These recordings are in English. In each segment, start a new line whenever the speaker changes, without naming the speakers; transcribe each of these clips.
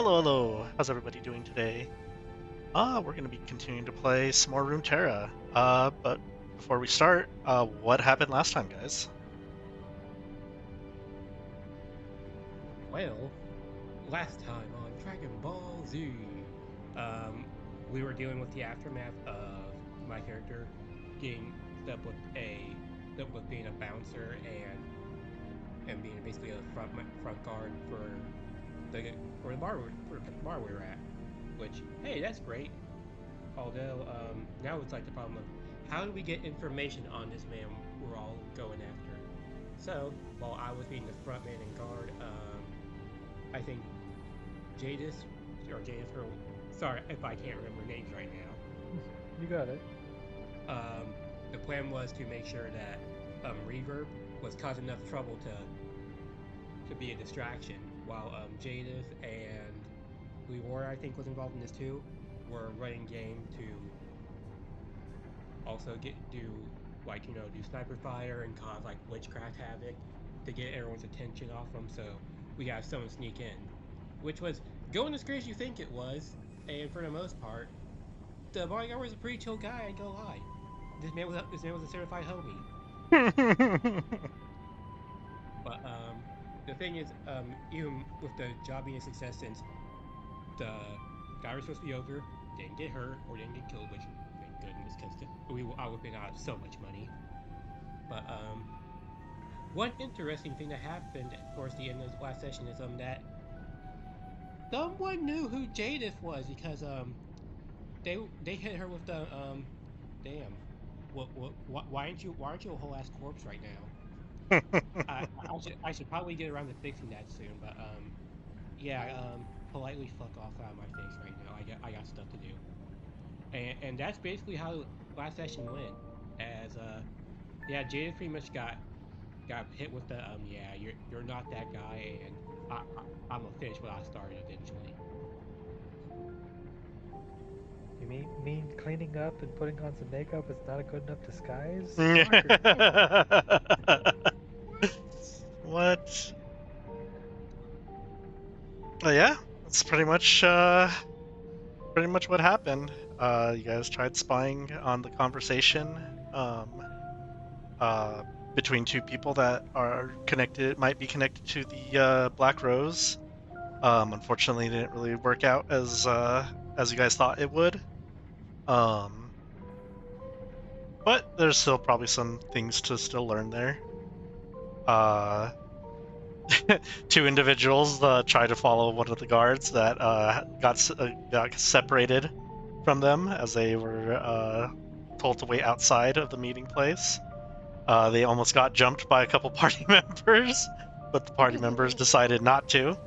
Hello, hello. How's everybody doing today? We're going to be continuing to play some more Runterra. But before we start, what happened last time, guys?
Well, last time on Dragon Ball Z, um, we were dealing with the aftermath of my character getting stuck with being a bouncer and being basically a front guard the for the bar we were at. Which hey, that's great. Although now it's like the problem of how do we get information on this man we're all going after? So while I was being the front man and guard, I think Jadis or Jadis Girl. Sorry if I can't remember names right
You got it.
now. The plan was to make sure that Reverb was causing enough trouble to be a distraction, while Jadis and Leora, I think, was involved in this too. Were running game to also do sniper fire and cause like witchcraft havoc to get everyone's attention off them. So we got someone sneak in, which was going as great as you think it was, and for the most part, the bodyguard was a pretty chill guy. I go lie. This man was a certified homie. But the thing is, even with the job being a success, since the guy was supposed to be over, didn't get hurt or didn't get killed, which thank goodness, because I would have been out of so much money. But one interesting thing that happened towards the end of the last session is that someone knew who Jadith was because they hit her with the damn why aren't you a whole ass corpse right now? I should probably get around to fixing that soon, but yeah, politely fuck off out of my face right now. I got stuff to do, and that's basically how last session went. As yeah, Jada pretty much got hit with the yeah, you're not that guy, and I'm gonna finish what I started eventually.
You mean cleaning up and putting on some makeup is not a good enough disguise? Shocker.
What? Yeah, that's pretty much what happened. You guys tried spying on the conversation um, uh, between two people that are connected, might be connected to the Black Rose. Unfortunately, it didn't really work out as you guys thought it would. Um, but there's still probably some things to still learn there. Uh, two individuals tried to follow one of the guards that got separated from them as they were told to wait outside of the meeting place. They almost got jumped by a couple party members, but the party members decided not to.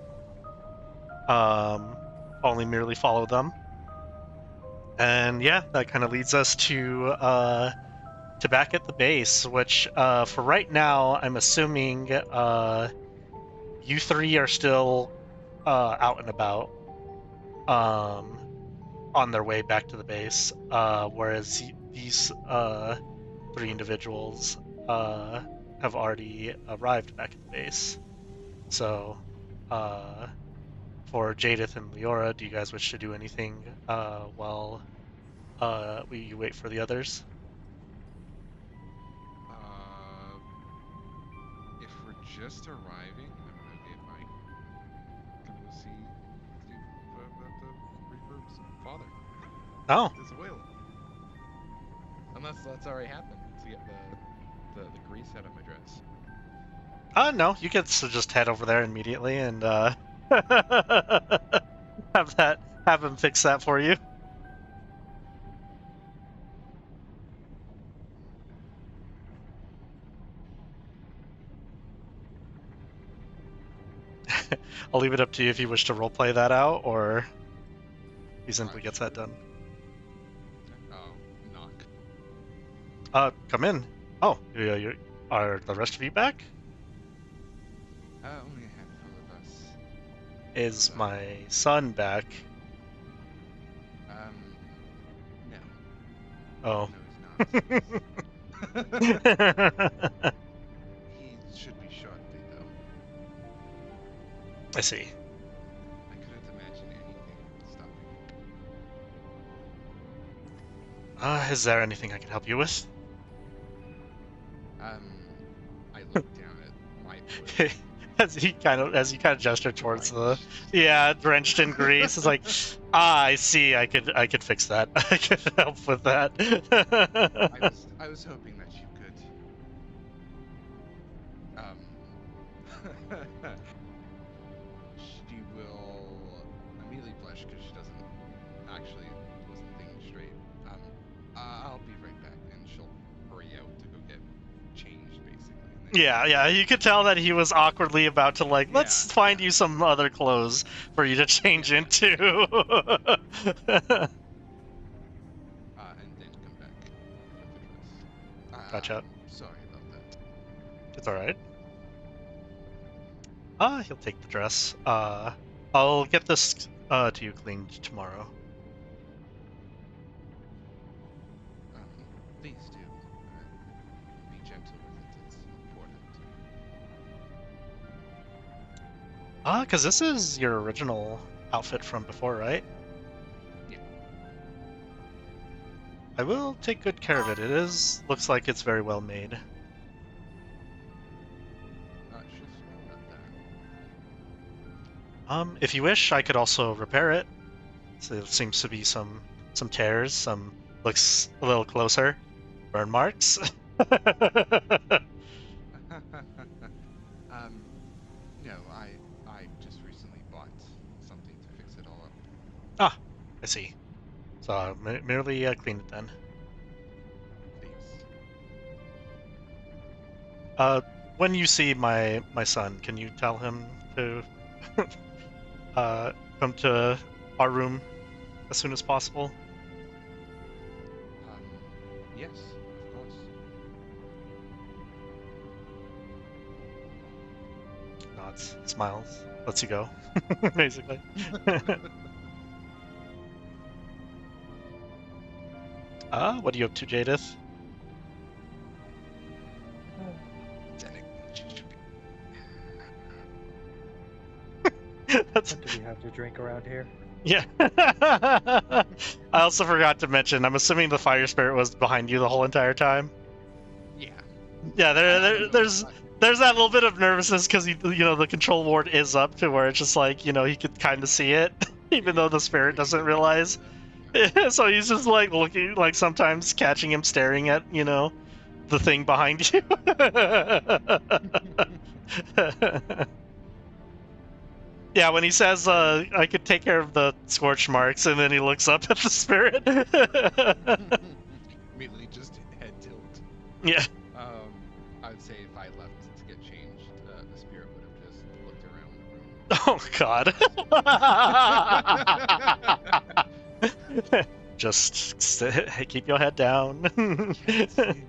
Um, only merely follow them. And yeah, that kind of leads us to back at the base, which for right now, I'm assuming you three are still out and about, um, on their way back to the base, whereas these three individuals have already arrived back at the base. So, uh, for Jadith and Leora, do you guys wish to do anything while we wait for the others?
Uh, if we're just arriving, I'm gonna get Mike. Gonna go see the Reverb's father.
Oh,
There's a whale. Unless that's already happened to get the grease out of my dress.
no, you can just head over there immediately and have that have him fix that for you. I'll leave it up to you if you wish to roleplay that out, or he simply gets that
Sure.
done.
Oh, knock.
Come in. Oh, are the rest of you back?
Only a handful of us.
Is
So,
my son back?
um, no,
Oh.
no, he's not. He should be shortly, though.
I see.
I couldn't imagine
Is there anything I can help you with?
I look down at my portion.
As you kind of gesture towards the,
Drenched.
yeah, drenched in grease. It's like, I see. I could fix that. I could help with that.
I was hoping that you could. She will immediately blush because she doesn't actually wasn't thinking straight. I'll be right back, and she'll hurry out to go get changed, basically, and then come
Yeah,
back.
yeah. You could tell that he was awkwardly about to like,
Yeah,
let's find
yeah,
you some other clothes for you to
yeah,
change
yeah.
into.
And then come back with the dress.
Gotcha.
Sorry about that.
It's all right. He'll take the dress. I'll get this to you cleaned tomorrow.
Please do. Be gentle with it. It's important.
Because this is your original outfit from before, right?
Yeah.
I will take good care of it. Looks like it's very well made.
She'll smile at that.
If you wish, I could also repair it. So there seems to be some tears, looks a little closer. Burn marks.
um, no, I just recently bought something to fix it all up.
Ah, I see. So merely clean it then.
Please.
When you see my son, can you tell him to come to our room as soon as possible?
Yes, of course.
Nods, smiles, lets you go, basically. What are you up to, Jadith? That's
What do we have to drink around here?
yeah. I also forgot to mention. I'm assuming the fire spirit was behind you the whole entire time.
Yeah.
Yeah,
No,
there's that little bit of nervousness because the control ward is up to where it's just like he could kind of see it, even though the spirit doesn't realize. So he's just like looking, like sometimes catching him staring at the thing behind you. Yeah, when he says, I could take care of the scorch marks, and then he looks up at the spirit.
Immediately just head tilt.
Yeah.
I would say if I left to get changed, the spirit would have just looked around the room.
Oh, God. Just keep your head down.
Can't see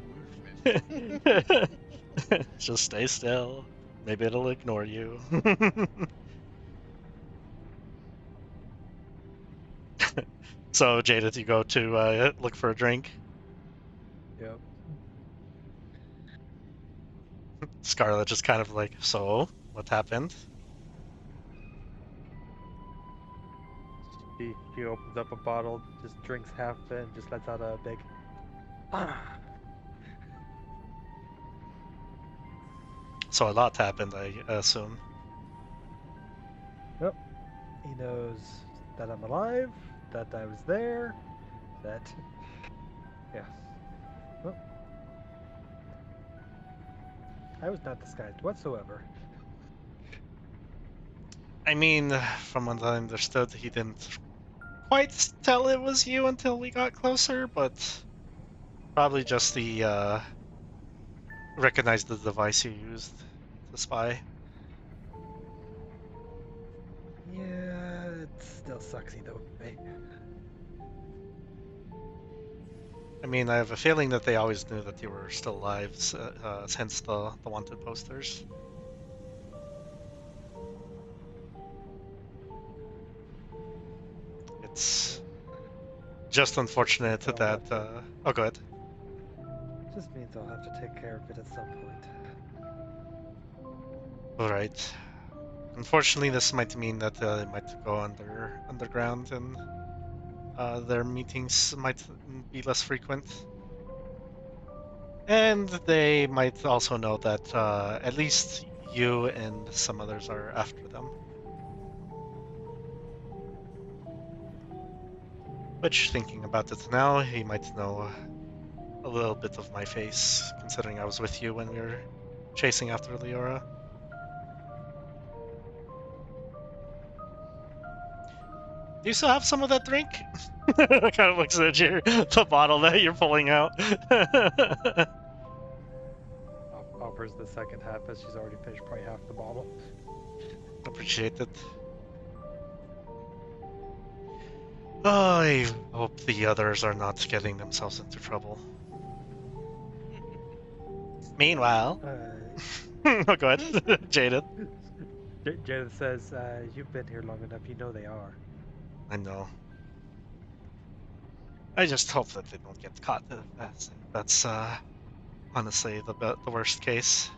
movement.
Just stay still. Maybe it'll ignore you. So, Jadith, you go to look for a drink.
Yep.
Scarlet just kind of like, so, what happened?
She opens up a bottle, just drinks half of it, and just lets out a big.
So a lot happened, I assume.
Yep. He knows that I'm alive, that I was there, that. Yes. Well, I was not disguised whatsoever.
I mean, from what I understood, he didn't quite tell it was you until we got closer, but probably just the recognized the device you used to spy.
Yeah, it still sucks either way.
I mean, I have a feeling that they always knew that you were still alive, hence the wanted posters. It's just unfortunate
I'll
that.
have to-
Oh, good.
Just means I'll have to take care of it at some point.
All right. Unfortunately, this might mean that it might go underground and their meetings might be less frequent. And they might also know that at least you and some others are after them. Which, thinking about it now, he might know a little bit of my face, considering I was with you when we were chasing after Leora. Do you still have some of that drink? Kind of looks at you, the bottle that you're pulling out.
Offers the second half as she's already finished probably half the bottle.
Appreciate it. I hope the others are not getting themselves into trouble. Meanwhile, oh, go ahead, Jaded.
Jaden says, "You've been here long enough. You know they are."
I know. I just hope that they don't get caught. That's honestly the worst case.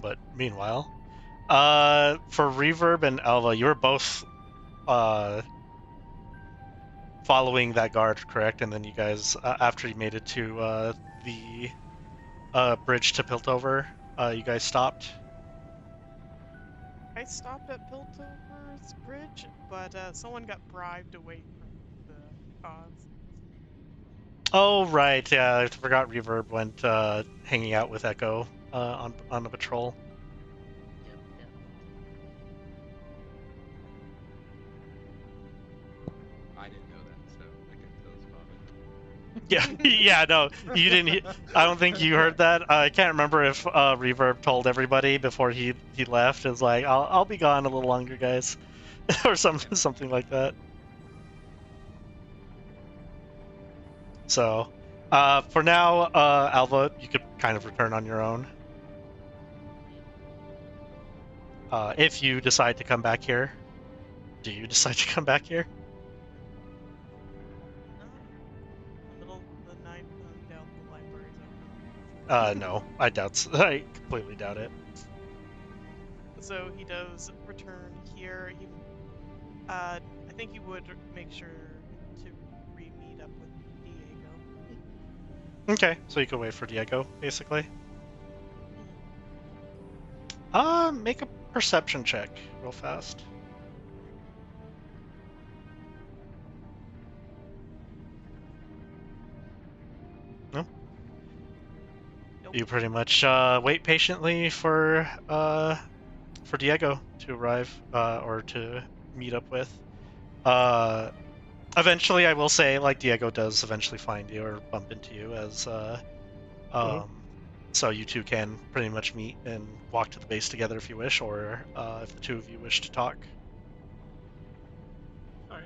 But meanwhile, for Reverb and Alva, you were both following that guard, correct? And then you guys, after you made it to the bridge to Piltover, you guys stopped.
I stopped at Piltover's bridge, but someone got bribed away from the cause.
Oh right, yeah, I forgot Reverb went hanging out with Echo on a patrol.
Yep, yep.
I didn't know that, so I couldn't tell us about it.
Yeah, yeah, no, you didn't. I don't think you heard that. I can't remember if Reverb told everybody before he left. It's like I'll be gone a little longer, guys, or something like that. So, for now, Alva, you could kind of return on your own. If you decide to come back here, do you decide to come back here?
No. In the middle of the night, I doubt the library's open.
No, I doubt. I completely doubt it.
So he does return here. I think he would make sure to re-meet up with Diego.
Okay, so you can wait for Diego, basically. Make a perception check real fast. No?
Nope.
You pretty much wait patiently for Diego to arrive or to meet up with. Eventually, I will say, like, Diego does eventually find you or bump into you as so you two can pretty much meet and walk to the base together if you wish, or if the two of you wish to talk.
All right.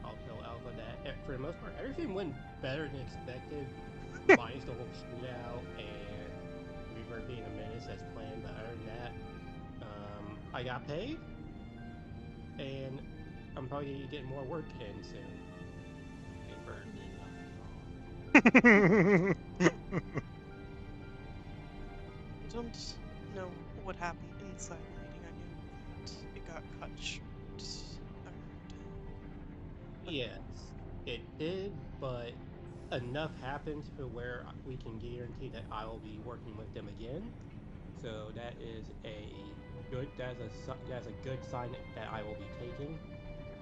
I'll tell Alpha that for the most part, everything went better than expected. Minus the whole shootout and Reaver being a menace as planned, but other than that, I got paid, and I'm probably getting more work in soon.
Reaper did nothing wrong.
I don't know what happened inside the meeting. I knew that it got cut short. I heard.
Yes, it did, but enough happened to where we can guarantee that I will be working with them again. So that is a that's a good sign that I will be taking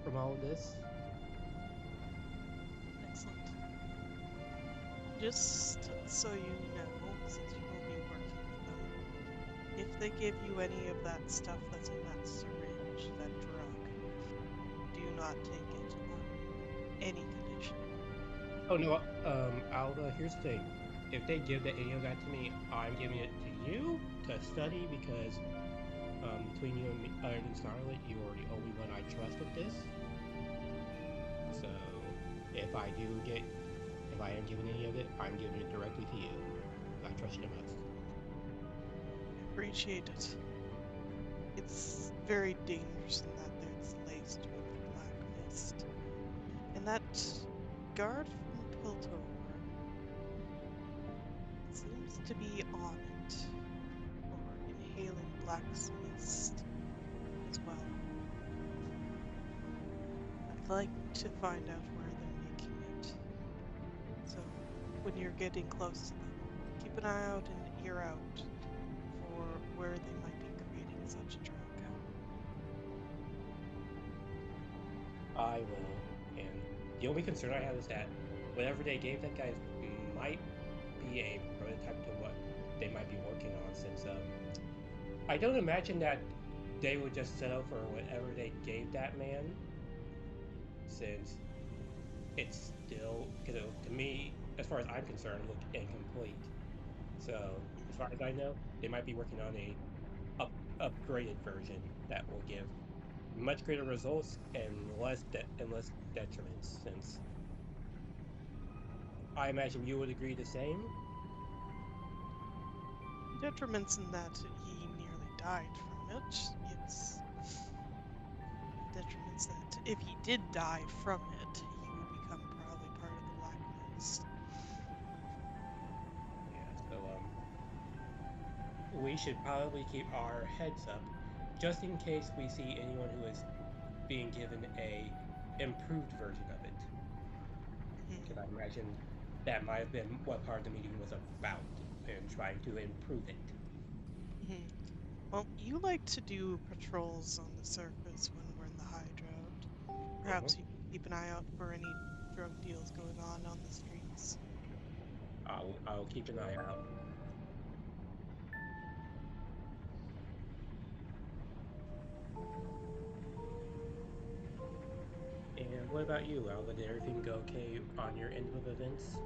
from all of this.
Excellent. Just so you know, since you will be working with them, if they give you any of that stuff that's in that syringe, that drug, do not take it on any condition.
Oh no, Alva, here's the thing. If they give any of that to me, I'm giving it to you to study because between you and me, other than Scarlet, you are the only one I trust with this. So if I am giving any of it, I'm giving it directly to you. I trust you the most.
Appreciate it. It's very dangerous in that it's laced with black mist. And that guard from Piltover seems to be on it. blacksmith as well. I'd like to find out where they're making it. So when you're getting close to them, keep an eye out and ear out for where they might be creating such a drug.
I will. And the only concern I have is that whatever they gave that guy might be a prototype to what they might be working on, since I don't imagine that they would just settle for whatever they gave that man, since it's still, because to me, as far as I'm concerned, looked incomplete. So, as far as I know, they might be working on a upgraded version that will give much greater results and less detriments. Since I imagine you would agree the same.
Detriments in that he nearly died from it. It's detriments that if he did die from it, he would become probably part of the Black Mist.
Yeah. So we should probably keep our heads up, just in case we see anyone who is being given a improved version of it. Because I imagine that might have been what part of the meeting was about, and trying to improve it.
Well, you like to do patrols on the surface when we're in the high drought. Perhaps you can keep an eye out for any drug deals going on the streets.
I'll keep an eye out. And what about you, Alva? Did everything go okay on your end of events?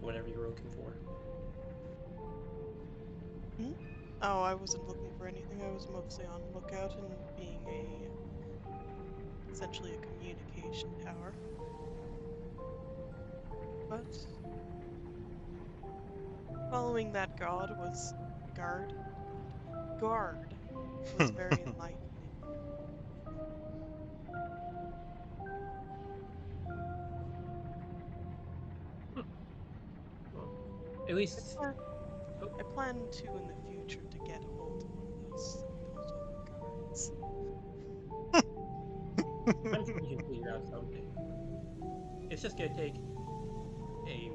Whatever you were looking for?
Hmm? Oh, I wasn't looking for anything. I was mostly on lookout and being essentially a communication tower. But following that guard was very enlightening.
Well, at
I
least.
plan,
Oh,
I plan to in the future to get a hold of one of those old guards.
I'm sure you can figure out something. It's just gonna take a.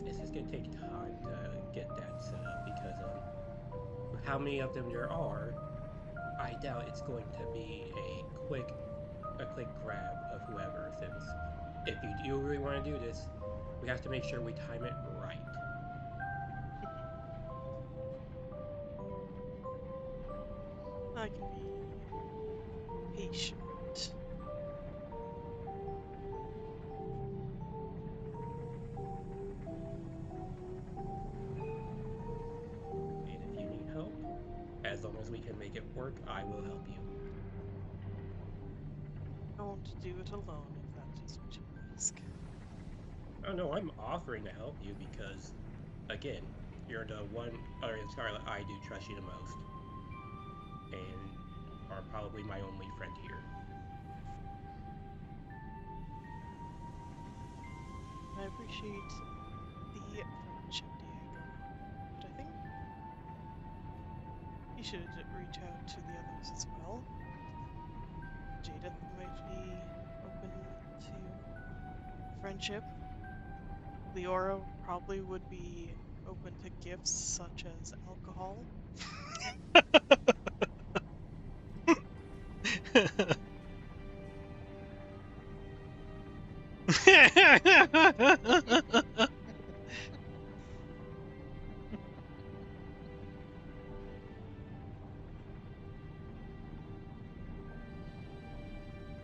It's just gonna take time to get that set up, because with how many of them there are, I doubt it's going to be a quick grab of whoever. Since if you do really want to do this, we have to make sure we time it right.
I can be patient.
And if you need help, as long as we can make it work, I will help you.
I won't do it alone if that is what you ask.
Oh no, I'm offering to help you because, again, you're the one other than Scarlet I do trust you the most, and are probably my only friend here.
I appreciate the friendship, Diego. But I think you should reach out to the others as well. Jadith might be open to friendship. Leora probably would be open to gifts such as alcohol.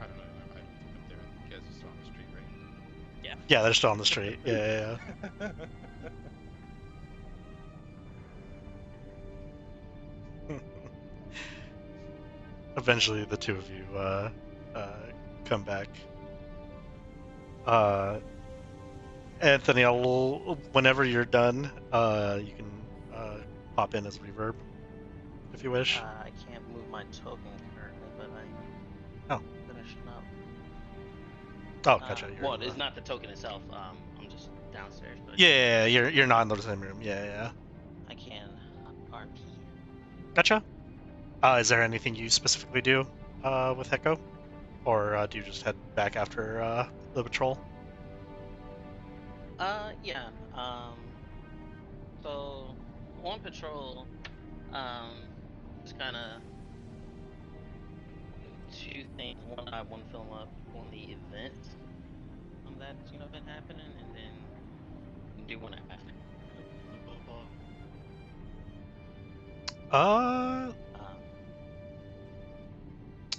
I don't know. I don't think up there. I think you guys are still on the street, right?
Yeah.
Yeah, they're still on the street. Yeah. Eventually, the two of you come back. Uh, Anthony, whenever you're done, you can pop in as reverb if you wish.
I can't move my token currently, but I'm
Oh,
finishing up.
gotcha. You're
Well, it's not the token itself. I'm just downstairs, but
yeah, you're not in the same room. Yeah.
I can RP.
Gotcha. Is there anything you specifically do with Echo? Or do you just head back after the patrol?
Yeah. So on patrol, just kind of two things. One, I want to fill up on the events that's been happening, and then do want to ask.
Uh,
Um,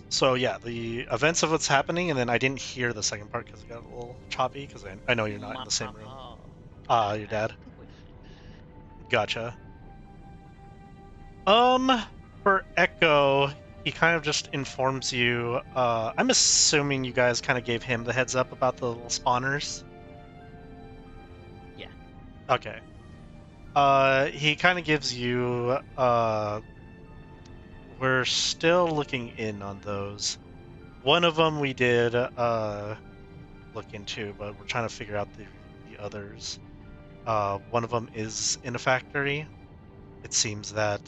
so yeah, the events of what's happening, and then I didn't hear the second part because it got a little choppy because I know you're not in
my
the same room.
papa
Your
asked
dad.
a question.
Gotcha. For Echo, he kind of just informs you. I'm assuming you guys kind of gave him the heads up about the little spawners.
Yeah.
Okay. He kind of gives you. We're still looking in on those. One of them we did look into, but we're trying to figure out the others. One of them is in a factory. It seems that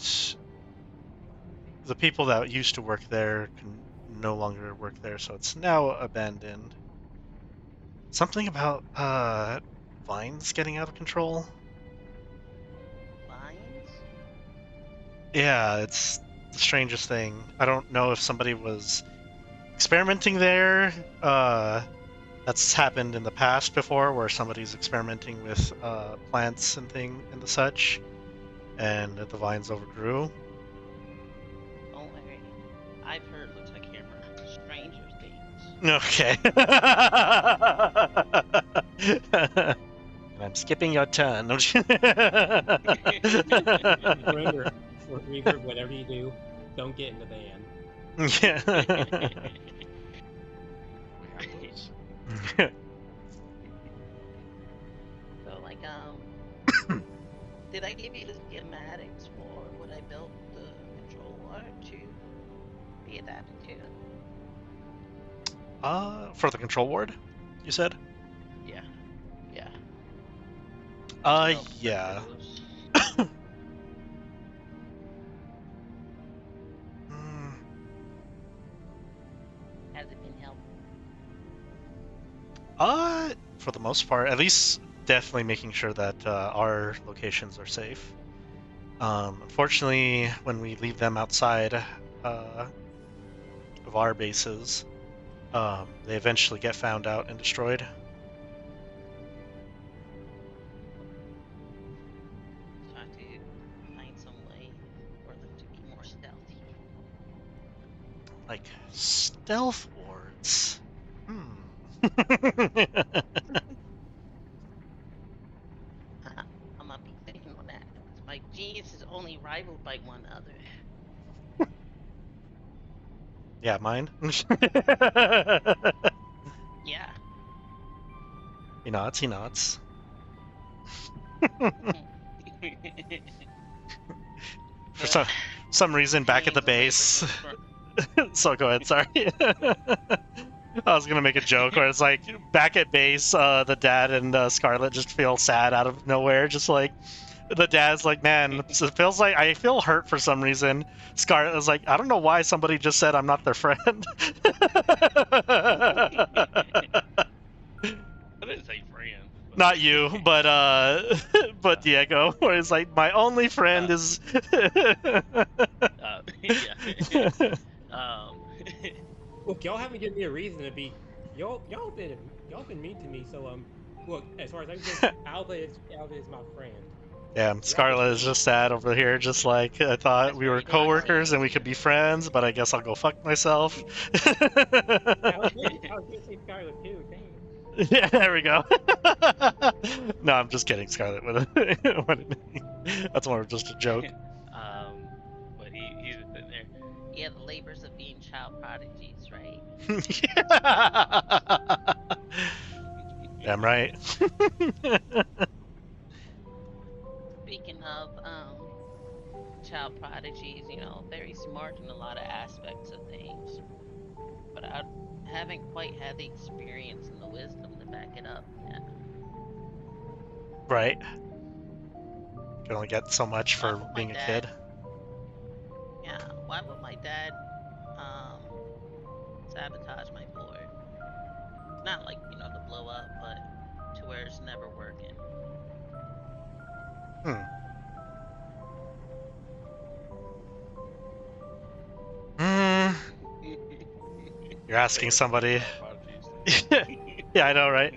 the people that used to work there can no longer work there, so it's now abandoned. Something about vines getting out of control.
Lions?
Yeah, it's the strangest thing. I don't know if somebody was experimenting there. That's happened in the past before, where somebody's experimenting with plants and the such, and the vines overgrew.
Don't worry. I've heard looks like camera. Stranger Things.
Okay. And I'm skipping your turn.
Remember, whatever you do, don't get in the van.
Yeah.
We have those.
So did I give you the schematics for what I built the control ward to be adapted to?
For the control ward, you said?
Yeah. Yeah.
Uh,
Stealth
yeah.
windows.
Mm,
Has it been helpful?
for the most part, at least definitely making sure that our locations are safe. Unfortunately, when we leave them outside of our bases, they eventually get found out and destroyed.
Try to find some way for them to be more stealthy.
Like stealth wards. Hmm.
I'm gonna be thinking on that. My genius is only rivaled by one other.
Yeah, mine.
Yeah.
He nods. He nods. For
But
some reason, back at
dreams
the
of labor
base.
confirm.
So go ahead. Sorry. I was gonna make a joke where it's like back at base, the dad and Scarlet just feel sad out of nowhere. Just like the dad's like, man, it feels like I feel hurt for some reason. Scarlet is like, I don't know why somebody just said I'm not their friend.
I didn't say friend.
Not you, but but Diego, where it's like my only friend
Uh,
is.
yeah. um.
Look, y'all haven't given me a reason to be. Y'all been mean to me. So look, as far as I'm concerned, Alva is my friend.
Yeah,
Y'all just
Scarlet is
mean.
just sad over here, just like I thought
That's
we were
very kind.
coworkers and we could be friends, but I guess I'll go fuck myself.
I was gonna say Scarlet too. Dang.
Yeah, there we go. No, I'm just kidding, Scarlet. That's more of just a joke.
um. But he's just sitting there. Yeah, the labors of being child prodigies, right?
Damn right.
Speaking of child prodigies, very smart in a lot of aspects of things, but I haven't quite had the experience and the wisdom to back it up yet.
Right. Can only get so much
So I
for
hope my
being a
dad,
kid.
yeah, why would my dad um sabotage my board? Not like, to blow up, but to where it's never working.
Hmm. Mm, you're asking
Same with my
somebody.
child prodigies.
Yeah, I know, right?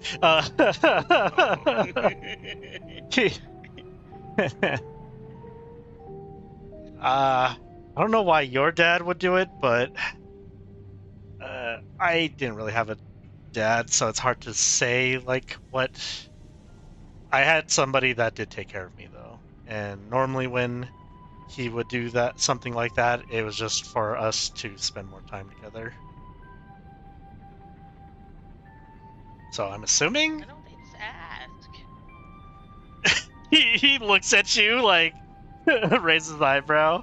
I don't know why your dad would do it, but I didn't really have a dad, so it's hard to say like what. I had somebody that did take care of me though, and normally when he would do that something like that, it was just for us to spend more time together. So I'm assuming
Why don't they just ask?
he looks at you like raises an eyebrow.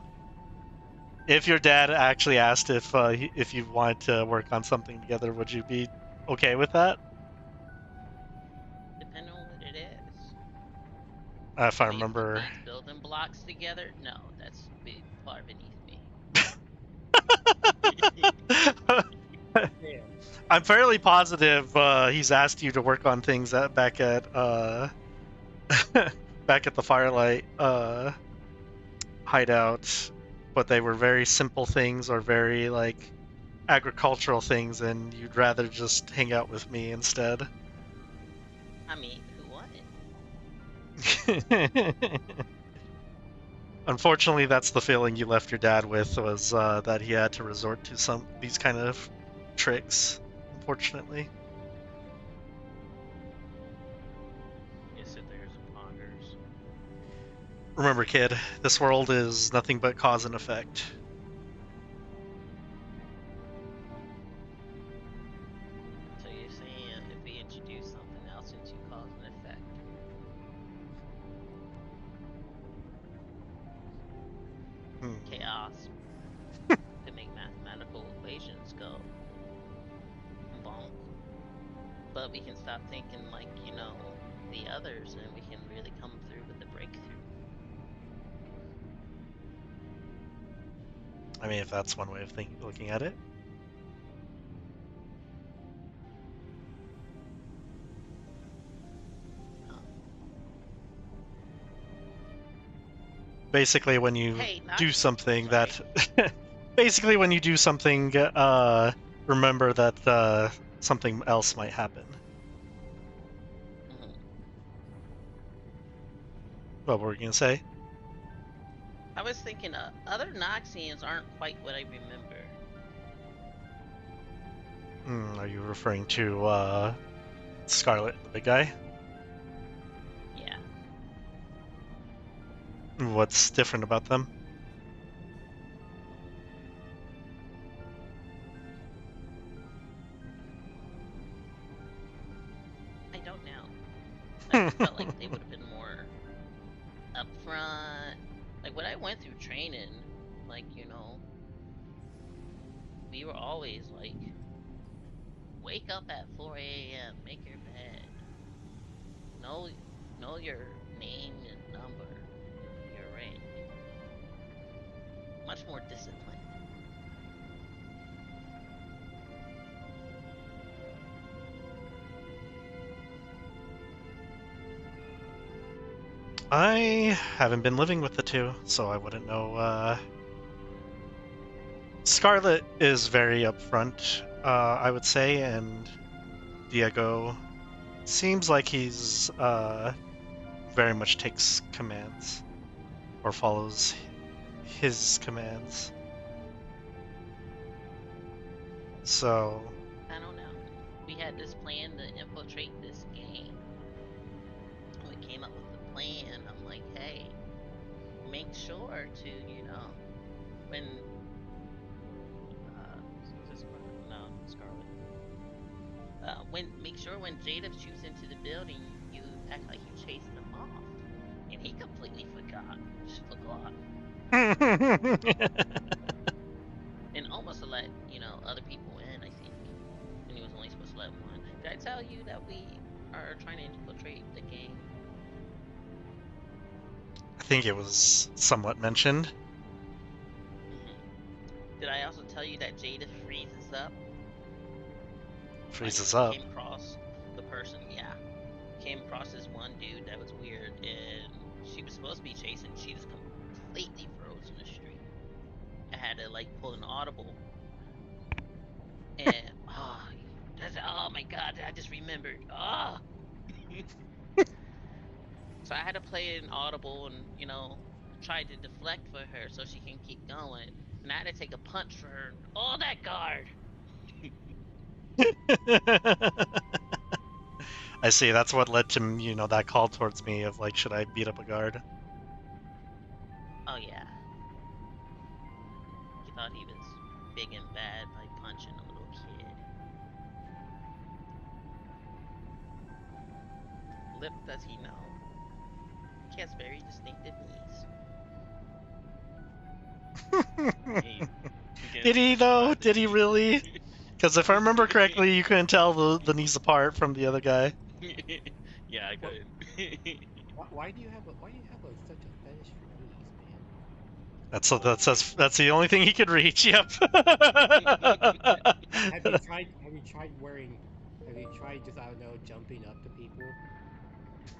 If your dad actually asked if you wanted to work on something together, would you be okay with that?
Depending on what it is.
If I
If they put
remember.
these building blocks together, no, that's far beneath me.
Yeah.
I'm fairly positive he's asked you to work on things back at back at the Firelight hideout, but they were very simple things or very like agricultural things, and you'd rather just hang out with me instead.
I mean, who wouldn't?
Unfortunately, that's the feeling you left your dad with was that he had to resort to some these kind of tricks. Unfortunately,
Just sit there and ponders.
remember, kid, this world is nothing but cause and effect.
So you're saying if we introduce something else into cause and effect,
Hmm.
chaos could make mathematical equations go bonk. But we can stop thinking like, the others and we can really come through with the breakthrough.
I mean, if that's one way of looking at it.
Huh.
Basically, when you
Hey,
do
Nazi.
something
Sorry.
that, basically when you do something, remember that something else might happen.
Hmm.
What were you gonna say?
I was thinking other Noxians aren't quite what I remember.
Are you referring to Scarlet and the big guy?
Yeah.
What's different about them?
I don't know. I just felt like they would have been more upfront. Like when I went through training, like, we were always like, wake up at 4 a.m., make your bed. Know know your name and number, your rank. Much more disciplined.
I haven't been living with the two, so I wouldn't know. Scarlet is very upfront, I would say, and Diego seems like he's very much takes commands or follows his commands. So,
I don't know. We had this plan to infiltrate this game. We came up with a plan. I'm like, hey, make sure to, when is this Scarlet? No, Scarlet. When make sure when Jada shoots into the building, you act like you chased them off, and he completely forgot, and almost to let other people in. I think, and he was only supposed to let one. Did I tell you that we are trying to infiltrate the game?
I think it was somewhat mentioned.
Hmm. Did I also tell you that Jada freezes up?
Freezes
I
up.
came across the person, yeah. Came across this one dude that was weird, and she was supposed to be chasing. She just completely froze in the street. I had to like pull an audible, and oh my god, I just remembered. Oh, so I had to play an audible and try to deflect for her so she can keep going, and I had to take a punch for her. Oh, that guard!
I see. That's what led to that call towards me of like, should I beat up a guard?
Oh yeah, he thought he was big and bad by punching a little kid. Little does he know, he has very distinctive knees.
Did he though? Did he really? Because if I remember correctly, you couldn't tell the knees apart from the other guy.
Yeah, I
What?
could.
Why do you have such a fetish for knees, man?
That's the only thing he could reach. Yep.
Have you tried? Have you tried just, I don't know, jumping up to people?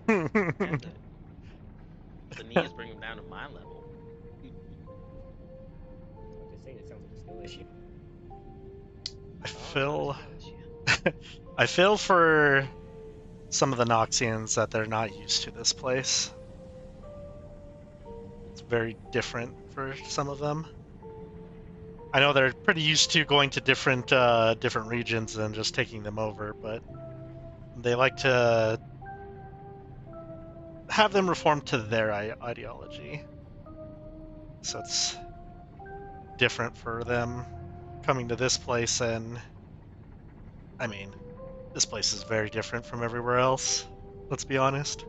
Yeah, the knees bring him down to my level.
I'm just saying, it sounds like a skill issue.
I
Oh,
feel
it's not a skill issue.
I feel for some of the Noxians that they're not used to this place. It's very different for some of them. I know they're pretty used to going to different regions and just taking them over, but they like to have them reform to their ideology. So it's different for them coming to this place, and I mean, this place is very different from everywhere else. Let's be honest.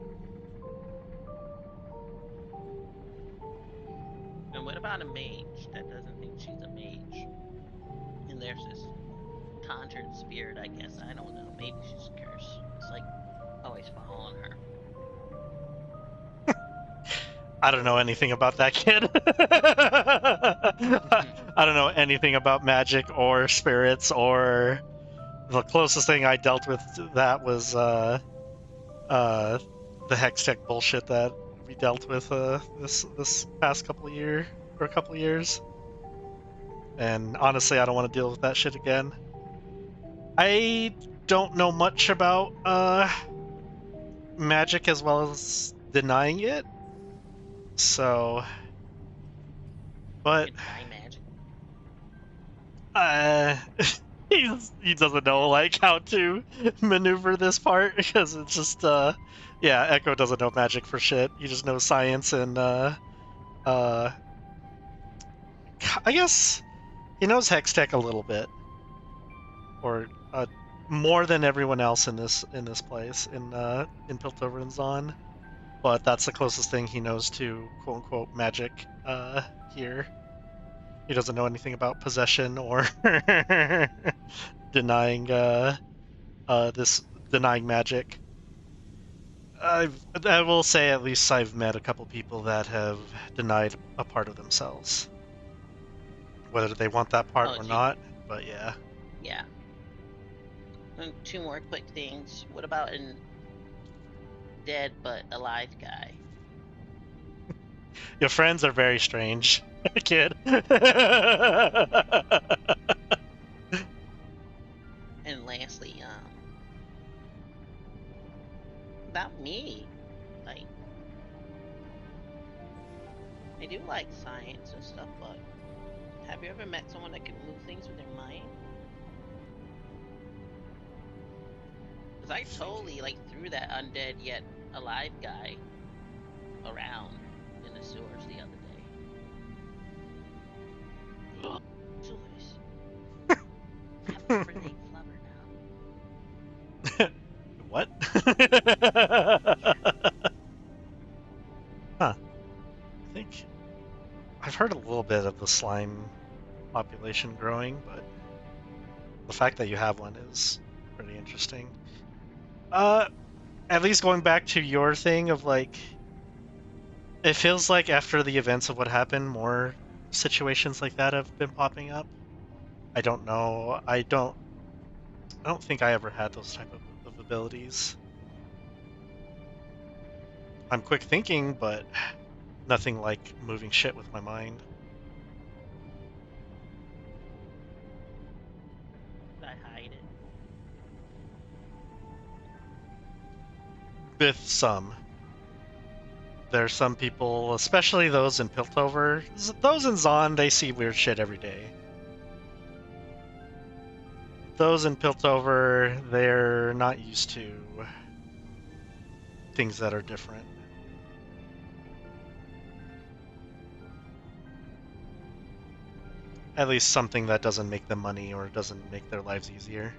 And what about a mage that doesn't think she's a mage? And there's this conjured spirit, I guess. I don't know. Maybe she's a curse. It's like always following her.
I don't know anything about that kid. I don't know anything about magic or spirits, or the closest thing I dealt with to that was the hex tech bullshit that we dealt with this past couple of years. And honestly, I don't want to deal with that shit again. I don't know much about magic as well as denying it. So, but
Deny magic.
uh he doesn't know like how to maneuver this part because it's just yeah, Echo doesn't know magic for shit. He just knows science and I guess he knows hex tech a little bit, or more than everyone else in this place in Piltover and Zon. But that's the closest thing he knows to quote unquote magic here. He doesn't know anything about possession or denying this denying magic. I will say at least I've met a couple people that have denied a part of themselves, whether they want that part
Oh,
or
gee.
not. But yeah,
Yeah. And two more quick things. What about a dead but alive guy?
your friends are very strange, kid.
And lastly, about me, like, I do like science and stuff, but have you ever met someone that can move things with their mind? Because I totally, like, threw that undead yet alive guy around in the sewers the other day. Ugh, sewers. I have a pretty flubber now.
What? Huh. I think I've heard a little bit of the slime population growing, but the fact that you have one is pretty interesting. At least going back to your thing of like, it feels like after the events of what happened, more situations like that have been popping up. I don't know. I don't think I ever had those type of abilities. I'm quick thinking, but nothing like moving shit with my mind.
I hide it.
With some. There's some people, especially those in Piltover. Those in Zon, they see weird shit every day. Those in Piltover, they're not used to things that are different. At least something that doesn't make them money or doesn't make their lives easier.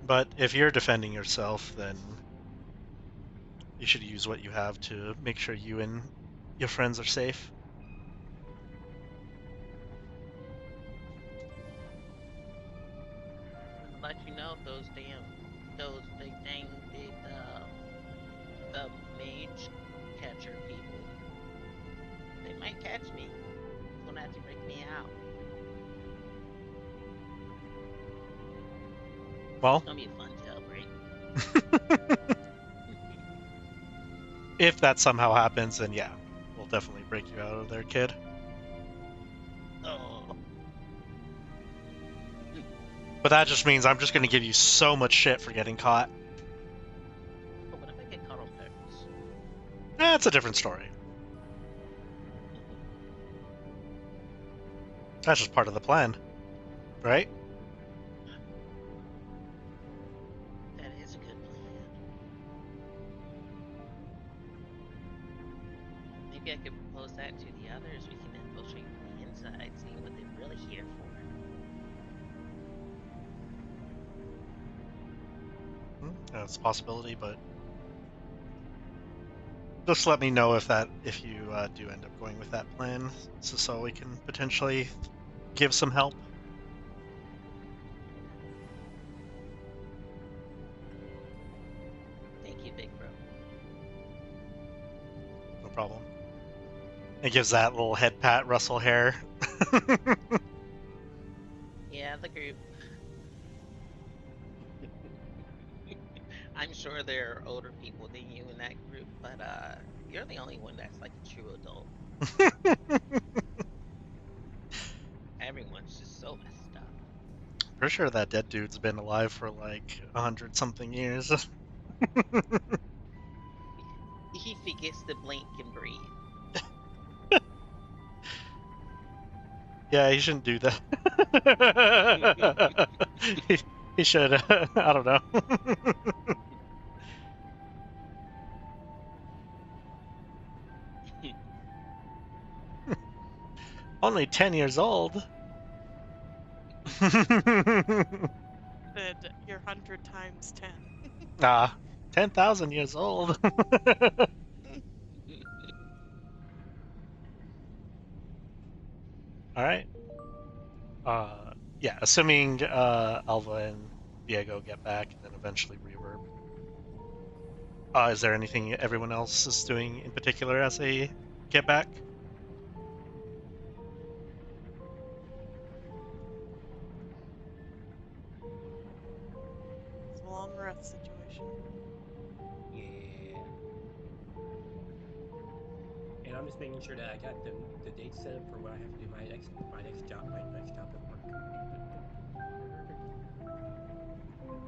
But if you're defending yourself, then you should use what you have to make sure you and your friends are safe.
I'll let you know if those they dang big, the mage catcher people. They might catch me. It's gonna have to break me out.
Well,
It's gonna be a fun jailbreak.
if that somehow happens, then yeah, we'll definitely break you out of there, kid.
Oh,
But that just means I'm just going to give you so much shit for getting caught.
but what if I get caught on purpose?
That's a different story. That's just part of the plan, right?
That is a good plan. Maybe I could propose that to the others. We can infiltrate from the inside, see what they're really here for.
That's a possibility, but just let me know if you do end up going with that plan, so we can potentially give some help.
Thank you, big bro.
No problem. It gives that little head pat, rustle hair.
Yeah, the group. I'm sure there are older people than you in that group, but you're the only one that's like a true adult. Everyone's just so messed up.
Pretty sure that dead dude's been alive for like 100 something years.
He forgets to blink and breathe.
Yeah, he shouldn't do that. he should. I don't know. Only 10 years old.
Said you're 100 times 10.
Ah, 10,000 years old. All right. Yeah, assuming Alva and Diego get back and then eventually Reverb. Is there anything everyone else is doing in particular as they get back?
It's a long rest situation.
Yeah. And I'm just making sure that I got the date set up for when I have to do my next job at work.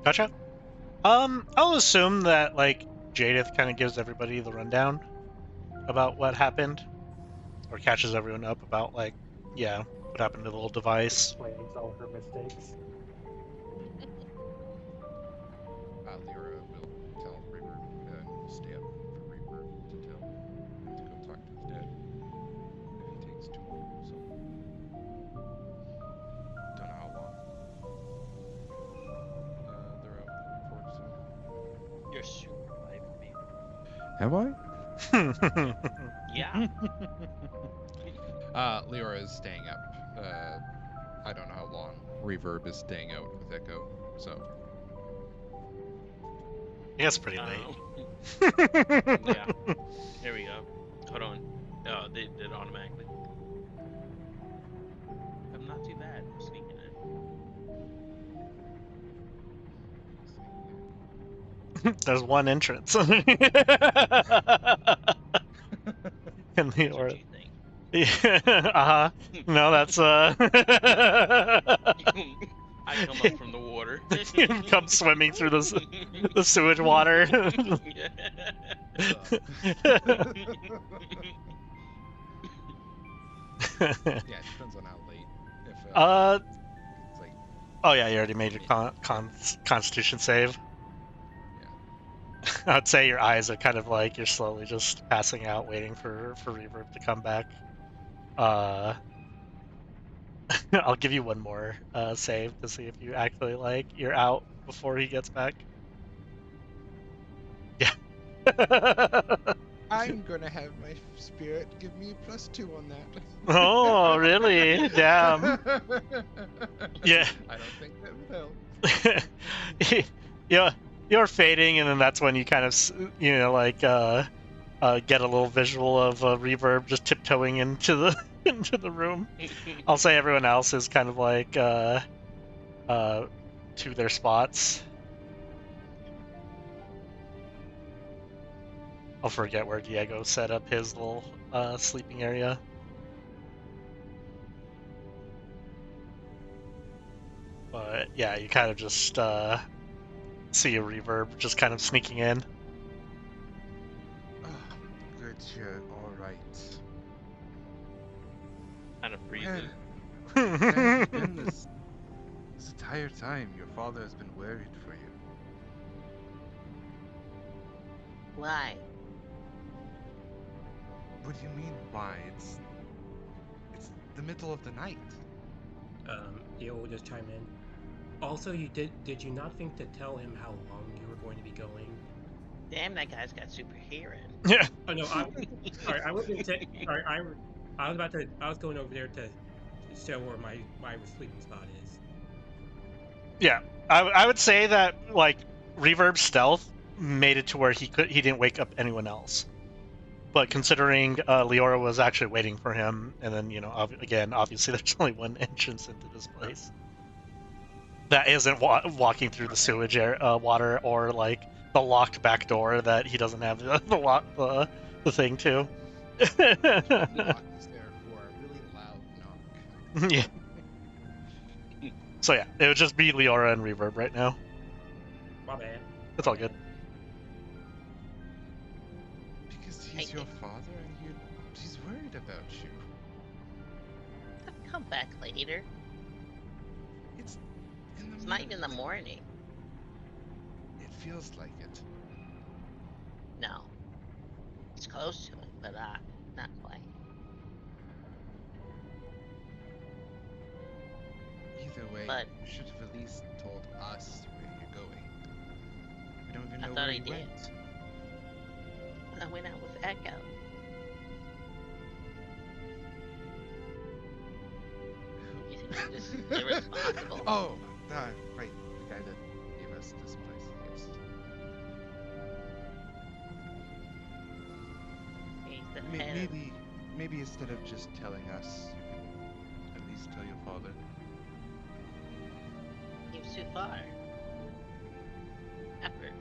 Gotcha. I'll assume that like Jadith kind of gives everybody the rundown about what happened, or catches everyone up about like, yeah, what happened to the little device.
Explains all her mistakes.
Lyra will tell Reverb and stay up for Reverb to tell him to go talk to his dad if he takes too long. So, don't know how long. They're out for soon.
You're super quiet for me.
Have I?
Yeah.
Lyra is staying up. I don't know how long Reverb is staying out with Echo, so.
Yeah, it's pretty late.
Yeah. Here we go. Hold on. Oh, they did automatically. I'm not too bad for sneaking in.
There's one entrance. In
That's
the
what
or
you think.
yeah, uh-huh. No, that's
I come up from the water.
come swimming through the sewage water.
Yeah.
Yeah, it depends on how late. If
uh
it's like
oh yeah, you already made your constitution save.
yeah.
I'd say your eyes are kind of like you're slowly just passing out, waiting for reverb to come back. Uh, I'll give you one more save to see if you actually like you're out before he gets back. Yeah.
I'm gonna have my spirit give me +2 on that.
Oh, really? Damn. Yeah.
I don't think that would help.
Yeah, you're fading, and then that's when you kind of like get a little visual of reverb just tiptoeing into the into the room. I'll say everyone else is kind of like to their spots. I'll forget where Diego set up his little sleeping area. But yeah, you kind of just see a reverb just kind of sneaking in.
Oh, good, you're all right.
Kind of freezing.
Where have you been this entire time? Your father has been worried for you.
Why?
What do you mean, why? It's the middle of the night.
Yo will just chime in. Also, did you not think to tell him how long you were going to be going?
Damn, that guy's got super hearing.
Yeah.
Oh no, sorry, I wasn't saying. Sorry, I was going over there to show where my sleeping spot is.
Yeah, I would say that like reverb stealth made it to where he didn't wake up anyone else. But considering Leora was actually waiting for him, and then again, obviously there's only one entrance into this place that isn't walking through the sewage water or like the locked back door that he doesn't have the thing to.
Lock is there for a really loud knock.
Yeah. So yeah, it would just be Leora and reverb right now.
My bad.
It's all good.
Because he's your father and he's worried about you.
Come back later.
It's in the
It's not even the morning.
It feels like it.
No. It's close to it, but not quite.
Either way,
But-
you should have at least told us where you're going. We don't even
I
know
thought
where
I
you
did.
went.
I went out with Echo. You think I'm just irresponsible?
Oh, right. The guy that gave us this place. Yes.
He's the head of-
Maybe instead of just telling us, you could at least tell your father.
He was too far. Effort.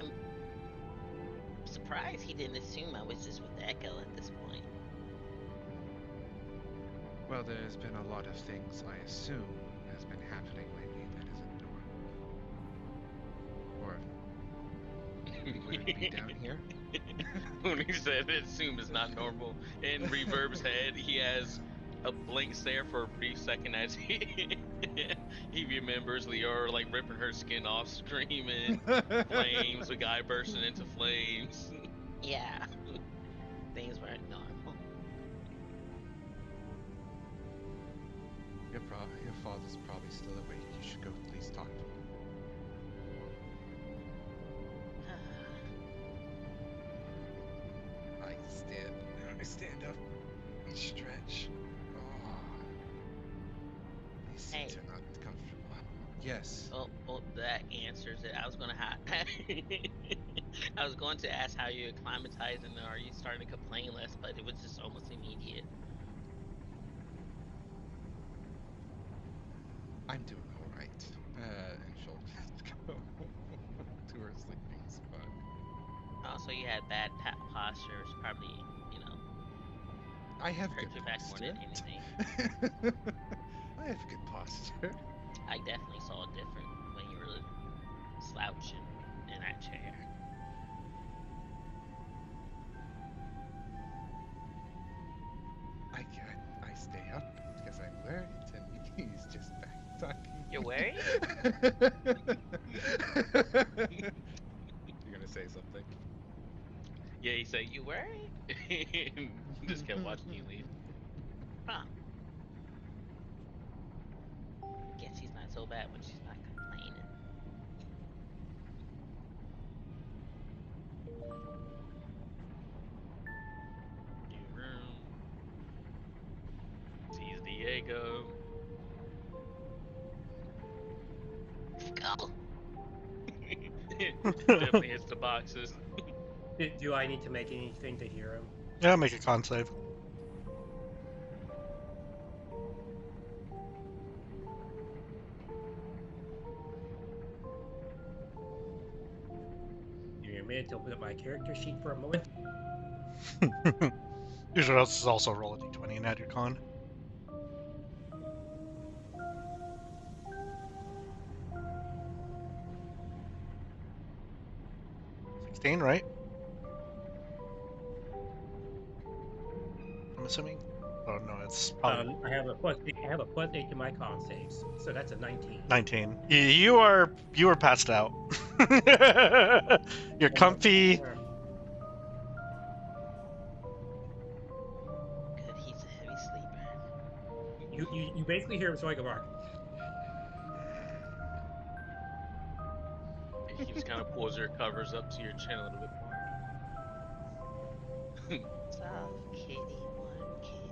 I'm surprised he didn't assume I was just with Echo at this point.
Well, there's been a lot of things I assume has been happening lately that isn't normal. Or he wouldn't be down here.
When he said assume is not normal, in Reverb's head, he has a blank stare for a brief second as he remembers Leora like ripping her skin off, screaming, flames, a guy bursting into flames.
Yeah. Things weren't normal.
Your father's probably still awake. You should go at least talk to him. I stand up and stretch. Oh, these seats
Hey.
are not comfortable. Yes.
Well, that answers it. I was gonna I was going to ask how you acclimatize and are you starting to complain less, but it was just almost immediate.
I'm doing all right. And she'll just go to her sleeping spot.
Also, you had bad posture. It's probably,
I have
hurt
good
your back more than
posture.
anything.
I have good posture.
I definitely saw it different when you were slouching in that chair.
I stay up because I'm worried, and he's just back talking.
You're worried?
You're gonna say something?
Yeah, he said, "You worried?" Just kept watching you leave. Huh. Guess he's not so bad when she's not complaining. New room. Sees Diego. Skull. Definitely hits the boxes.
Do I need to make anything to hear him?
Yeah, make a con save.
Give me a minute to open up my character sheet for a moment.
You should also roll a d20 and add your con. 16, right? I'm assuming. Oh no, it's probably
I have a +8 to my con saves, so that's a 19.
19. You are passed out. You're comfy.
Yeah.
Good, he's a heavy sleeper.
You basically hear him swing a rock.
He just kind of pulls your covers up to your chin a little bit more. Soft kitty, warm kitty,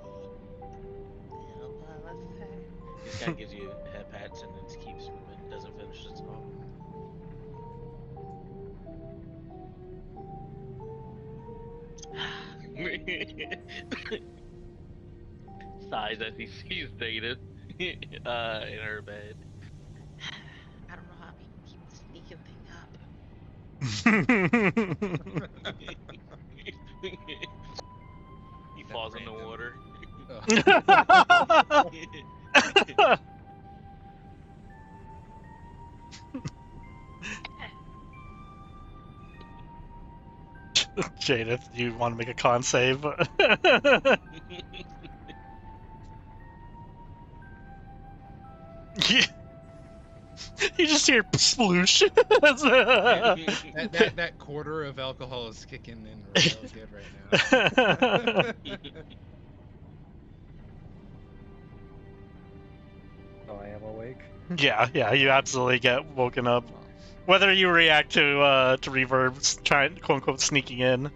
little ball of fur. He just kind of gives you head pats and then just keeps moving. Doesn't finish the talk. Sighs as he sees Data in her bed. I don't know how people keep the sneaking thing up. He falls in the
random.
water.
Jadith, do you want to make a con save? You just hear sploosh.
that quarter of alcohol is kicking in real good right now.
Oh, I am awake.
yeah, you absolutely get woken up.
Well,
Whether you react to reverbs trying quote unquote sneaking in.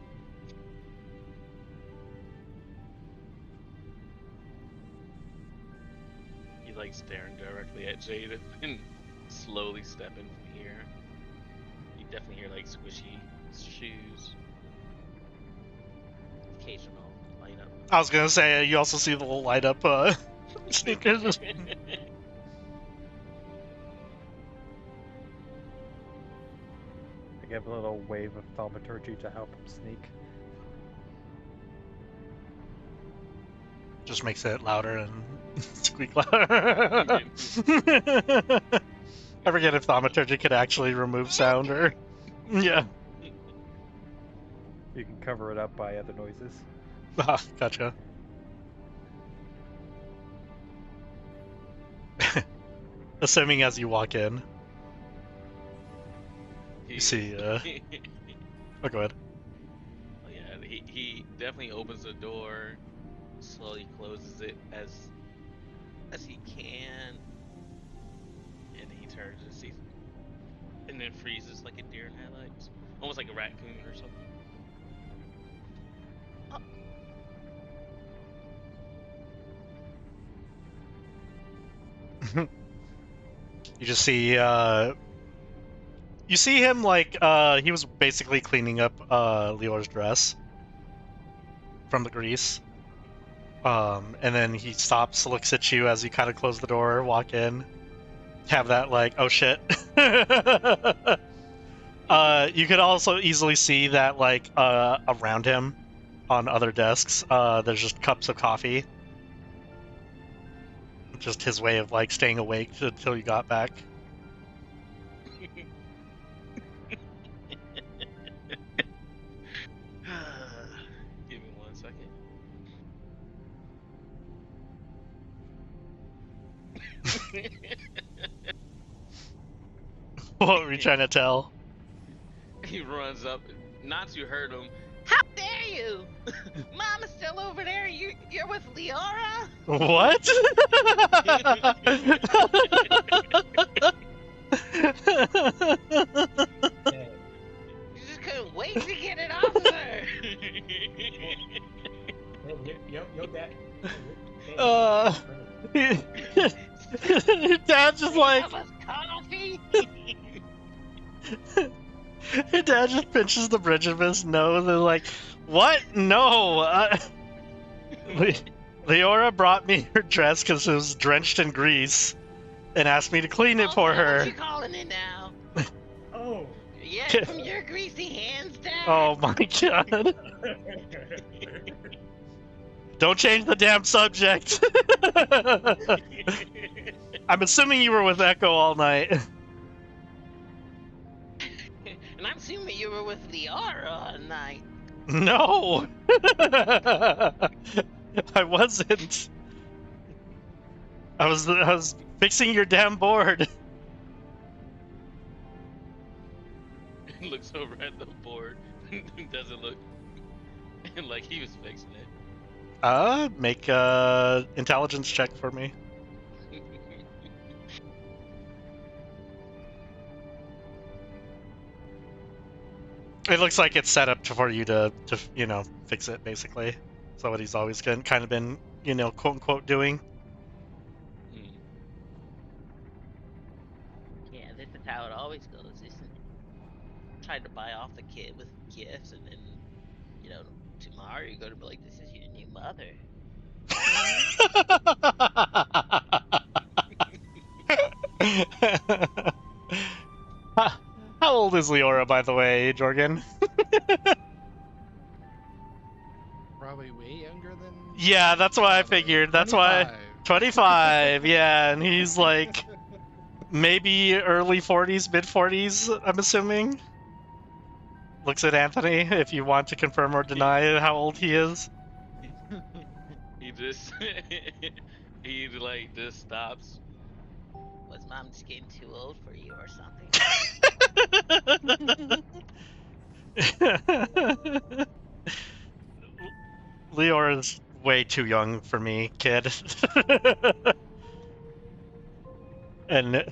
He's like staring directly at Jada and slowly stepping from here. You definitely hear like squishy shoes. Occasional light up.
I was gonna say you also see the little light up sneakers.
I give a little wave of thaumaturgy to help him sneak.
Just makes it louder and squeak louder. I forget if thaumaturgy could actually remove sound or yeah.
You can cover it up by other noises.
Ah, gotcha. Assuming as you walk in, you see. Oh, go ahead.
Oh, yeah, he definitely opens the door, slowly closes it as he can, and he turns and sees, and then freezes like a deer in headlights, almost like a raccoon or something.
You just see you see him like he was basically cleaning up Lior's dress from the grease. And then he stops, looks at you as you kind of close the door, walk in, have that like, oh shit. You could also easily see that like around him on other desks, there's just cups of coffee. Just his way of like staying awake until you got back.
Give me 1 second.
What were you trying to tell?
He runs up. Natsu heard him. How dare you! Mama's still over there. You're with Leora?
What?
You just couldn't wait to get it off of her.
Yo, Dad.
Your dad just like.
Have us coffee?
Your dad just pinches the bridge of his nose and like, what? No. Leora brought me her dress because it was drenched in grease, and asked me to clean it for her.
What you calling it now?
Oh.
Yeah, from your greasy hands, Dad.
Oh my god. Don't change the damn subject. I'm assuming you were with Echo all night.
And I'm assuming you were with Leora all night.
No. I wasn't. I was fixing your damn board.
Looks over at the board. Doesn't look like he was fixing it.
Make a intelligence check for me. It looks like it's set up for you to fix it, basically. So what he's always kind of been, quote unquote doing.
Yeah, this is how it always goes, isn't it? Tried to buy off the kid with gifts, and then, tomorrow you're going to be like, this is your new mother.
How old is Leora, by the way, Jorgen?
Probably way younger than.
Yeah, that's why I figured. That's
25.
why 25. Yeah, and he's like maybe early 40s, mid 40s. I'm assuming. Looks at Anthony if you want to confirm or deny how old he is.
He just he like just stops.
Was mom just getting too old for you or something?
Leora's way too young for me, kid. And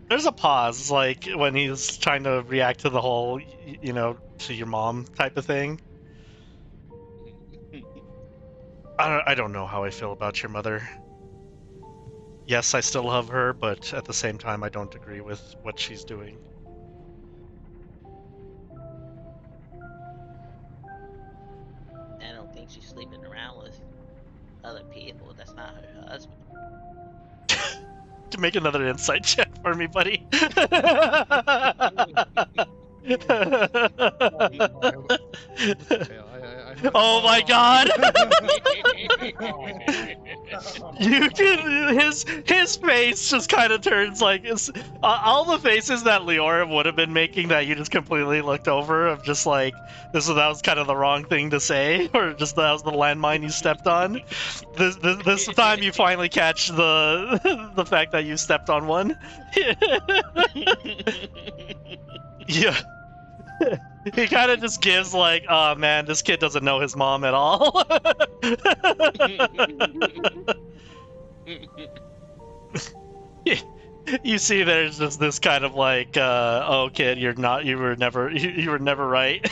there's a pause, like when he's trying to react to the whole, to your mom type of thing. I don't know how I feel about your mother. Yes, I still love her, but at the same time, I don't agree with what she's doing.
I don't think she's sleeping around with other people. That's not her husband.
To make another insight check for me, buddy. Oh my god! You can his face just kind of turns like all the faces that Leora would have been making that you just completely looked over of just like that was kind of the wrong thing to say, or just that was the landmine you stepped on. This time you finally catch the fact that you stepped on one. Yeah. He kind of just gives like, oh man, this kid doesn't know his mom at all. You see, there's just this kind of like, oh kid, you were never right.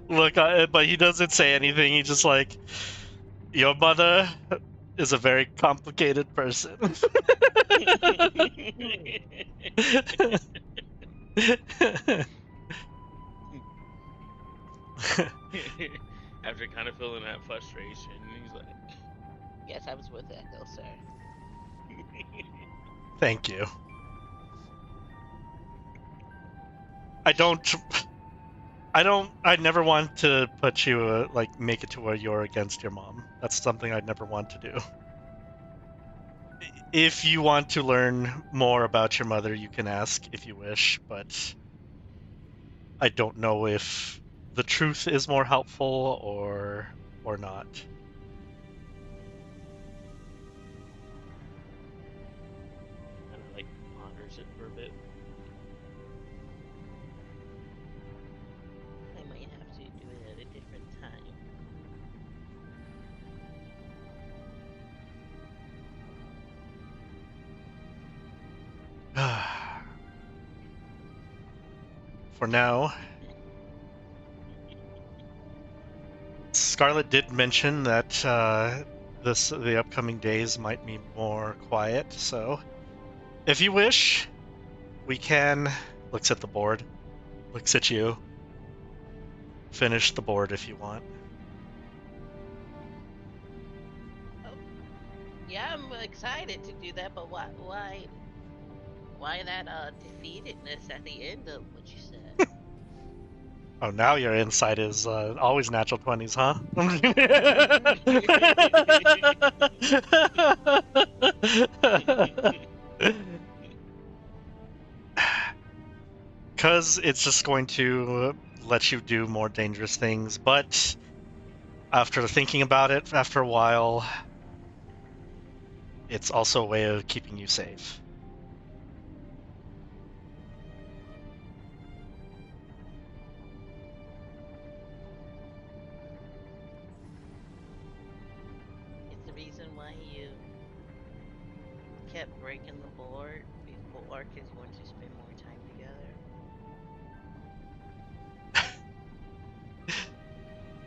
Look, but he doesn't say anything. He just like, your mother is a very complicated person.
After kind of feeling that frustration, he's like,
Yes, I was with Echo, sir.
Thank you. I'd never want to put you, make it to where you're against your mom. That's something I'd never want to do. If you want to learn more about your mother, you can ask if you wish, but I don't know if the truth is more helpful or not.
kind of like ponders it for a bit.
I might have to do it at a different time.
For now, Scarlet did mention that the upcoming days might be more quiet, so if you wish, we can. Looks at the board, looks at you. Finish the board if you want.
Yeah, I'm excited to do that, but why that defeatedness at the end of what you said?
Oh, now your insight is always natural 20s, huh? Because it's just going to let you do more dangerous things, but after thinking about it after a while, it's also a way of keeping you safe.
It's the reason why you kept breaking the board before, because you wanted to spend more time together.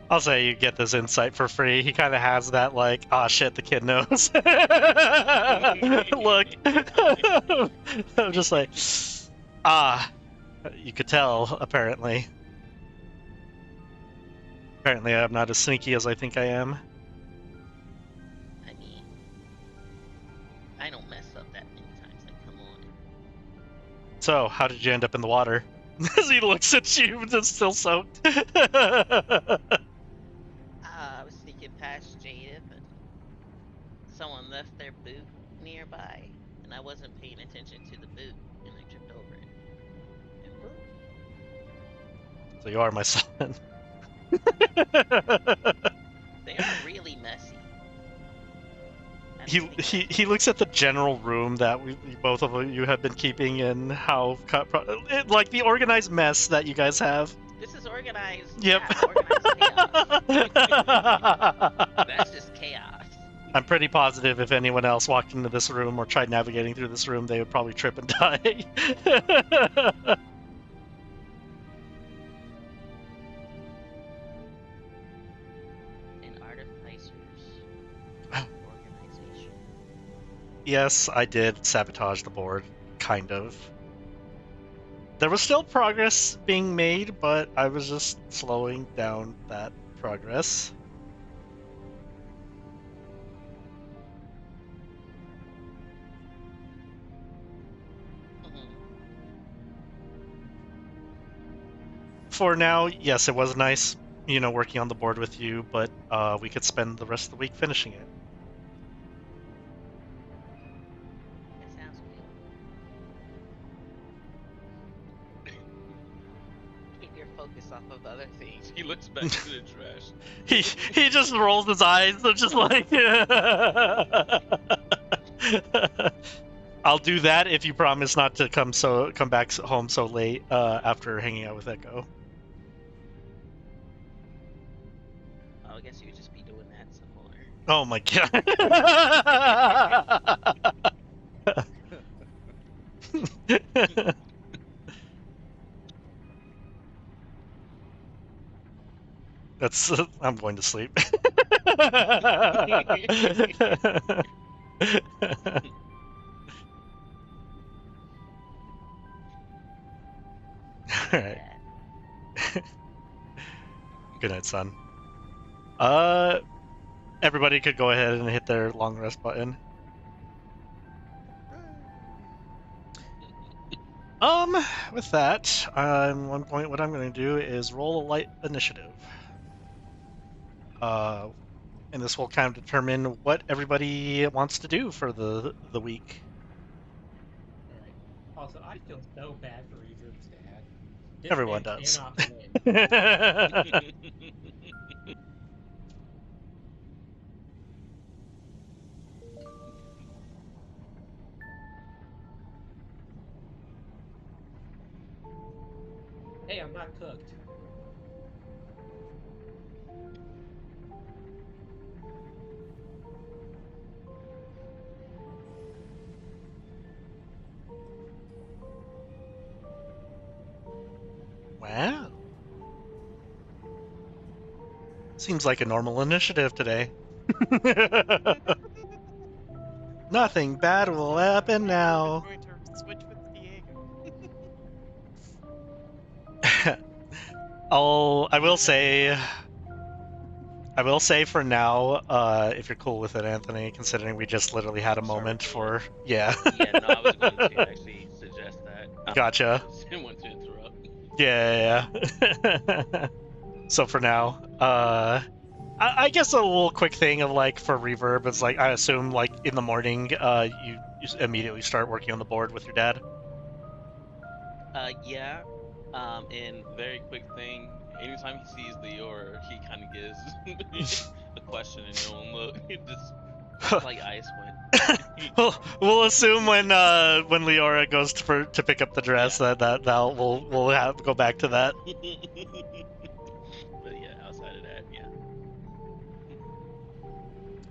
I'll say you get this insight for free. He kind of has that, like, ah, shit, the kid knows. Look. I'm just like, you could tell, apparently. Apparently, I'm not as sneaky as I think I am.
I mean, I don't mess up that many times. Like, come on.
So, how did you end up in the water? As he looks at you, just still soaked.
I was sneaking past Jada, but someone left their boot nearby, and I wasn't paying attention to the boot, and I tripped over it. And boom.
So you are my son.
They are really messy.
He looks at the general room that both of you have been keeping and how like the organized mess that you guys have.
This is organized.
Yep.
Yeah, organized chaos. That's just chaos.
I'm pretty positive if anyone else walked into this room or tried navigating through this room, they would probably trip and die.
An artificer's organization.
Yes, I did sabotage the board, kind of. There was still progress being made, but I was just slowing down that progress. For now, yes, it was nice, working on the board with you, but we could spend the rest of the week finishing it.
That sounds good. Keep your focus off of other things.
he looks back to the trash.
He just rolls his eyes. They're just like, I'll do that if you promise not to come back home so late after hanging out with Echo.
Oh, I guess you would just be doing that some more.
Oh my god. That's I'm going to sleep. All right.
Yeah.
Good night, son. Everybody could go ahead and hit their long rest button. With that, one point, what I'm going to do is roll a light initiative. And this will kind of determine what everybody wants to do for the week.
All right. Also, I feel so bad for Reverb's dad. This
Everyone
man
does.
cannot win. Hey, I'm not cooked.
Wow. Seems like a normal initiative today. Nothing bad will happen
I'm
now.
going to switch with Diego.
I will say for now, if you're cool with it, Anthony, considering we just literally had a
Started
moment
rolling.
for yeah.
Yeah, no, I was going to actually suggest that.
Gotcha.
Just didn't want to interrupt.
Yeah. So for now, I guess a little quick thing of like for reverb is like I assume like in the morning, you immediately start working on the board with your dad.
Yeah. And very quick thing. Anytime he sees Leora, he kind of gives a question and no one look. Just like ice went.
we'll assume when Leora goes to pick up the dress
Yeah.
that we'll have go back to that.
But yeah, outside of that,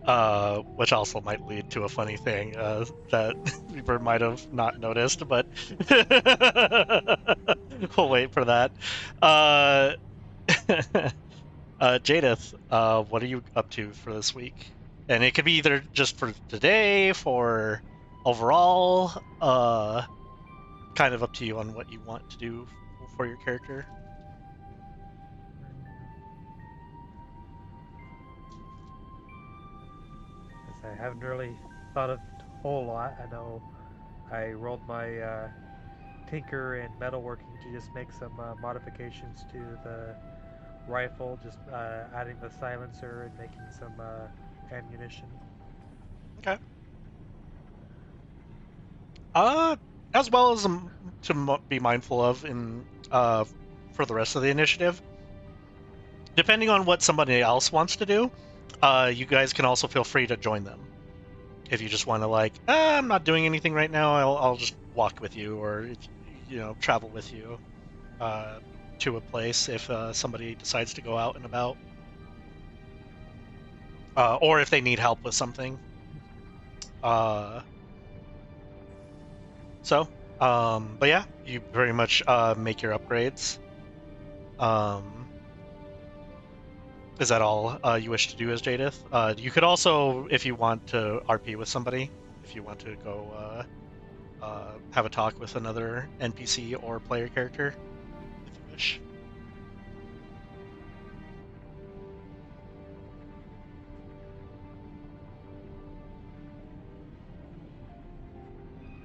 yeah.
Which also might lead to a funny thing that Reaper might have not noticed, but we'll wait for that. Uh, Jadith, what are you up to for this week? And it could be either just for today, for overall, kind of up to you on what you want to do for your character.
As I haven't really thought of a whole lot. I know I rolled my tinker and metalworking to just make some modifications to the rifle, just adding the silencer and making some ammunition.
Okay. Uh, as well as be mindful of in for the rest of the initiative. Depending on what somebody else wants to do, you guys can also feel free to join them. If you just want to like, I'm not doing anything right now, I'll just walk with you or travel with you to a place if somebody decides to go out and about, or if they need help with something. Uh, but yeah, you very much make your upgrades. Is that all you wish to do as Jadith? You could also, if you want to RP with somebody, if you want to go have a talk with another NPC or player character, if you wish.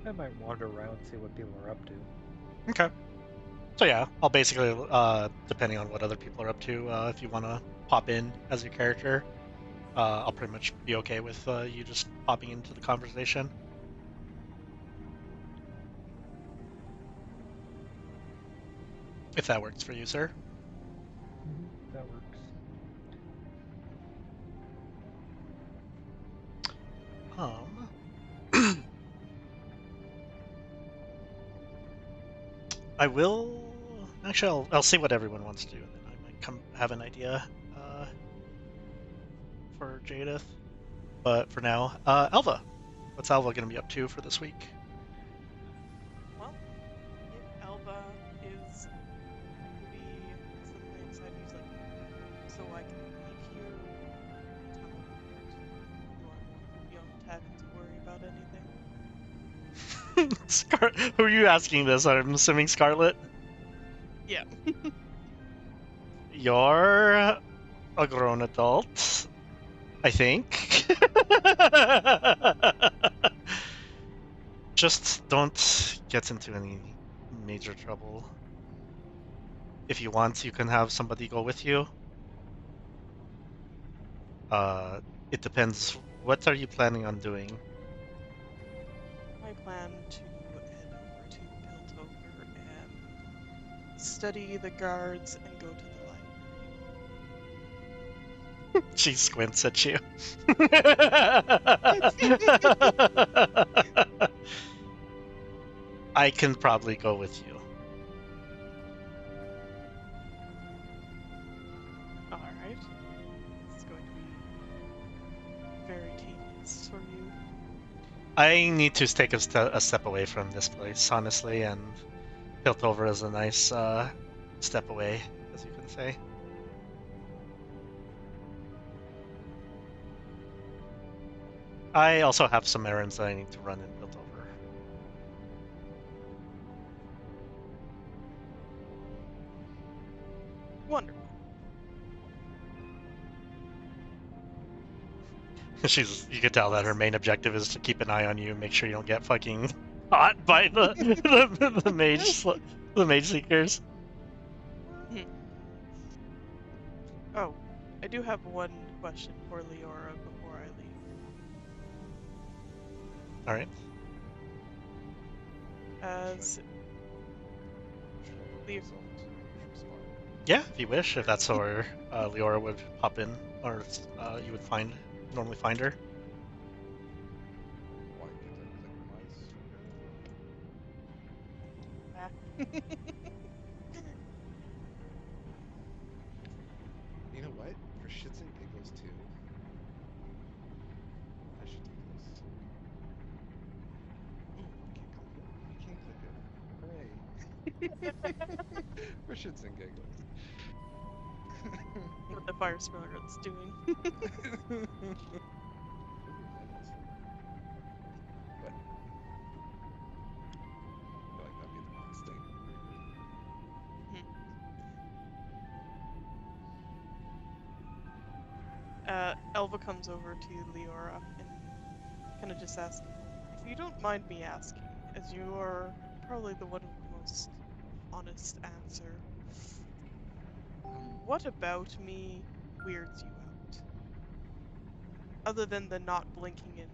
I might wander around, see what people are up to.
Okay. So yeah, I'll basically, depending on what other people are up to, if you want to pop in as your character, I'll pretty much be okay with you just popping into the conversation. If that works for you, sir.
That works.
I will. Actually, I'll see what everyone wants to do, and then I might have an idea for Jadith. But for now, Elva, what's Elva going to be up to for this week?
Well, if Elva is maybe some things I'd use like so I can leave here
Who are you asking this? I'm assuming Scarlet.
Yeah.
You're a grown adult, I think. Just don't get into any major trouble. If you want, you can have somebody go with you. Uh, it depends. What are you planning on doing?
I plan to head over to Piltover and study the guards and go to the library.
She squints at you. I can probably go with you.
Alright. It's going to be very tedious for you.
I need to take a step away from this place, honestly, and Piltover is a nice step away, as you can say. I also have some errands that I need to run in Piltover.
Wonderful.
You can tell that her main objective is to keep an eye on you, make sure you don't get fucking caught by the mage seekers.
Oh, I do have one question for Leora before I leave.
All right.
As Le-
Yeah, if you wish, if that's where Leora would pop in, or you would normally find her.
Why can't I click my You know what? For shits and giggles too, I should do this. I can't click it. I can't click it. Hooray! For shits and giggles.
what the fire spirit's doing.
Ooh, nice. But I feel like that'd be the last thing.
Elva comes over to Leora and kind of just asks, if you don't mind me asking, as you are probably the one with the most honest answer, what about me weirds you out? Other than the not blinking and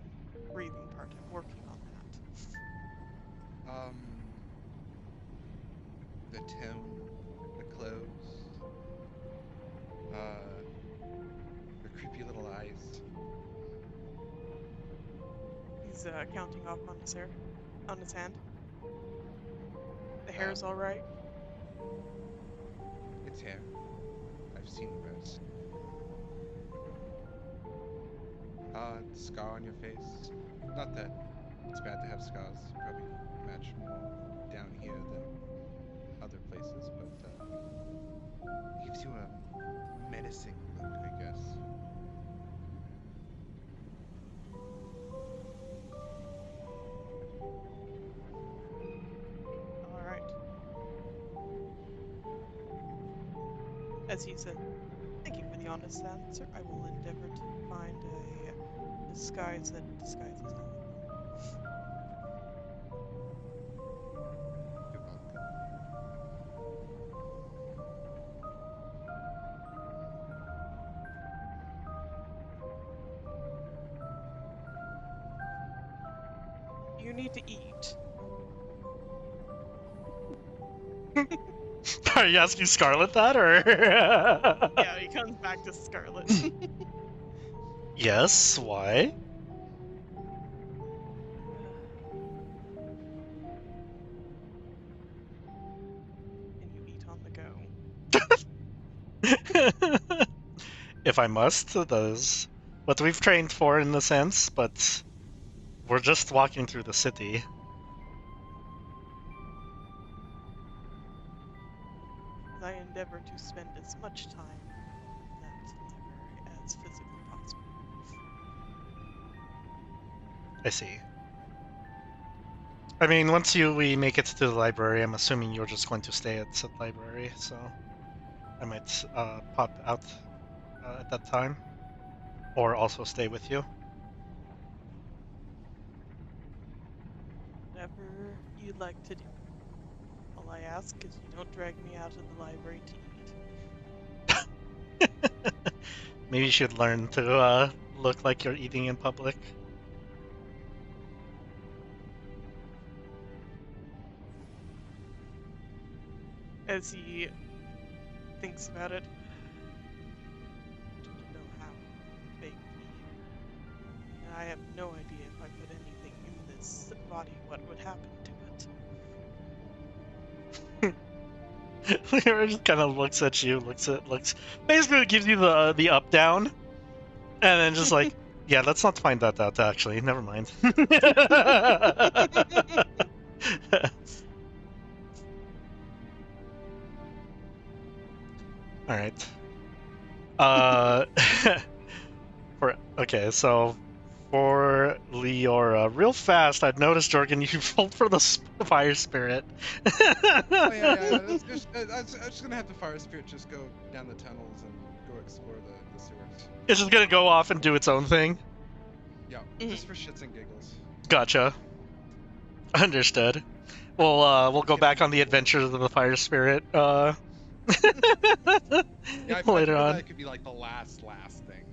breathing part, I'm working on that.
The tone, the clothes, the creepy little eyes.
He's counting off on his hand. The hair's
Um,
all right.
It's hair. I've seen worse. The scar on your face. Not that it's bad to have scars. You probably match more down here than other places, but it gives you a menacing look, I guess.
All right. As he said, thank you for the honest answer. I will endeavor to find a disguise that disguises all of them.
You're welcome.
You need to eat.
Are you asking Scarlet that, or?
Yeah, he comes back to Scarlet.
Yes. Why?
And you eat on the go.
If I must, that is what we've trained for in a sense, but we're just walking through the city.
As I endeavor to spend as much time in that library as physically possible.
I see. I mean, once we make it to the library, I'm assuming you're just going to stay at said library, so I might pop out at that time, or also stay with you.
Whatever you'd like to do. All I ask is you don't drag me out of the library to eat.
Maybe you should learn to look like you're eating in public.
As he thinks about it, don't know how big the. I have no idea if I put anything in this body, what would happen to it.
Leora just kind of looks at you, basically gives you the up down, and then just like, yeah, let's not find that out. Actually, never mind. All right. Okay, so for Leora, real fast, I'd noticed, Jorgen, you rolled for the fire spirit.
Oh yeah. That's just, I'm just gonna have the fire spirit just go down the tunnels and go explore the sewers.
It's just gonna go off and do its own thing.
Yeah, just for shits and giggles.
Gotcha. Understood. We'll go
Get
back on
me
the
cool.
adventures of the fire spirit
Yeah, I
later
figured
on.
that could be like the last thing.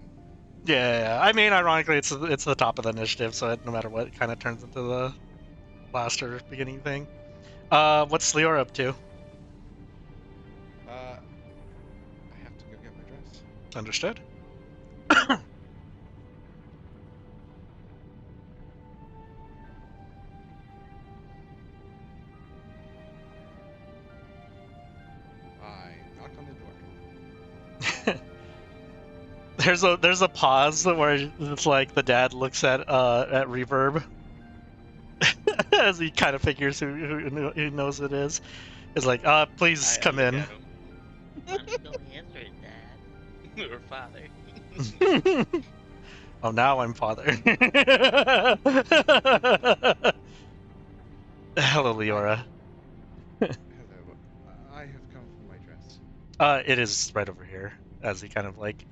Yeah. I mean, ironically, it's the top of the initiative, so no matter what, it kind of turns into the last or beginning thing. What's Leora up to?
I have to go get my dress.
Understood.
I knock on the door.
There's a pause where it's like the dad looks at Reverb as he kind of figures who knows it is. It's like, please
I
come
look
in.
at him. Why don't you go answer it, Dad? Or Father.
Oh, now I'm father. Hello, Leora.
Hello. I have come for my dress.
It is right over here, as he kind of like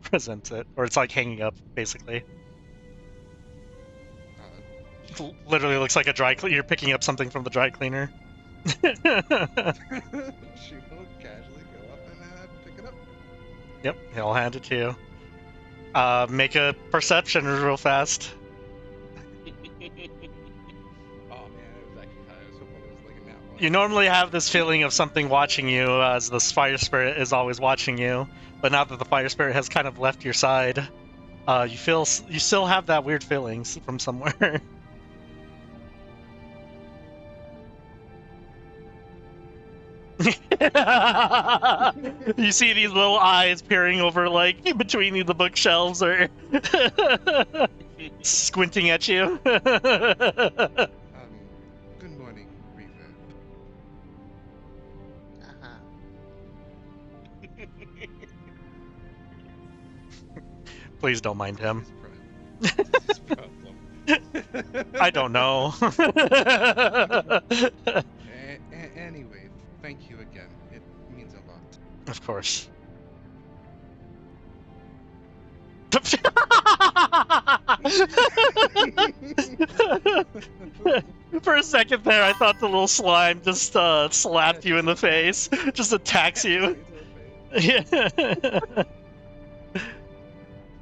presents it, or it's like hanging up, basically. Literally looks like a dry cleaner. You're picking up something from the dry cleaner.
She will casually go up and pick it up.
Yep, he'll hand it to you. Make a perception real fast.
Oh man, it was actually high. I was hoping it was like a nat one.
You normally have this feeling of something watching you, as the fire spirit is always watching you. But now that the fire spirit has kind of left your side, you still have that weird feeling from somewhere. You see these little eyes peering over, like, between the bookshelves, or squinting at you.
Good morning, Reverb.
Uh-huh.
Please don't mind him.
What's his problem?
I don't know.
Anyway, thank you again. It means a lot.
Of course. For a second there, I thought the little slime just slapped you in the face, just attacks you. Yeah.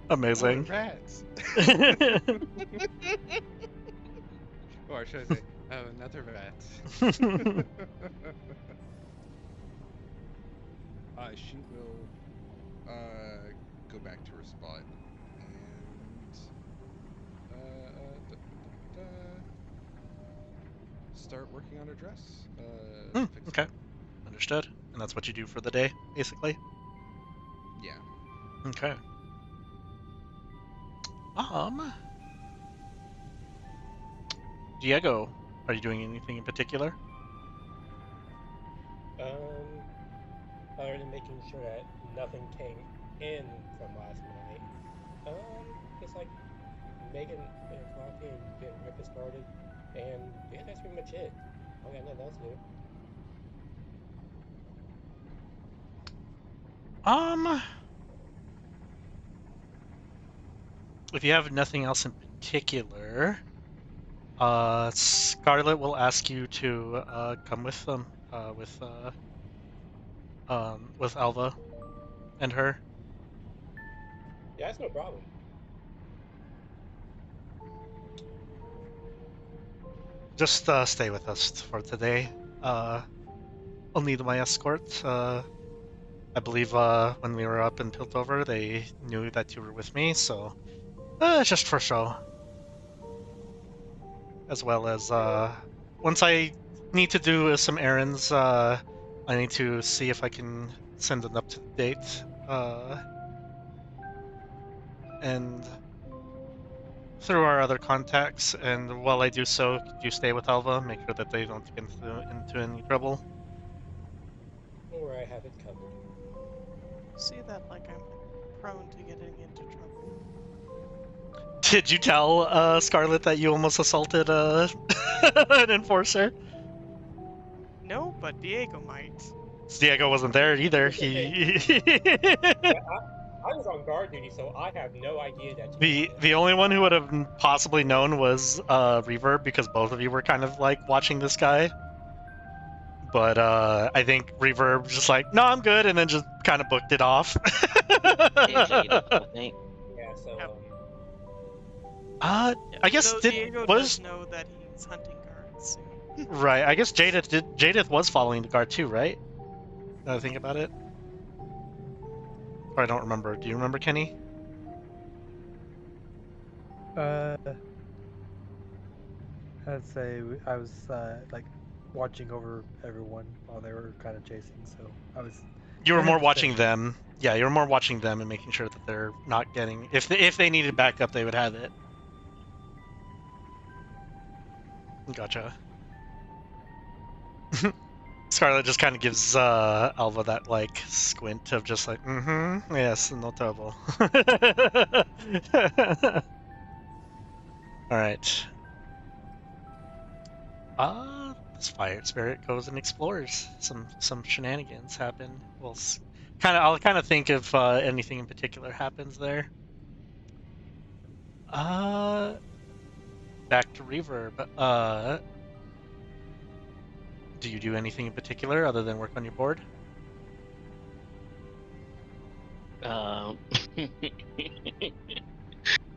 Amazing.
Oh, rats. Or should I say, oh, another rat. She will go back to her spot and start working on her dress. Fix it.
Okay. Understood. And that's what you do for the day, basically?
Yeah.
Okay. Diego, are you doing anything in particular?
Other than making sure that nothing came in from last night. It's like making coffee and getting breakfast started. And yeah, that's pretty much it. I got nothing else to do.
If you have nothing else in particular, Scarlet will ask you to come with them, with Alva and her.
Yeah, that's no problem.
Just stay with us for today. I'll need my escort. I believe when we were up in Piltover, they knew that you were with me, so just for show. As well as once I need to do some errands, I need to see if I can send an up to date. And through our other contacts, and while I do so, could you stay with Alva, make sure that they don't get into any trouble?
Or I have it covered.
Say that like I'm prone to getting into trouble.
Did you tell Scarlet that you almost assaulted an enforcer?
No, but Diego might.
Diego wasn't there either.
Yeah, I was on guard duty, so I have no idea that you did
The
this.
only one who would have possibly known was Reverb, because both of you were kind of like watching this guy. But I think Reverb just like, no, I'm good, and then just kind of booked it off.
I think.
Yeah, so
Yep.
I guess
Though
did
Diego
was
does know that he's hunting guards soon.
right. I guess Jadith was following the guard too, right? Now that I think about it, or I don't remember. Do you remember, Kenny?
I'd say I was like watching over everyone while they were kind of chasing, so I was.
You were
in a
more watching
vicinity.
them. Yeah, you were more watching them and making sure that they're not getting. If they needed backup, they would have it. Gotcha. Scarlet just kind of gives Alva that like squint of just like, mm-hmm, yes, no trouble. All right. This fire spirit goes and explores. Some shenanigans happen. I'll kind of think if anything in particular happens there. Back to Reverb. Do you do anything in particular other than work on your board?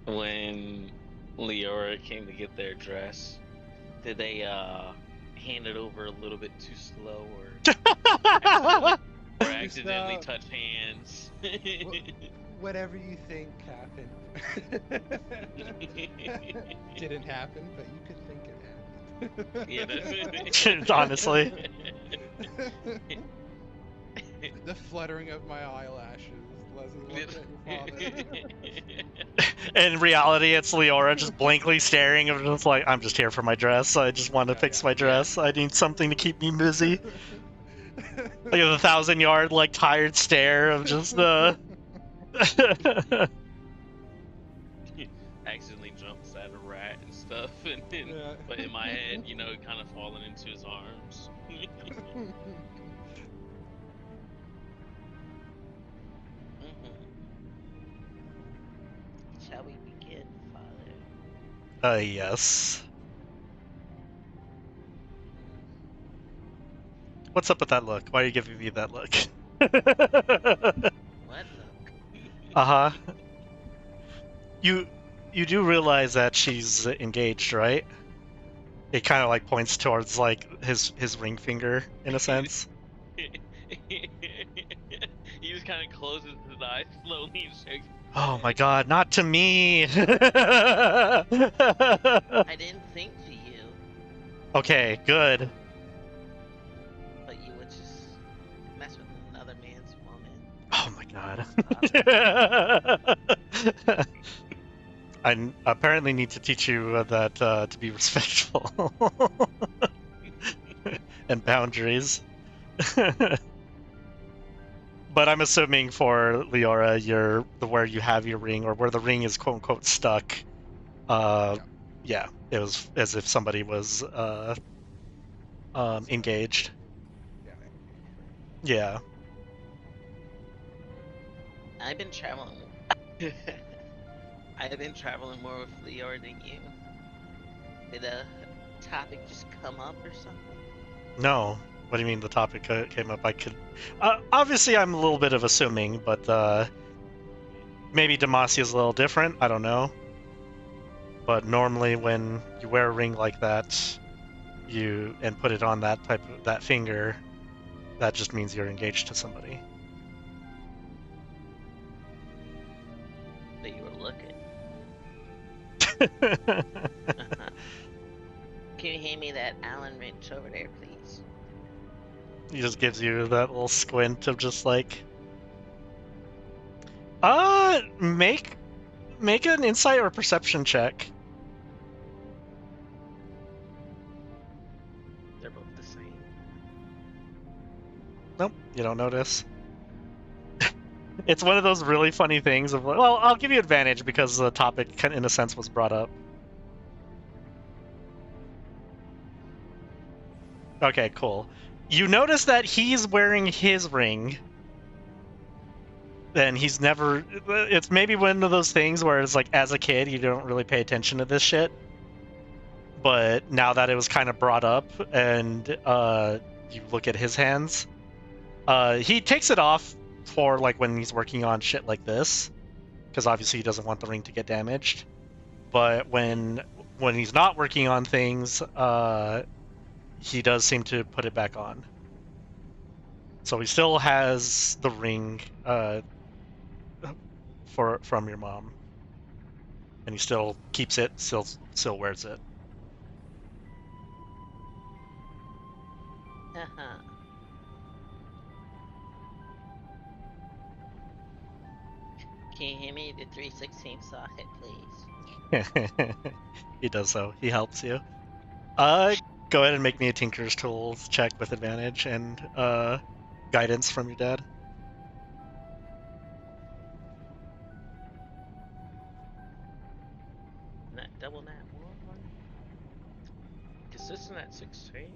When Leora came to get their dress, did they hand it over a little bit too slow, or accidentally touch hands?
Whatever you think happened didn't happen, but you could think it happened.
Yeah, that's
Honestly.
The fluttering of my eyelashes. Leslie, look at your father.
In reality, it's Leora just blankly staring and just like, I'm just here for my dress. I just want to fix my dress. I need something to keep me busy. Like a 1,000-yard, like, tired stare of just
accidentally jumps at a rat and stuff, and then,
Yeah.
but in my head, kind of falling into his arms.
Shall we begin, Father?
Yes. What's up with that look? Why are you giving me that look?
What look?
Uh-huh. You do realize that she's engaged, right? It kind of like points towards like his ring finger in a sense.
He just kind of closes his eyes slowly and shakes.
Oh my god, not to me!
I didn't think to you,
Okay, good.
but you would just mess with another man's woman.
Oh my
Father.
god. I apparently need to teach you that to be respectful and boundaries. But I'm assuming for Leora, where you have your ring, or where the ring is quote unquote stuck, yeah, it was as if somebody was engaged.
Yeah, engaged, right.
Yeah.
I've been traveling. I've been traveling more with Leor than you. Did a topic just come up or something?
No. What do you mean the topic came up? I could. Obviously, I'm a little bit of assuming, but maybe Demacia's a little different. I don't know. But normally, when you wear a ring like that, and put it on that finger, that just means you're engaged to somebody.
That you were looking. Can you hand me that Allen wrench over there, please?
He just gives you that little squint of just like, make an insight or perception check.
They're both the same.
Nope, you don't notice. It's one of those really funny things of, well, I'll give you advantage because the topic, in a sense, was brought up. Okay, cool. You notice that he's wearing his ring, and he's never. It's maybe one of those things where it's like, as a kid, you don't really pay attention to this shit. But now that it was kind of brought up, and you look at his hands, he takes it off for like when he's working on shit like this, because obviously he doesn't want the ring to get damaged. But when he's not working on things, he does seem to put it back on. So he still has the ring from your mom, and he still keeps it, still wears it.
Haha. Can you hand me the 316 socket, please?
He does so. He helps you. Go ahead and make me a Tinker's Tools check with advantage and guidance from your dad.
Double nat 1. Consistent at 16.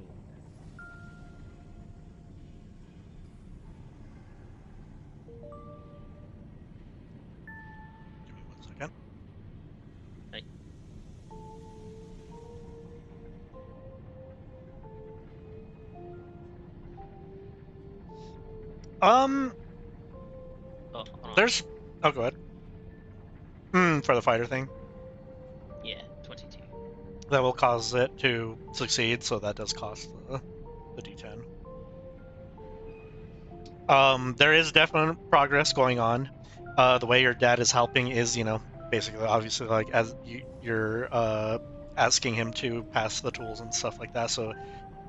Give me 1 second.
Hey.
Um,
Oh, hold on.
there's. Oh, go ahead. For the fighter thing.
Yeah, 22.
That will cause it to succeed, so that does cost the D10. There is definite progress going on. The way your dad is helping is, basically, obviously, like as you're asking him to pass the tools and stuff like that. So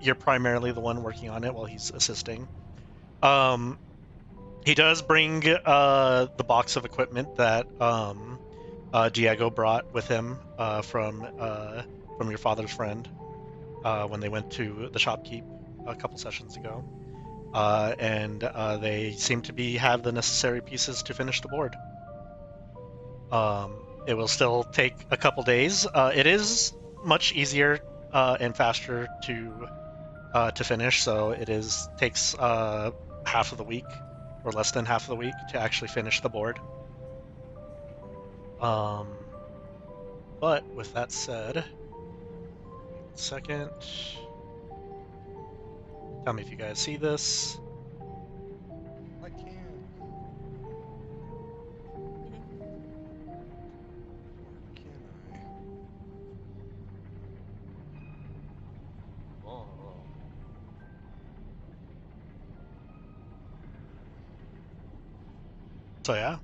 you're primarily the one working on it while he's assisting. He does bring the box of equipment that Diego brought with him from your father's friend when they went to the shopkeep a couple sessions ago. And they seem to have the necessary pieces to finish the board. It will still take a couple days. It is much easier and faster to finish, so takes half of the week or less than half of the week to actually finish the board. But with that said, 1 second. Tell me if you guys see this.
I can. Or can I?
Oh.
So yeah.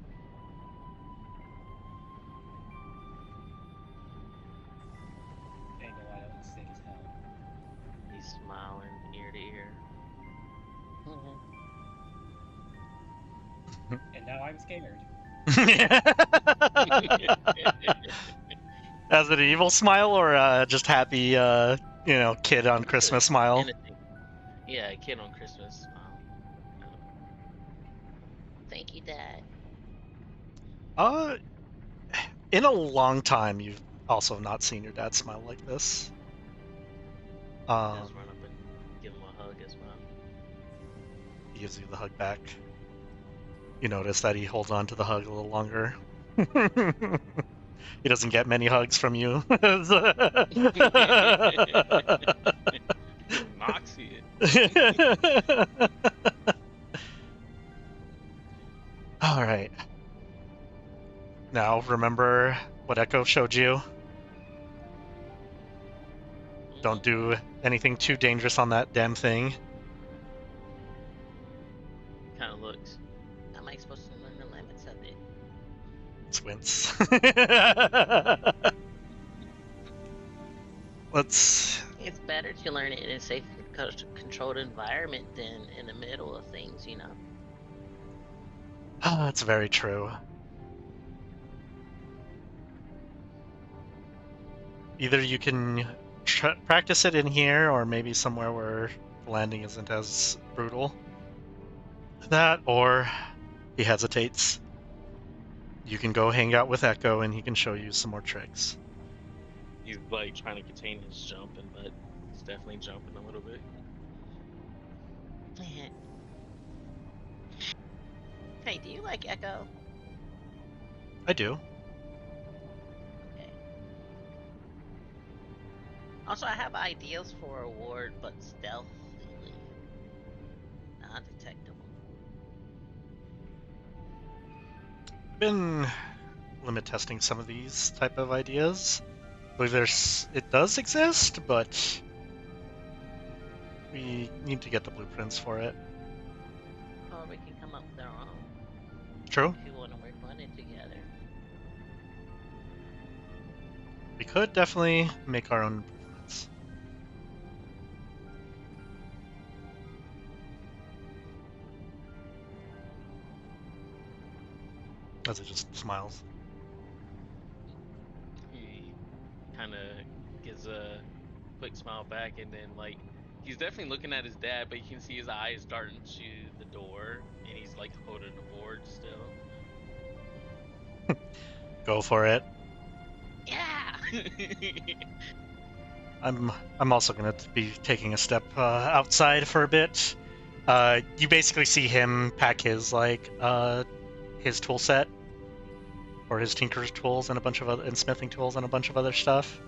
Ain't no, I don't sick as hell.
He's smiling ear to ear.
And now I'm scared.
As an evil smile or just happy, kid on Christmas smile?
Anything. Yeah, kid on Christmas smile. Thank you, Dad.
In a long time, also not seen your dad smile like this.
He does run up and give him a hug as well.
He gives you the hug back. You notice that he holds on to the hug a little longer. He doesn't get many hugs from you.
Moxie.
All right. Now remember what Echo showed you. Don't do anything too dangerous on that damn thing.
Kind of looks.
Am I supposed to learn the limits of it?
Squints. Let's.
It's better to learn it in a safe, controlled environment than in the middle of things, you know?
That's very true. Either you can practice it in here, or maybe somewhere where the landing isn't as brutal. That, or he hesitates. You can go hang out with Echo, and he can show you some more tricks.
He's like trying to contain his jumping, but he's definitely jumping a little bit.
Hey, do you like Echo?
I do.
Okay. Also, I have ideas for a ward, but stealthily. Not detectable.
I've been limit testing some of these type of ideas. I believe it does exist, but we need to get the blueprints for it.
Or we can come up with our own.
True.
If you want to work on it together.
We could definitely make our own improvements. As it just smiles.
He kind of gives a quick smile back, and then like he's definitely looking at his dad, but you can see his eyes darting to the door, and he's like holding the board still.
Go for it.
Yeah.
I'm also gonna be taking a step outside for a bit. You basically see him pack his his tool set, or his tinker's tools and a bunch of other and smithing tools and a bunch of other stuff.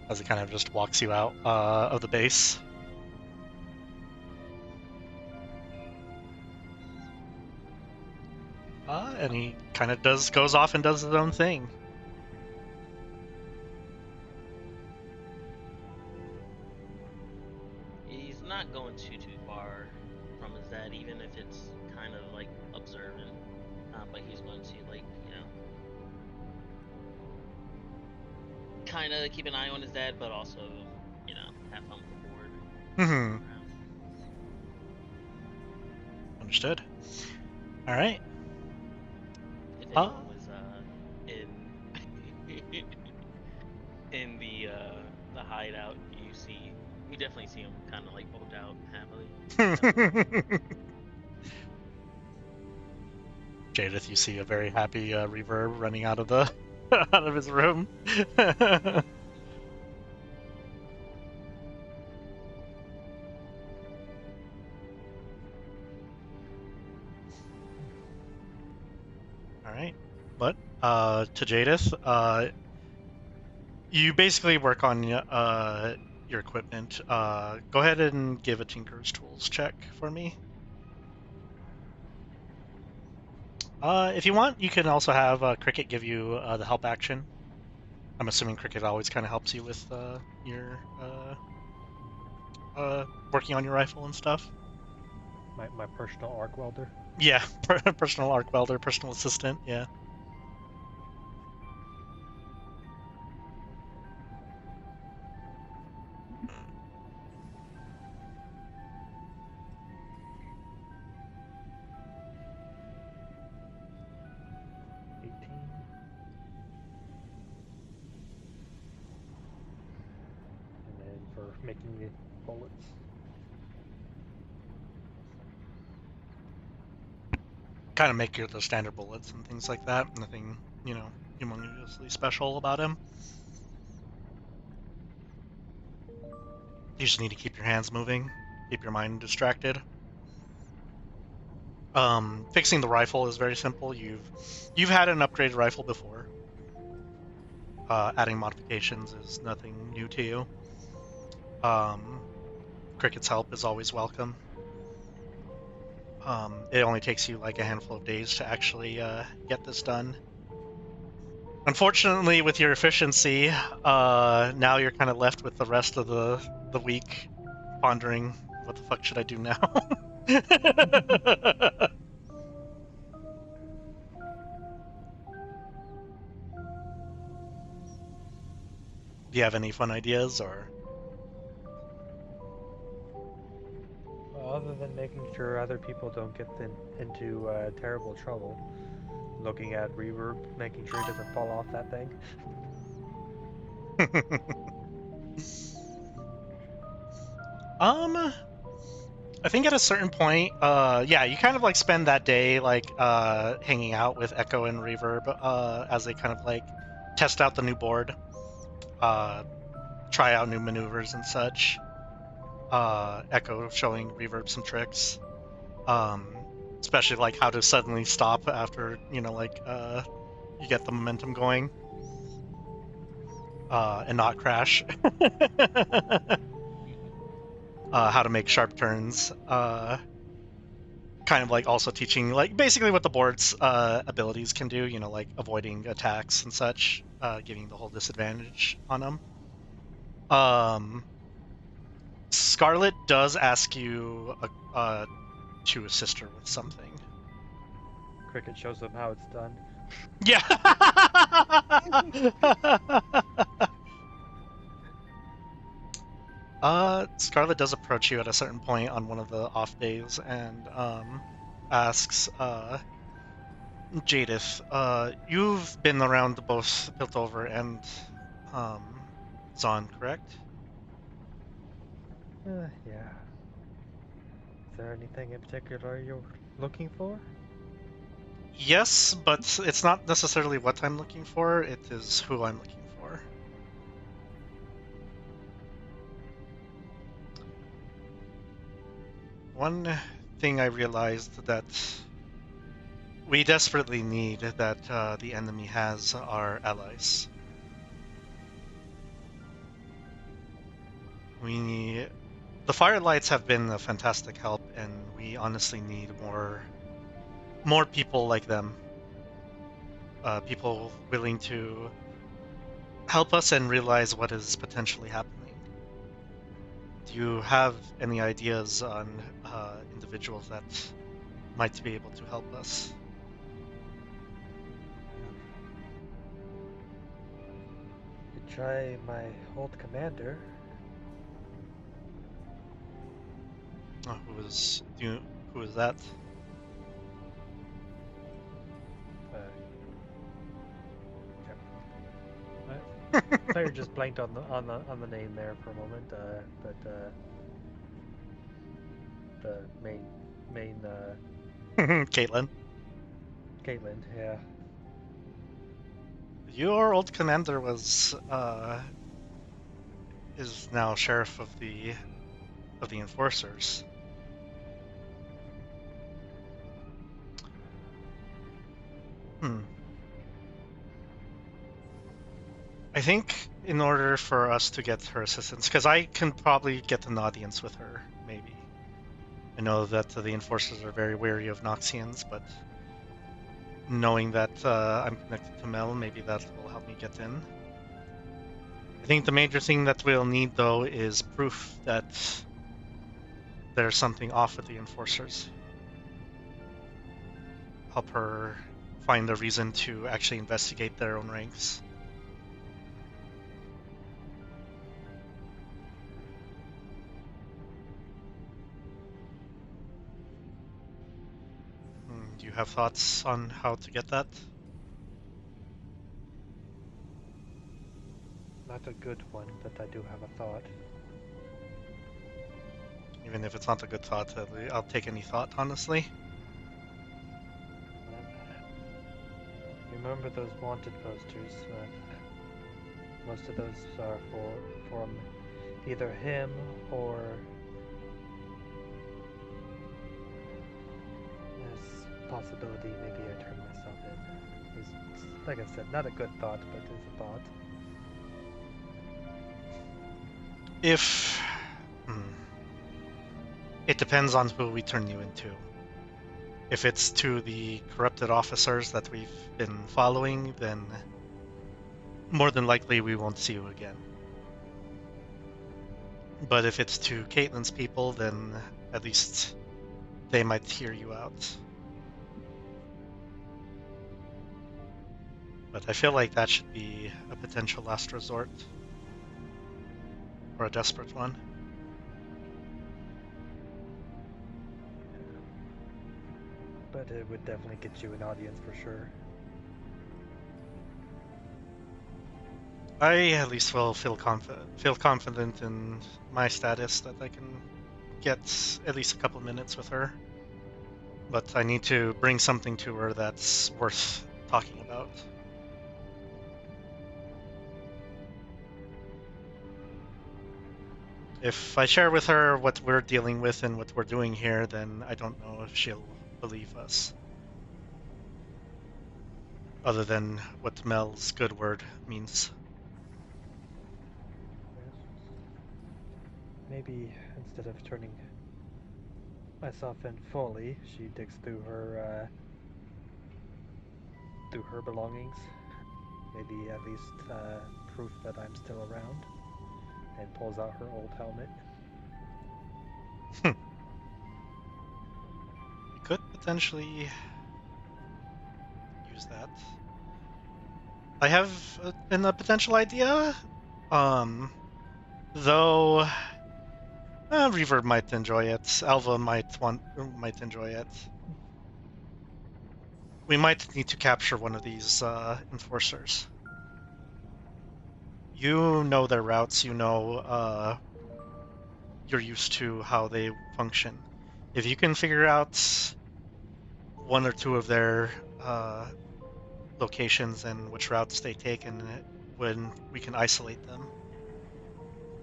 As he kind of just walks you out of the base. And he kind of goes off and does his own thing.
He's not going too far from his dad, even if it's kind of like observant. But he's going to kind of keep an eye on his dad, but also have fun with the board.
Mm-hmm. Understood. All right.
If anyone was in the hideout, you definitely see him kind of like bulked out happily.
Jadith, you see a very happy Reverb running out of the out of his room. All right, but to Jadith, you basically work on your equipment. Go ahead and give a Tinker's Tools check for me. If you want, you can also have Cricket give you the help action. I'm assuming Cricket always kind of helps you with your working on your rifle and stuff.
My personal arc welder.
Yeah, personal arc welder, personal assistant. Yeah.
Making the bullets.
Kind of make the standard bullets and things like that. Nothing, humongously special about him. You just need to keep your hands moving, keep your mind distracted. Fixing the rifle is very simple. You've had an upgraded rifle before. Adding modifications is nothing new to you. Cricket's help is always welcome. It only takes you like a handful of days to actually get this done. Unfortunately, with your efficiency, now you're kind of left with the rest of the week pondering what the fuck should I do now. Do you have any fun ideas or?
Other than making sure other people don't get into terrible trouble, looking at reverb, making sure he doesn't fall off that thing.
I think at a certain point, yeah, you kind of like spend that day like hanging out with Echo and Reverb as they kind of like test out the new board, try out new maneuvers and such. Echo showing Reverb some tricks, especially like how to suddenly stop after like you get the momentum going and not crash. How to make sharp turns. Kind of like also teaching like basically what the board's abilities can do, like avoiding attacks and such, giving the whole disadvantage on them. Scarlet does ask you to assist her with something.
Cricket shows them how it's done.
Yeah. Scarlet does approach you at a certain point on one of the off days and asks, Jadith, you've been around both Piltover and Zon, correct?
Yeah. Is there anything in particular you're looking for?
Yes, but it's not necessarily what I'm looking for, it is who I'm looking for. One thing I realized that we desperately need that the enemy has are allies. The Firelights have been a fantastic help, and we honestly need more people like them. People willing to help us and realize what is potentially happening. Do you have any ideas on individuals that might be able to help us?
You try my old commander.
Oh, who is that?
Player just blanked on the name there for a moment, but the main
Caitlin.
Caitlin, yeah.
Your old commander was is now sheriff of the enforcers. I think in order for us to get her assistance, because I can probably get an audience with her, maybe. I know that the enforcers are very wary of Noxians, but knowing that I'm connected to Mel, maybe that will help me get in. I think the major thing that we'll need, though, is proof that there's something off with the enforcers. Help her find a reason to actually investigate their own ranks. Do you have thoughts on how to get that?
Not a good one, but I do have a thought.
Even if it's not a good thought, I'll take any thought, honestly.
remember those wanted posters. Most of those are from either him or there's possibility maybe I turned myself in. It's, like I said, not a good thought, but it's a thought.
If it depends on who we turn you into. If it's to the corrupted officers that we've been following, then more than likely we won't see you again. But if it's to Caitlin's people, then at least they might hear you out. But I feel like that should be a potential last resort. Or a desperate one.
But it would definitely get you an audience for sure.
I at least will feel confident in my status that I can get at least a couple minutes with her. But I need to bring something to her that's worth talking about. If I share with her what we're dealing with and what we're doing here, then I don't know if she'll believe us. Other than what Mel's good word means.
Maybe instead of turning myself in fully, she digs through her belongings. Maybe at least proof that I'm still around, and pulls out her old helmet.
We could potentially use that. I have a potential idea. Though Reverb might enjoy it. Alva might enjoy it. We might need to capture one of these enforcers. You know their routes. You know you're used to how they function. If you can figure out one or two of their locations and which routes they take, and when we can isolate them,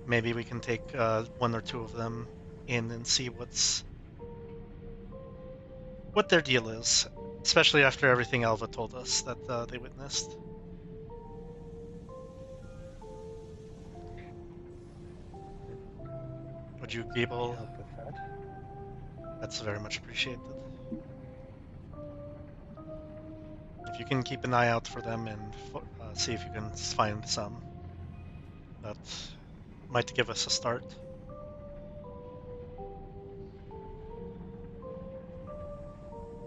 maybe we can take one or two of them in and see what their deal is, especially after everything Alva told us that they witnessed. Would you be able?
Help with that.
That's very much appreciated. If you can keep an eye out for them and see if you can find some, that might give us a start.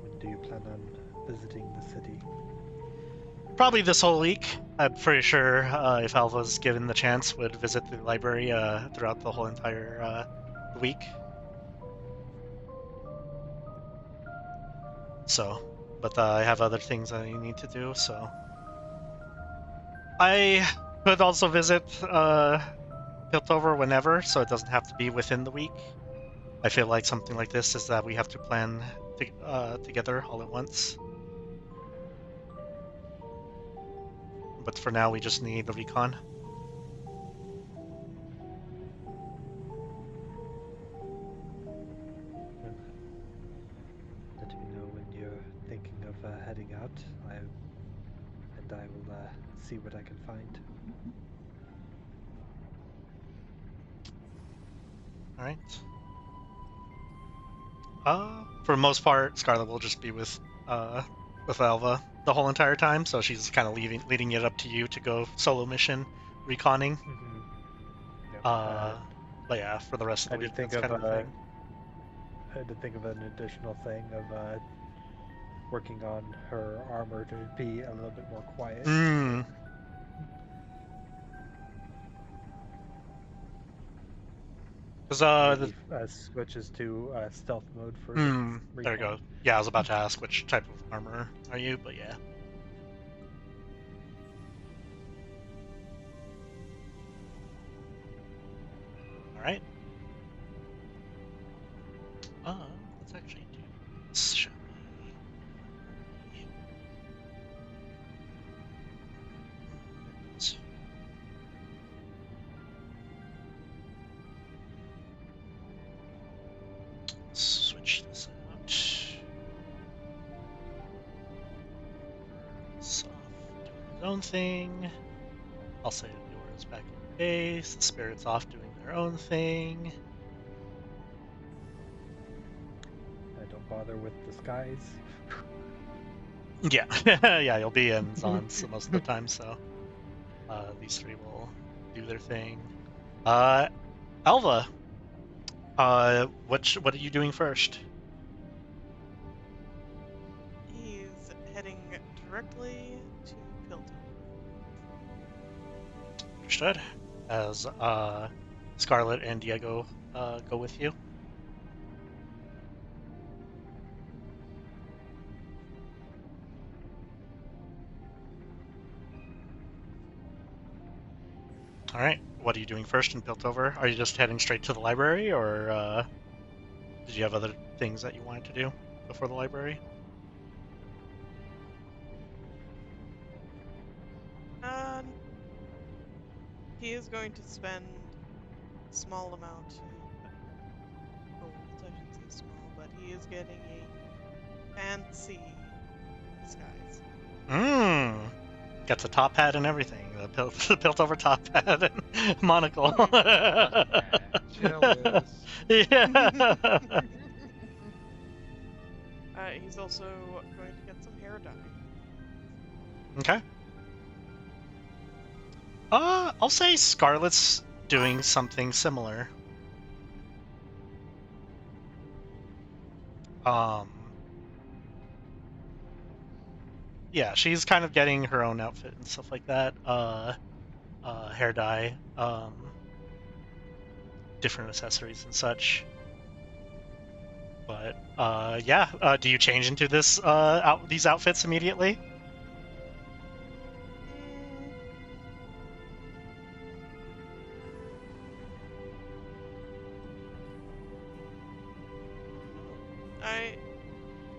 When do you plan on visiting the city?
Probably this whole week. I'm pretty sure if Alva's given the chance, would visit the library throughout the whole entire week. So, but I have other things I need to do, so I could also visit Piltover whenever, so it doesn't have to be within the week. I feel like something like this is that we have to plan together all at once. But for now, we just need the recon.
Let me know when you're thinking of heading out. I will see what I can find.
All right. For the most part, Scarlet will just be with Alva the whole entire time, so she's kind of leading it up to you to go solo mission reconning.
Yep.
But yeah, for the rest of the week, that's kind of the thing.
I had to think of an additional thing of working on her armor to be a little bit more quiet.
Because
switches to stealth mode for
there you
recon.
go. Yeah, I was about to ask which type of armor are you, but yeah. All right. Let's actually do this, shall we? his own thing. I'll say Leora's back in base. The spirits off doing their own thing.
I don't bother with disguise.
Yeah, yeah, you'll be in Zons most of the time, so these three will do their thing. Alva, what are you doing first?
He's heading directly to Piltover.
Understood. As Scarlet and Diego go with you. All right. What are you doing first in Piltover? Are you just heading straight to the library, or did you have other things that you wanted to do before the library?
He is going to spend a small amount of gold. I shouldn't say small, but he is getting a fancy disguise.
Mmm. Got the top hat and everything. The Piltover top hat and monocle.
Jealous.
Yeah.
He's also going to get some hair dye.
Okay. I'll say Scarlet's doing something similar. Um, yeah, she's kind of getting her own outfit and stuff like that. Hair dye, different accessories and such. But yeah, do you change into these outfits immediately?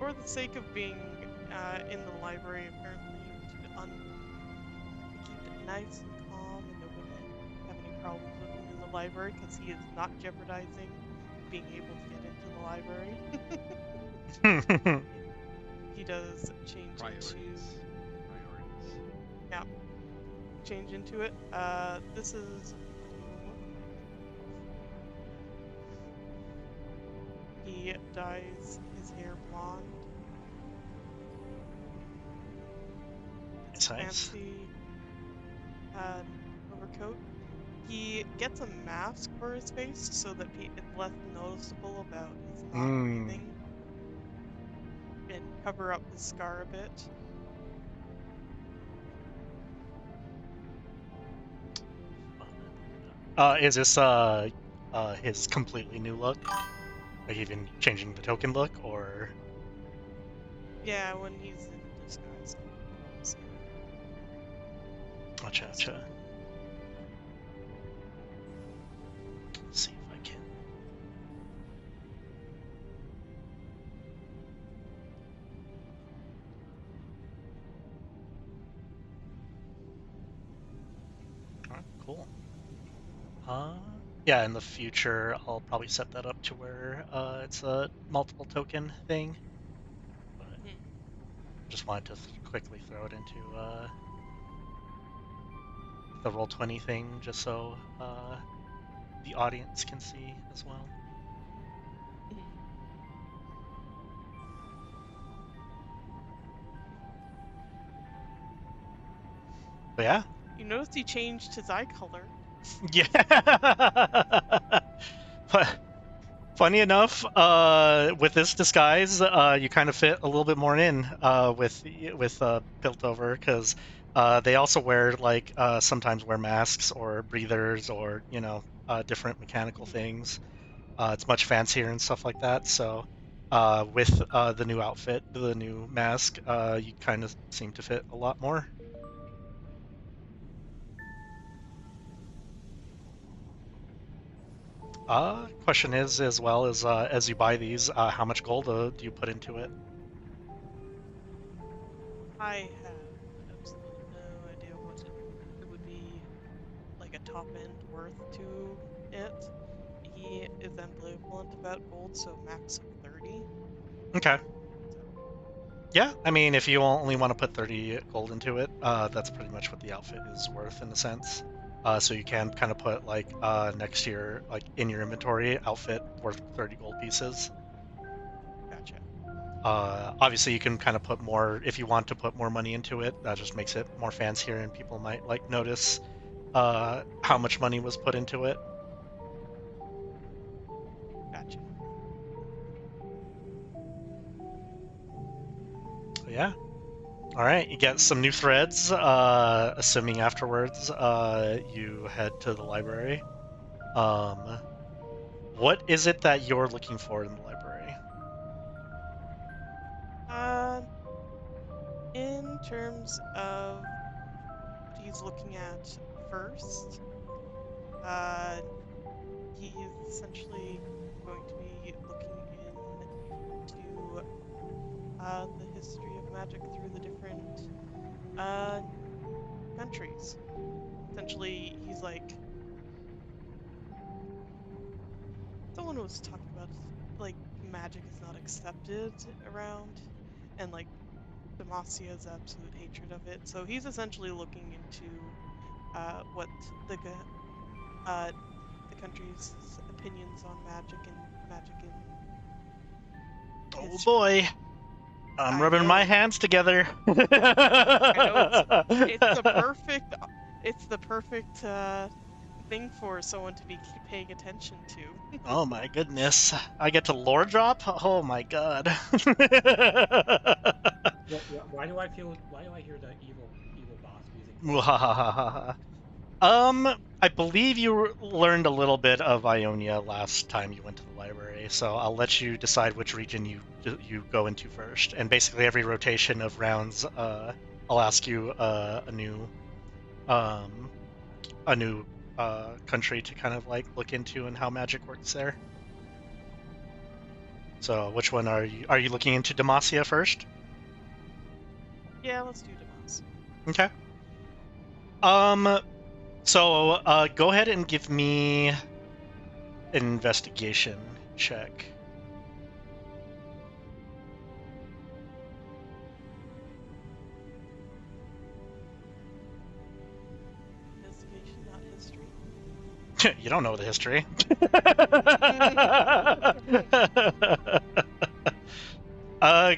For the sake of being in the library, apparently to keep it nice and calm and nobody have any problems with him in the library, because he is not jeopardizing being able to get into the library. He does change
Priorities.
yeah, change into it. This is he dyes his hair blonde. It's
Nice.
fancy overcoat. He gets a mask for his face so that it's less noticeable about his not breathing, and cover up his scar a bit.
Is this his completely new look? Like even changing the token look, or?
Yeah, when he's in disguise. So.
Gotcha. Let's see if I can. Alright, cool. Yeah, in the future, I'll probably set that up to where it's a multiple token thing. But just wanted to quickly throw it into the Roll20 thing, just so the audience can see as well. But yeah.
You noticed he changed his eye color.
Yeah. But funny enough, with this disguise, you kind of fit a little bit more in with Piltover, because they also wear like sometimes wear masks or breathers or different mechanical things. It's much fancier and stuff like that. So with the new outfit, the new mask, you kind of seem to fit a lot more. Question is, as well as you buy these, how much gold do you put into it?
I have absolutely no idea what it would be like a top end worth to it. He is ambivalent about gold, so max of 30.
Okay. Yeah, I mean, if you only want to put 30 gold into it, that's pretty much what the outfit is worth in a sense. So you can kind of put like next year, like in your inventory, outfit worth 30 gold pieces.
Gotcha.
Obviously, you can kind of put more if you want to put more money into it. That just makes it more fancier, and people might like notice how much money was put into it.
Gotcha.
So, yeah. All right, you get some new threads. Assuming afterwards, you head to the library. What is it that you're looking for in the library?
Uh, in terms of what he's looking at first, uh, he's essentially going to be looking into the history of magic through the different uh, countries. Essentially, he's like someone was talking about like magic is not accepted around, and like Demasia's absolute hatred of it. So he's essentially looking into what the uh, the country's opinions on magic in
Oh
history.
boy, I'm
I
rubbing my
know,
hands together.
I know it's the perfect thing for someone to be paying attention to.
Oh my goodness, I get to lore drop. Oh my god.
Why do I hear the evil boss music?
Mwahahaha. I believe you learned a little bit of Ionia last time you went to the library, so I'll let you decide which region you go into first. And basically, every rotation of rounds, I'll ask you um, a new country to kind of like look into and how magic works there. So, which one are you? Are you looking into Demacia first?
Yeah, let's do Demacia.
Okay. Um. So, go ahead and give me an investigation check.
Investigation, not history.
You don't know the history.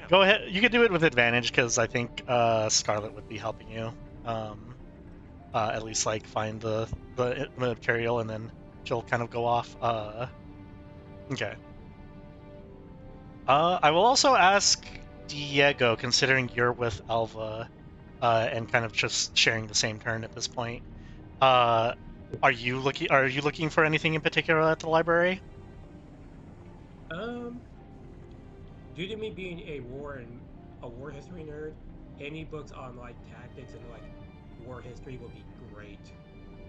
Go ahead. You could do it with advantage because I think Scarlet would be helping you. At least like find the material, and then she'll kind of go off. Okay. I will also ask Diego, considering you're with Alva, and kind of just sharing the same turn at this point. Are you looking for anything in particular at the library?
Um, Due to me being a war history nerd, any books on like tactics and like war history would be great.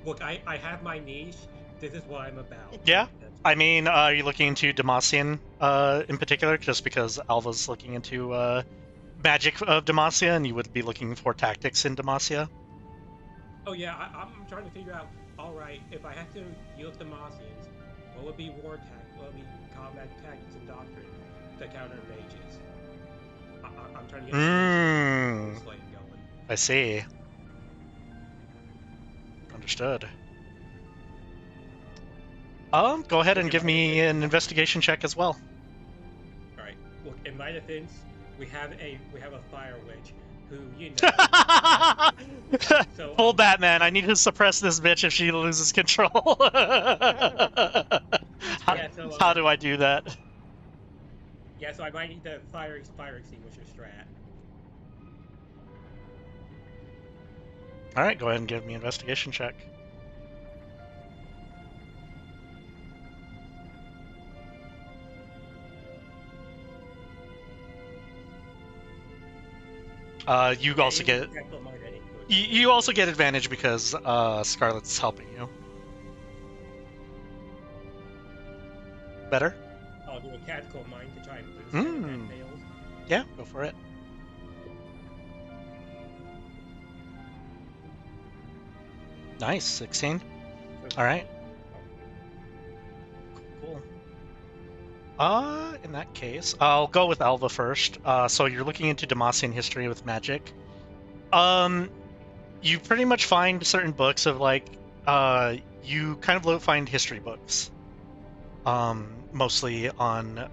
Look, I have my niche. This is what I'm about. Pay
Yeah.
attention.
I mean, are you looking into Demacian in particular? Just because Alva's looking into magic of Demacia, and you would be looking for tactics in Demacia?
Oh yeah, I'm trying to figure out. All right, if I had to use Demosians, what would be What would be combat tactics and doctrine to counter mages? I'm trying to get my
Hmm.
slate going.
I see. Understood. Go ahead
Look,
and
in
give
my
me
defense,
an investigation check as well.
all right. Look, in my defense, we have a fire witch who so
Full Batman, I need to suppress this bitch if she loses control. how,
yeah so
how do I do that?
yeah so I might need the fire extinguisher strat.
All right, go ahead and give me an investigation check. You
Yeah,
also
even with
get
the tactical mind, I didn't do it.
you also get advantage because Scarlet's helping you. Better?
I'll do a tactical mind to try and boost it if that
Mm.
fails.
Yeah, go for it. Nice, 16.
So,
All right. Cool. In that case, I'll go with Alva first. So you're looking into Demacian history with magic. You pretty much find certain books of you kind of find history books. Mostly on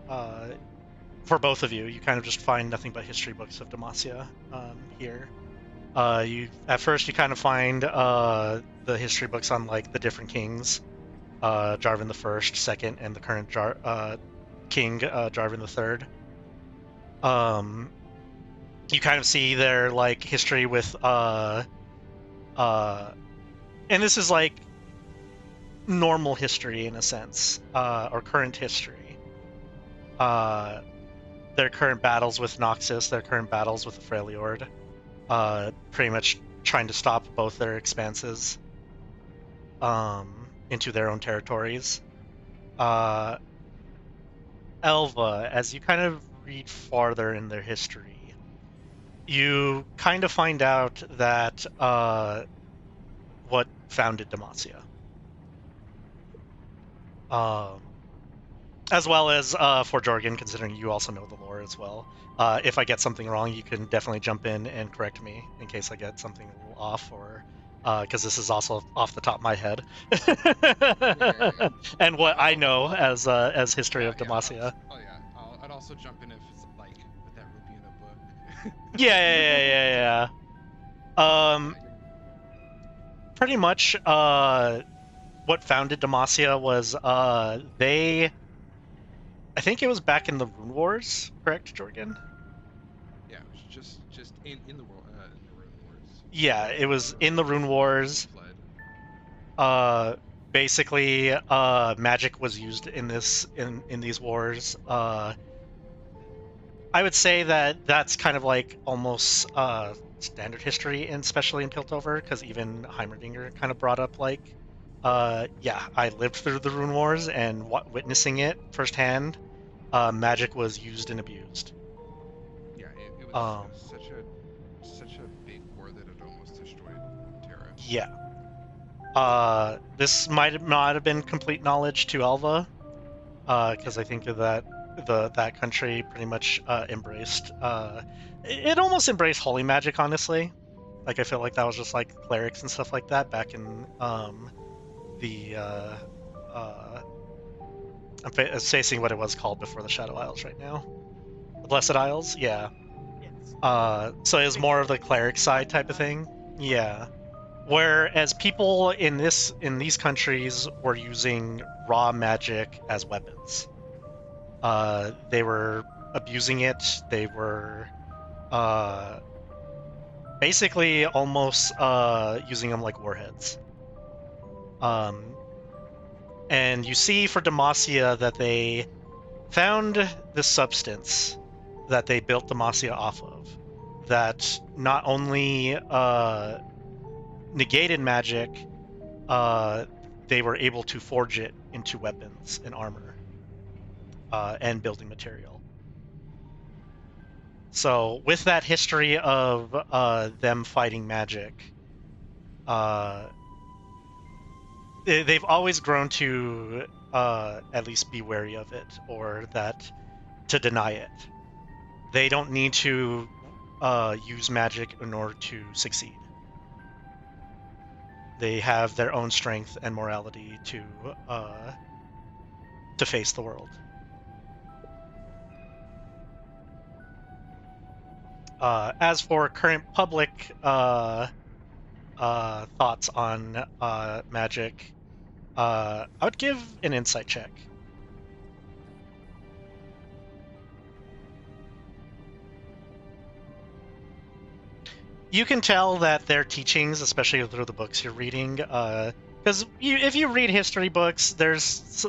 for both of you, you kind of just find nothing but history books of Demacia here. You at first you kind of find the history books on like the different kings, Jarvan the First, Second, and the current king, Jarvan the Third. You kind of see their like history with and this is like normal history in a sense, or current history. Their current battles with Noxus, their current battles with the Freljord, pretty much trying to stop both their expanses into their own territories. Elva, as you kind of read farther in their history, you kind of find out that what founded Demacia. As well as for Jorgen, considering you also know the lore as well. If I get something wrong, you can definitely jump in and correct me in case I get something a little off, or because this is also off the top of my head.
Yeah.
And what I know as history of
Yeah,
Demacia.
oh yeah, I'd also jump in if it's like with that Ruby in a book.
Yeah. Pretty much, what founded Demacia was I think it was back in the Rune Wars, correct, Jorgen?
Yeah, it was just in the world in the Rune Wars.
Yeah, it was in the Rune Wars.
Fled.
Basically, magic was used in these wars. I would say that that's kind of like almost standard history, and especially in Piltover, because even Heimerdinger kind of brought up like, yeah, I lived through the Rune Wars and witnessing it firsthand. Magic was used and abused.
Yeah, it was such a big war that it almost destroyed Terra.
Yeah. This might not have been complete knowledge to Alva, because I think that that country pretty much embraced it almost embraced holy magic, honestly. Like I feel like that was just like clerics and stuff like that back in the I'm facing what it was called before the Shadow Isles right now. The Blessed Isles, yeah.
Yes.
So it was more of the cleric side type of thing. Yeah. Whereas people in these countries were using raw magic as weapons. They were abusing it. They were basically almost using them like warheads. And you see for Demacia that they found this substance that they built Demacia off of, that not only negated magic, they were able to forge it into weapons and armor and building material. So with that history of them fighting magic, they've always grown to at least be wary of it, or that to deny it. They don't need to use magic in order to succeed. They have their own strength and morality to face the world. As for current public thoughts on magic, I would give an insight check. You can tell that their teachings, especially through the books you're reading, because if you read history books,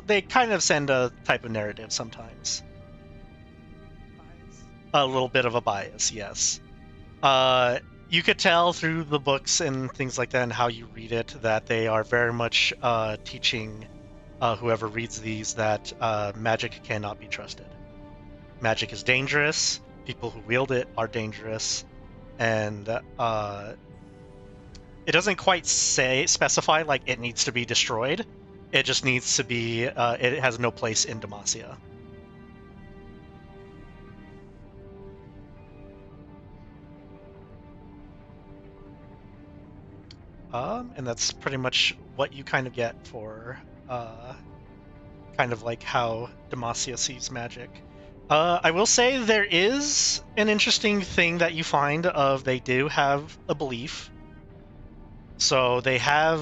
they kind of send a type of narrative sometimes.
Bias.
A little bit of a bias, yes. You could tell through the books and things like that and how you read it that they are very much teaching whoever reads these that magic cannot be trusted. Magic is dangerous. People who wield it are dangerous. And it doesn't quite specify like it needs to be destroyed. It just needs to be. It has no place in Demacia. And that's pretty much what you kind of get for kind of like how Demacia sees magic. I will say there is an interesting thing that you find of they do have a belief. So they have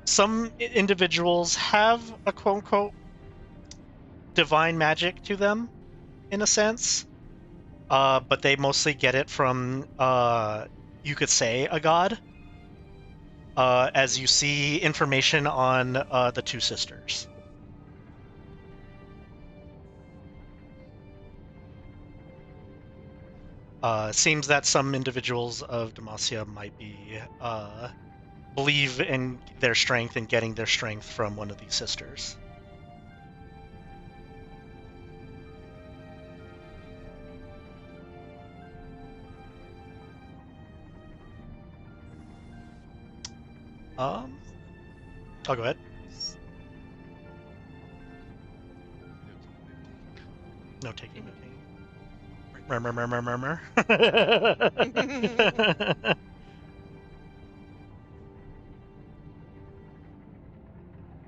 some individuals have a quote unquote divine magic to them in a sense, but they mostly get it from you could say a god. As you see information on the two sisters. Seems that some individuals of Demacia might be believe in their strength and getting their strength from one of these sisters. I'll go ahead. No taking, no taking. Murmur, murmur, murmur.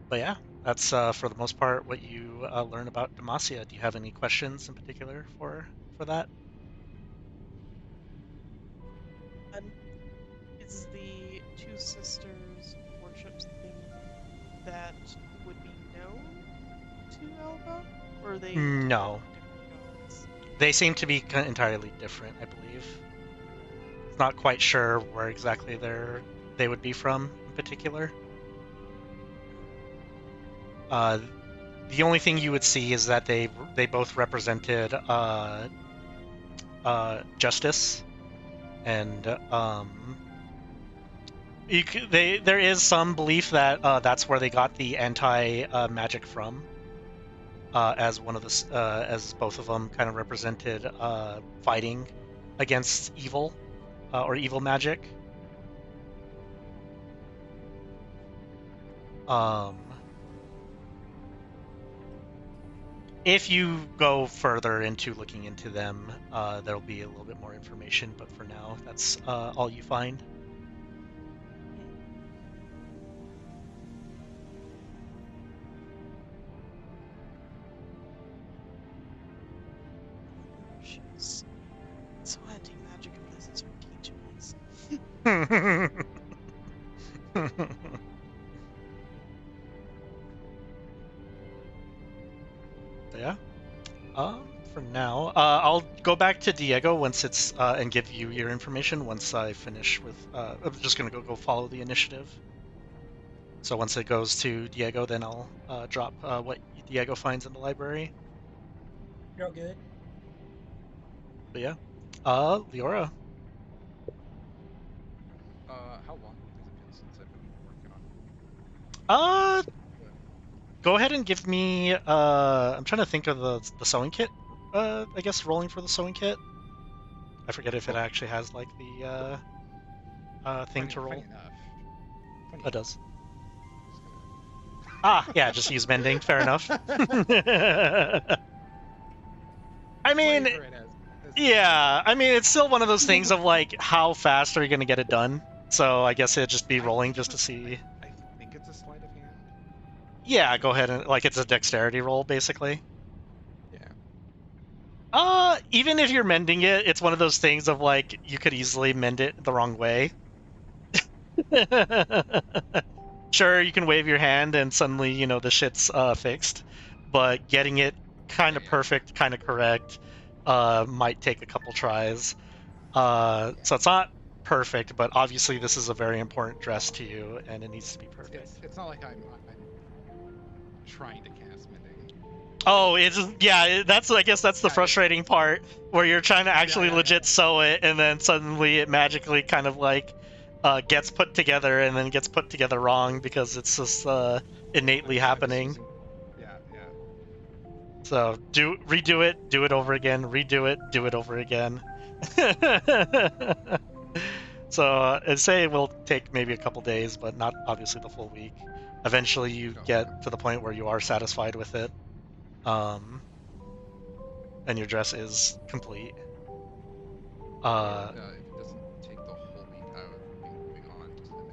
But yeah, that's for the most part what you learn about Demacia. Do you have any questions in particular for that?
And is the two sisters worship something that would be known to Alba, or are they
No,
entirely different gods?
they seem to be entirely different. I believe. Not quite sure where exactly they would be from in particular. The only thing you would see is that they both represented justice, and there is some belief that that's where they got the anti magic from, as one of the as both of them kind of represented fighting against evil or evil magic. If you go further into looking into them, there'll be a little bit more information, but for now, that's all you find.
She's so anti-magic if this is her key choice.
Yeah. For now, I'll go back to Diego once it's and give you your information once I finish with. I'm just gonna go follow the initiative. So once it goes to Diego, then I'll drop what Diego finds in the library.
You're all good.
But yeah, Leora.
How long has it been since I've been working on
Uh,
the
Go ahead and give me. I'm trying to think of the sewing kit. I guess rolling for the sewing kit. I forget if it
Oh,
actually has like the thing to roll.
funny enough. Funny
It
enough.
does.
I'm just
Ah, yeah, just use mending. Fair enough. I mean,
flavor it as
yeah. I mean, it's still one of those things of like, how fast are you gonna get it done? So I guess it'd just be
I
rolling
think
just to
it's
see.
I think it's a sleight of hand.
Yeah, go ahead and like it's a dexterity roll basically.
Yeah.
Even if you're mending it, it's one of those things of like you could easily mend it the wrong way. Sure, you can wave your hand and suddenly, the shit's fixed, but getting it kind of
Yeah.
perfect, kind of correct, might take a couple tries.
Yeah.
So it's not perfect, but obviously this is a very important dress to you, and it needs to be perfect.
It's not like I'm trying to cast mending.
Oh, it's yeah. That's I guess that's the
Yeah,
frustrating part where you're trying to
yeah,
actually
yeah, yeah.
legit sew it, and then suddenly it magically kind of like gets put together, and then gets put together wrong because it's just innately
I'm just
happening.
using. Yeah, yeah.
So redo it, do it over again, redo it, do it over again. So I'd say it will take maybe a couple days, but not obviously the full week. Eventually, you
Oh,
get
okay.
to the point where you are satisfied with it, um, and your dress is complete.
Yeah.
Uh,
If it doesn't take the whole week, I would be moving on to the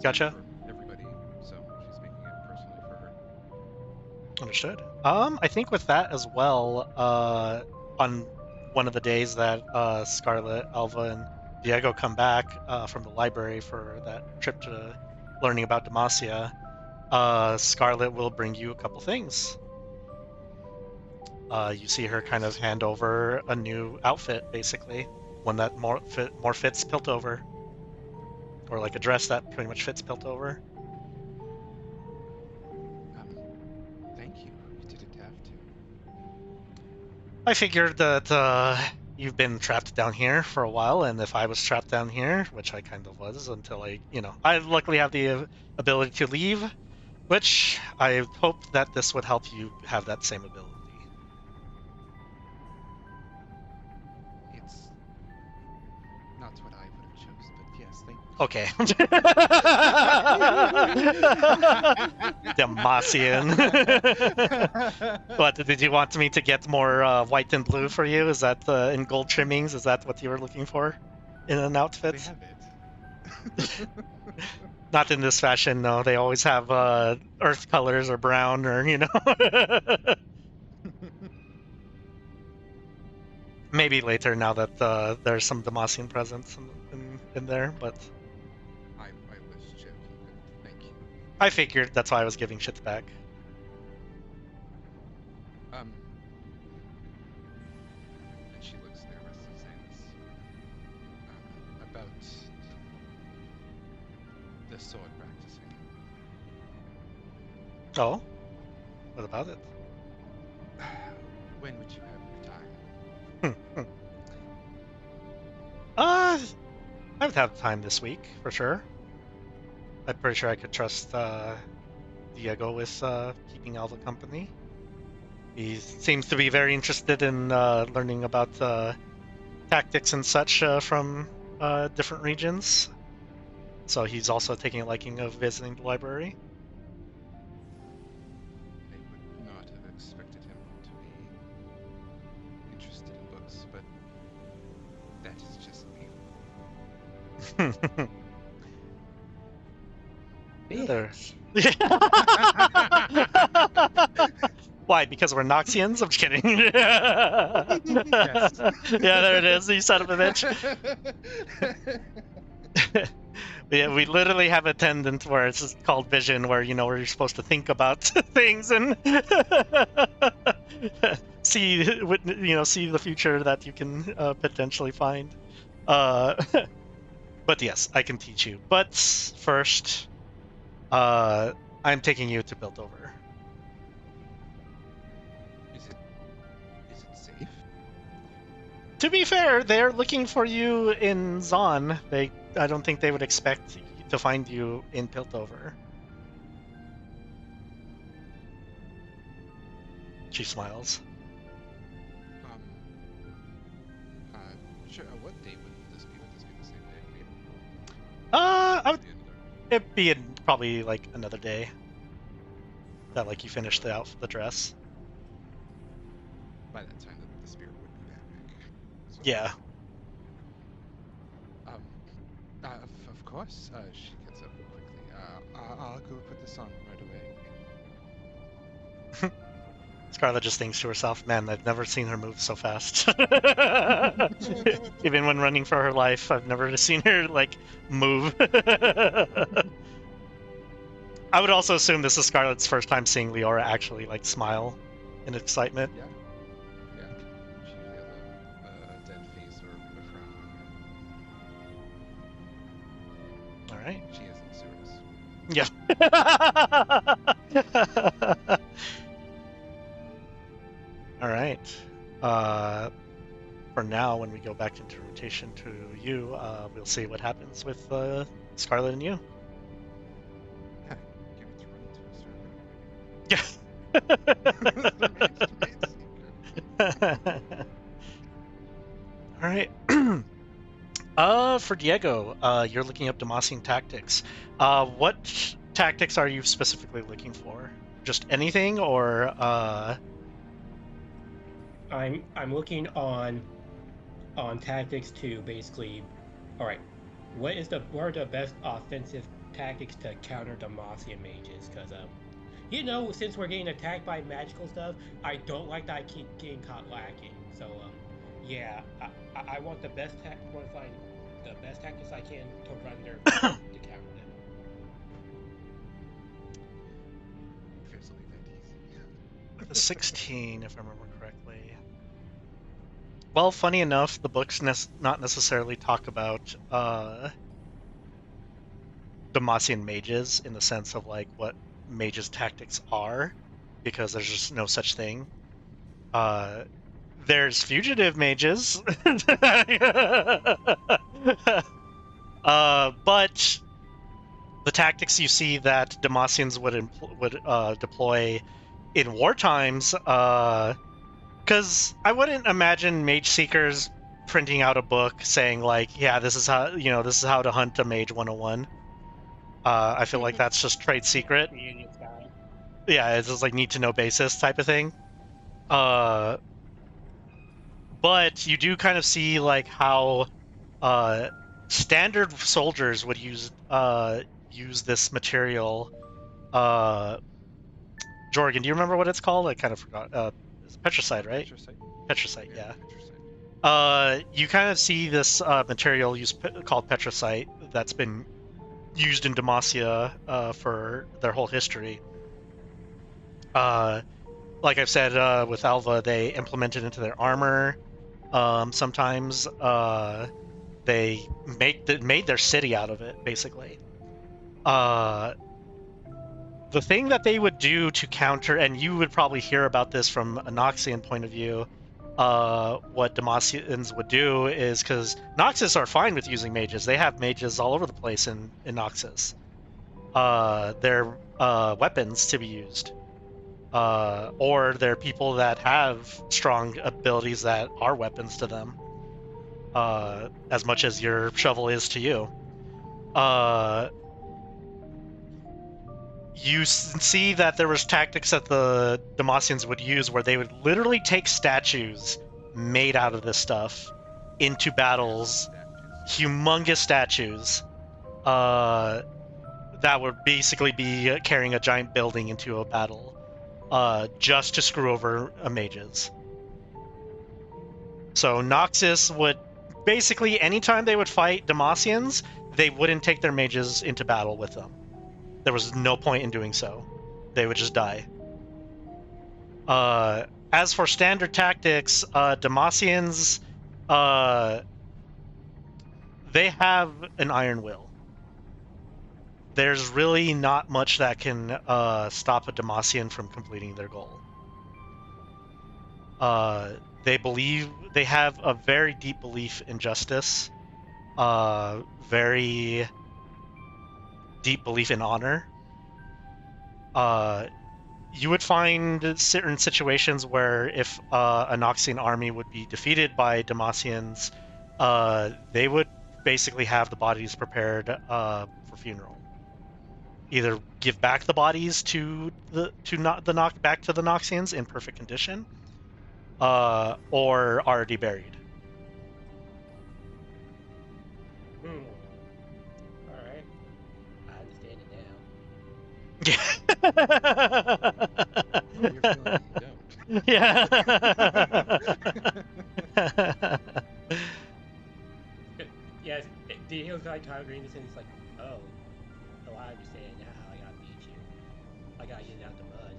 Gotcha.
for everybody, so she's making it personally for her.
Understood. I think with that as well, on one of the days that Scarlet, Alva, and Diego come back from the library for that trip to learning about Demacia, Scarlet will bring you a couple things. You see her kind of
Yes.
hand over a new outfit, basically, one that more fits Piltover, or like a dress that pretty much fits Piltover.
Thank you. You didn't have to.
I figured that you've been trapped down here for a while, and if I was trapped down here, which I kind of was until I luckily have the ability to leave, which I hope that this would help you have that same ability.
It's not what I would have chose, but yes, thank you.
Okay. Demacian. What, did you want me to get more white and blue for you? Is that in gold trimmings? Is that what you were looking for in an
They
outfit?
have it.
Not in this fashion, no. They always have earth colors or brown or, Maybe later now that there's some Demacian presence in there, but
I was joking, but thank you.
I figured that's why I was giving shit back.
And she looks nervous and says, about the sword practicing.
Oh? What about it?
When would you have your time?
I would have time this week, for sure. I'm pretty sure I could trust Diego with keeping Alva company. He seems to be very interested in learning about tactics and such from different regions. So he's also taking a liking of visiting the library.
I would not have expected him to be interested in books, but that is just me.
Bitch.
Why? Because we're Noxians? I'm just kidding.
Yes.
Yeah, there it is. You son of a bitch. We literally have a tendant where it's just called vision, where where you're supposed to think about things and see see the future that you can potentially find. But yes, I can teach you. But first, I'm taking you to Piltover.
Is it safe?
To be fair, they're looking for you in Zon. I don't think they would expect to find you in Piltover. She smiles.
Sure. What day would this be? Would this be the same day?
It'd be probably like another day. That like you finished the dress.
By that time, the spirit would be back. So,
Yeah.
Of course. She gets up quickly. I'll go put this on right away.
Scarlet just thinks to herself, man, I've never seen her move so fast. Even when running for her life, I've never seen her like move. I would also assume this is Scarlet's first time seeing Leora actually like smile in excitement.
Yeah. She has a dead face or a frown on her.
All right.
She isn't serious.
Yeah. All right. For now, when we go back into rotation to you, we'll see what happens with Scarlet and you.
Give it to run into a server.
Yeah. All right. For Diego, you're looking up Demacian tactics. What tactics are you specifically looking for? Just anything, or
I'm looking on tactics to basically, all right, what are the best offensive tactics to counter Demacia mages, because since we're getting attacked by magical stuff, I don't like that I keep getting caught lacking. So yeah, I want want to find the best tactics I can to run their way to counter them.
If it's only that easy.
With a 16, if I remember correctly. Well, funny enough, the books not necessarily talk about Demacian mages in the sense of like what mages' tactics are, because there's just no such thing. There's fugitive mages, but the tactics you see that Demacians would deploy in war times, because I wouldn't imagine mage seekers printing out a book saying like, yeah, this is how to hunt a mage 101. I feel like that's just trade secret.
Idiot style.
Yeah, it's just like need to know basis type of thing. Uh, but you do kind of see like how standard soldiers would use this material. Jorgen, do you remember what it's called? I kind of forgot. It's petricite, right?
Petricite?
Petricite,
Yeah,
yeah.
petricite.
You kind of see this material called petricite that's been used in Demacia for their whole history. Like I've said, with Alva, they implement it into their armor. Sometimes they made their city out of it, basically. Uh, the thing that they would do to counter, and you would probably hear about this from a Noxian point of view, what Demacians would do is, because Noxus are fine with using mages. They have mages all over the place in Noxus. They're weapons to be used. Or they're people that have strong abilities that are weapons to them, as much as your shovel is to you. You see that there was tactics that the Demacians would use where they would literally take statues made out of this stuff into battles, humongous statues, that would basically be carrying a giant building into a battle, just to screw over mages. So Noxus would basically, anytime they would fight Demacians, they wouldn't take their mages into battle with them. There was no point in doing so. They would just die. As for standard tactics, Demacians, they have an iron will. There's really not much that can stop a Demacian from completing their goal. They have a very deep belief in justice, very deep belief in honor. You would find certain situations where if a Noxian army would be defeated by Demacians, they would basically have the bodies prepared for funeral. Either give back the bodies to the Noxians in perfect condition, or already buried.
All right, I understand it now.
Oh, you're feeling you don't.
Yeah.
Yes, the hero's like Tyler Green, and it's like, oh, I understand now how I gotta beat you. I gotta get out the mud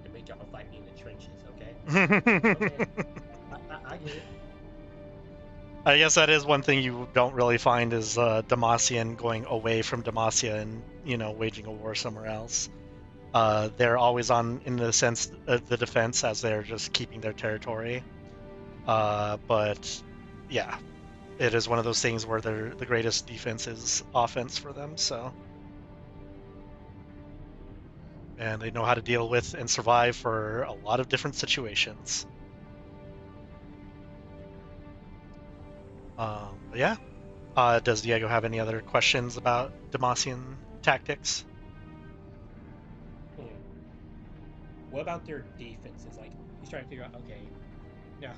and make y'all fight me in the trenches, okay? Okay, I get it.
I guess that is one thing you don't really find is Demacian going away from Demacia and waging a war somewhere else. They're always in the sense of the defense, as they're just keeping their territory. But yeah, it is one of those things where the greatest defense is offense for them. So, and they know how to deal with and survive for a lot of different situations. But yeah. Does Diego have any other questions about Demacian tactics?
What about their defenses? Like, he's trying to figure out, okay, now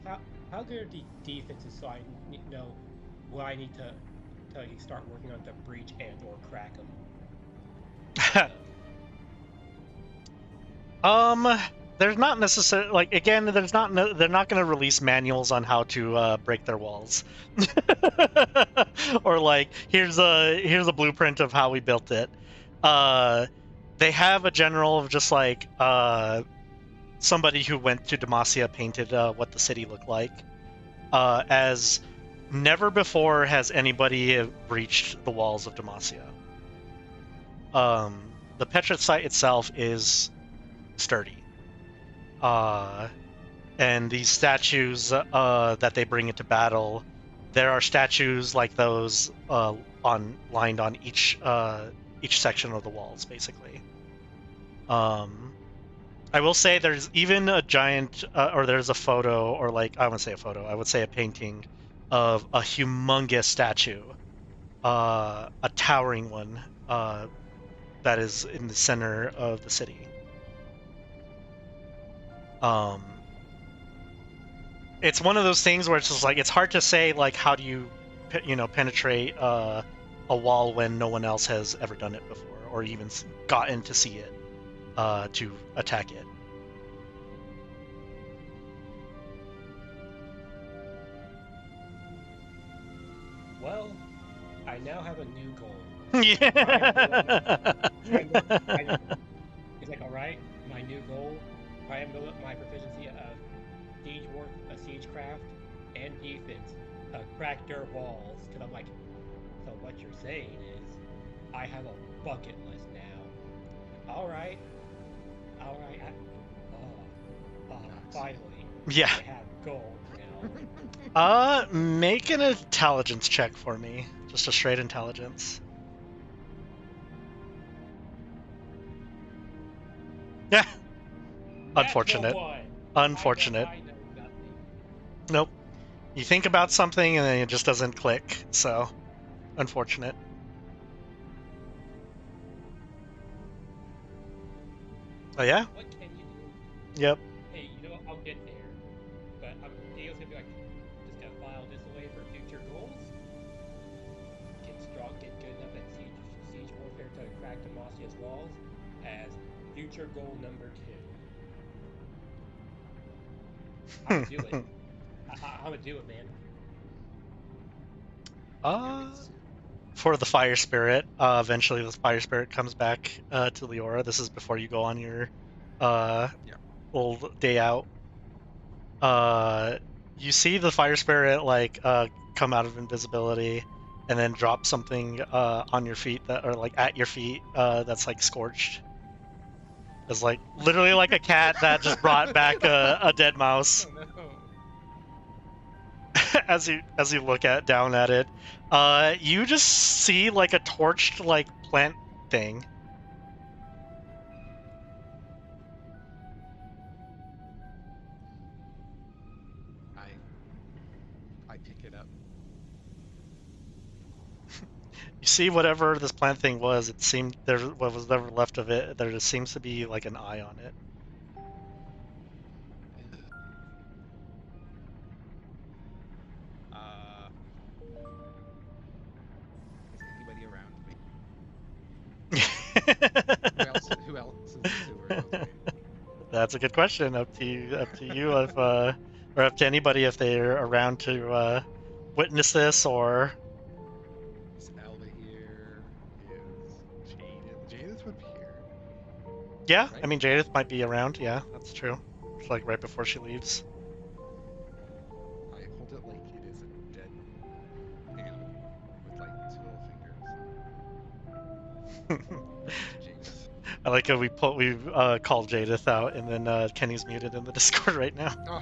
how good are the defenses so I know what I need to start working on to breach and or crack them?
There's not necessarily like again. There's not. They're not going to release manuals on how to break their walls, or like here's a blueprint of how we built it. They have a general of just like somebody who went to Demacia painted what the city looked like. As never before has anybody breached the walls of Demacia. The Petra site itself is sturdy. And these statues that they bring into battle, there are statues like those lined on each section of the walls, basically. I will say there's even a giant, or there's a photo, or like I wouldn't say a photo, I would say a painting of a humongous statue, a towering one that is in the center of the city. It's one of those things where it's just like it's hard to say like how do you penetrate a wall when no one else has ever done it before or even gotten to see it to attack it.
Well, I now have a new goal.
Yeah.
He's like, all right, my new goal. I am building up my proficiency of siegecraft and defense, crack their walls. Because I'm like, so what you're saying is, I have a bucket list now. All right. Finally.
Yeah.
I have gold now.
Make an intelligence check for me. Just a straight intelligence. Yeah. Unfortunate. Unfortunate.
I know nothing.
Nope. You think about something and then it just doesn't click, so unfortunate. Oh yeah?
What can you do?
Yep.
Hey, you know what? I'll get there. But Dale's gonna be like, just gonna file this away for future goals. Get strong, get good enough at siege warfare to crack Demacia's walls as future goal number 2. I'm gonna do it. I'm gonna do it, man.
For the fire spirit, eventually the fire spirit comes back to Leora. This is before you go on your little day out. You see the fire spirit like come out of invisibility and then drop something on your feet that or like at your feet that's like scorched. It's like literally like a cat that just brought back a dead mouse.
Oh no.
as you look down at it, you just see like a torched like plant thing.
I pick it up.
You see whatever this plant thing was. It seemed what was ever left of it. There just seems to be like an eye on it.
Is anybody around me? Who else is in the sewer with me?
That's a good question. Up to you if or up to anybody if they're around to witness this or.
Is Elva here? Is Jadith? Jadith would be here.
Yeah,
Right?
I mean Jadith might be around. Yeah, that's true. It's like right before she leaves.
I hold it like it is a dead animal with like 2 little fingers. Jadith.
I like how we called Jadith out, and then Kenny's muted in the Discord right now.
Oh.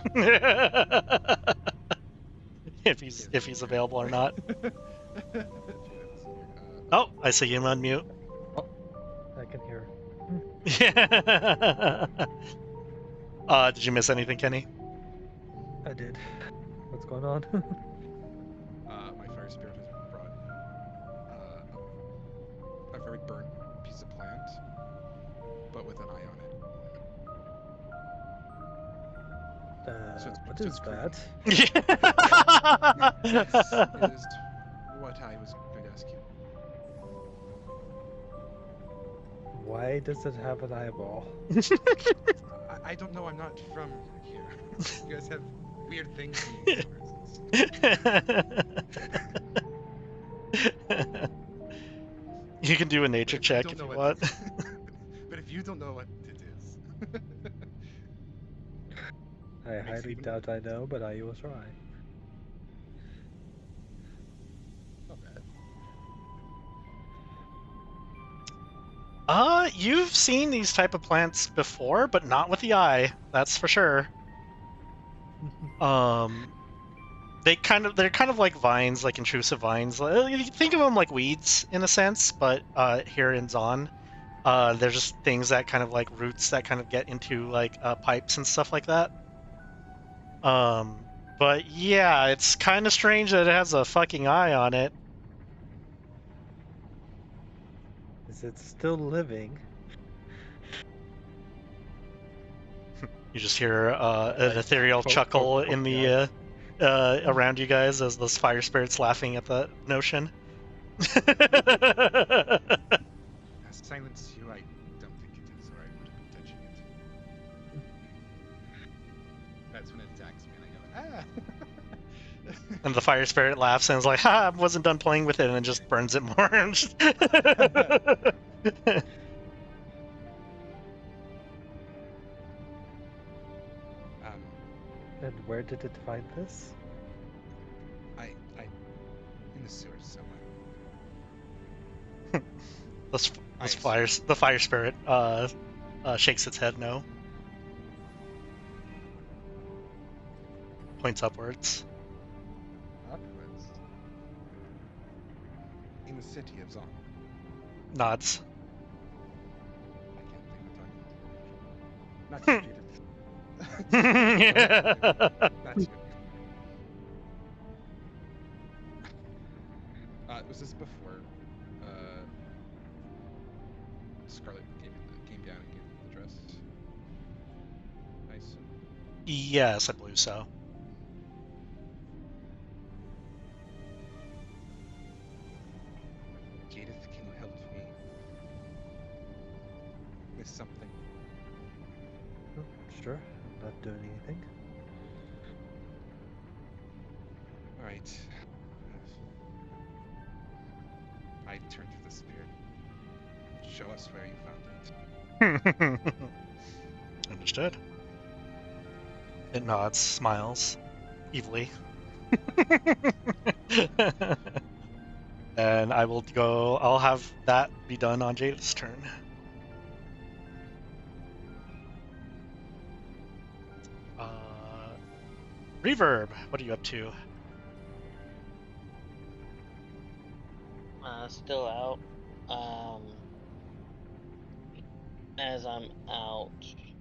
if he's available or not.
Jadith's here.
Oh, I see him unmute.
I can hear.
Yeah. Did you miss anything, Kenny?
I did. What's going on?
My fire spirit has brought a very burnt piece of plant, but with an eye on it.
What is that?
It is what I was going to ask you.
Why does it have an eyeball?
I don't know. I'm not from here. You guys have weird things in the universe.
You can do a
But
nature
if you
check
don't
if
know
you
what,
want.
but if you don't know what it is,
I
makes it
highly
even
doubt
weirder.
I know, but I will try.
Not bad.
You've seen these type of plants before, but not with the eye. That's for sure. Um, they're kind of like vines, like intrusive vines. You can think of them like weeds in a sense, but here in Zon, they're just things that kind of like roots that kind of get into like pipes and stuff like that. Um, but yeah, it's kind of strange that it has a fucking eye on it.
Is it still living?
You just hear
I
an ethereal chuckle
poke
in
the
the
eye.
around you guys as those fire spirits laughing at the notion.
Silence you. I don't think it is, or I wouldn't be touching it. That's when it attacks me, and I go, ah.
And the fire spirit laughs and is like, "Ha! I wasn't done playing with it," and just burns it more.
um,
And where did it find this?
I, in the sewers somewhere.
The fire spirit shakes its head no, points upwards.
Upwards. In the city of Zon.
Nods.
I can't think of talking. Not you, Judith. Not you. Was this before Scarlet came down and gave him the dress? I assume.
Yes, I believe so.
Judith, can you help me with something?
Oh, sure, I'm not doing anything.
All right. I turn to the spirit. Show us where you found it.
Understood. It nods, smiles, evilly. And I will go. I'll have that be done on Jada's turn. Reverb, what are you up to?
Still out. As I'm out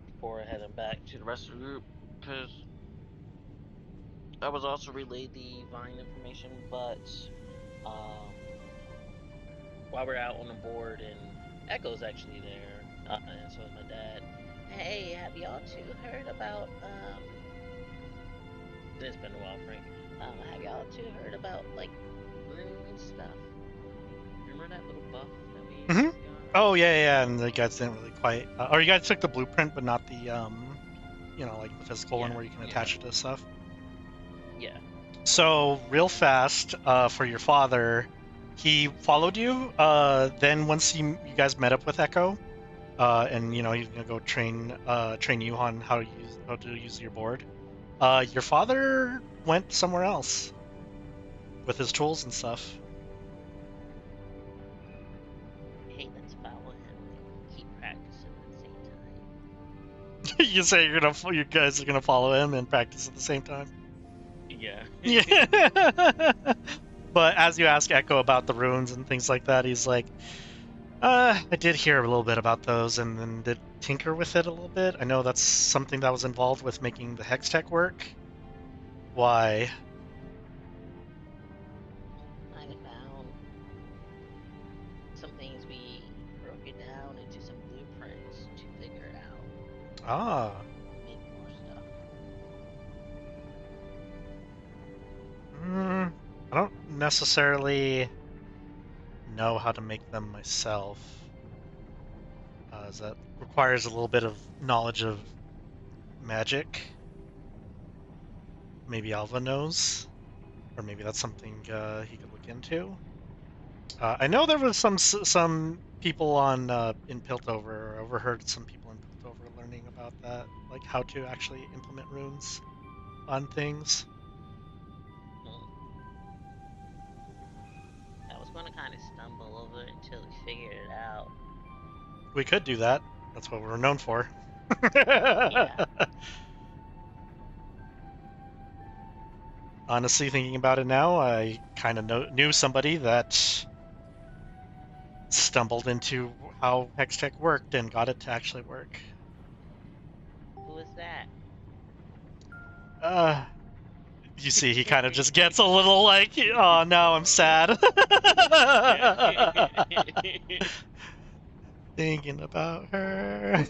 before heading back to the rest of the group, because I was also relayed the Vine information, but while we're out on the board and Echo's actually there, and so is my dad. Hey, have y'all two heard about it's been a while, Frank. Have y'all two heard about like rune stuff? Remember that little buff that we
Mhm.
got?
Oh yeah, and the guys didn't really quite. Or you guys took the blueprint, but not the like the physical one
Yeah,
where you can
yeah.
attach it to stuff.
Yeah.
So real fast, for your father, he followed you. Then once you guys met up with Echo, and he's gonna go train you on how to use your board. Your father went somewhere else with his tools and stuff.
Hey, let's follow him and keep practicing at the same time.
You say you guys are gonna follow him and practice at the same time.
Yeah.
Yeah. But as you ask Echo about the runes and things like that, he's like, I did hear a little bit about those and then did tinker with it a little bit. I know that's something that was involved with making the hex tech work. Why?
I found some things. We broke it down into some blueprints to figure it out.
Ah.
Make more stuff.
I don't necessarily know how to make them myself. as that requires a little bit of knowledge of magic. Maybe Alva knows, or maybe that's something he could look into. I know there was some people on in Piltover. Or overheard some people in Piltover learning about that, like how to actually implement runes on things.
I was going to kind of stumble over it until we figured it out.
We could do that. That's what we're known for.
Yeah.
Honestly, thinking about it now, I kind of knew somebody that stumbled into how Hextech worked and got it to actually work.
Who is that?
You see, he kind of just gets a little like, oh, now I'm sad. Thinking about her.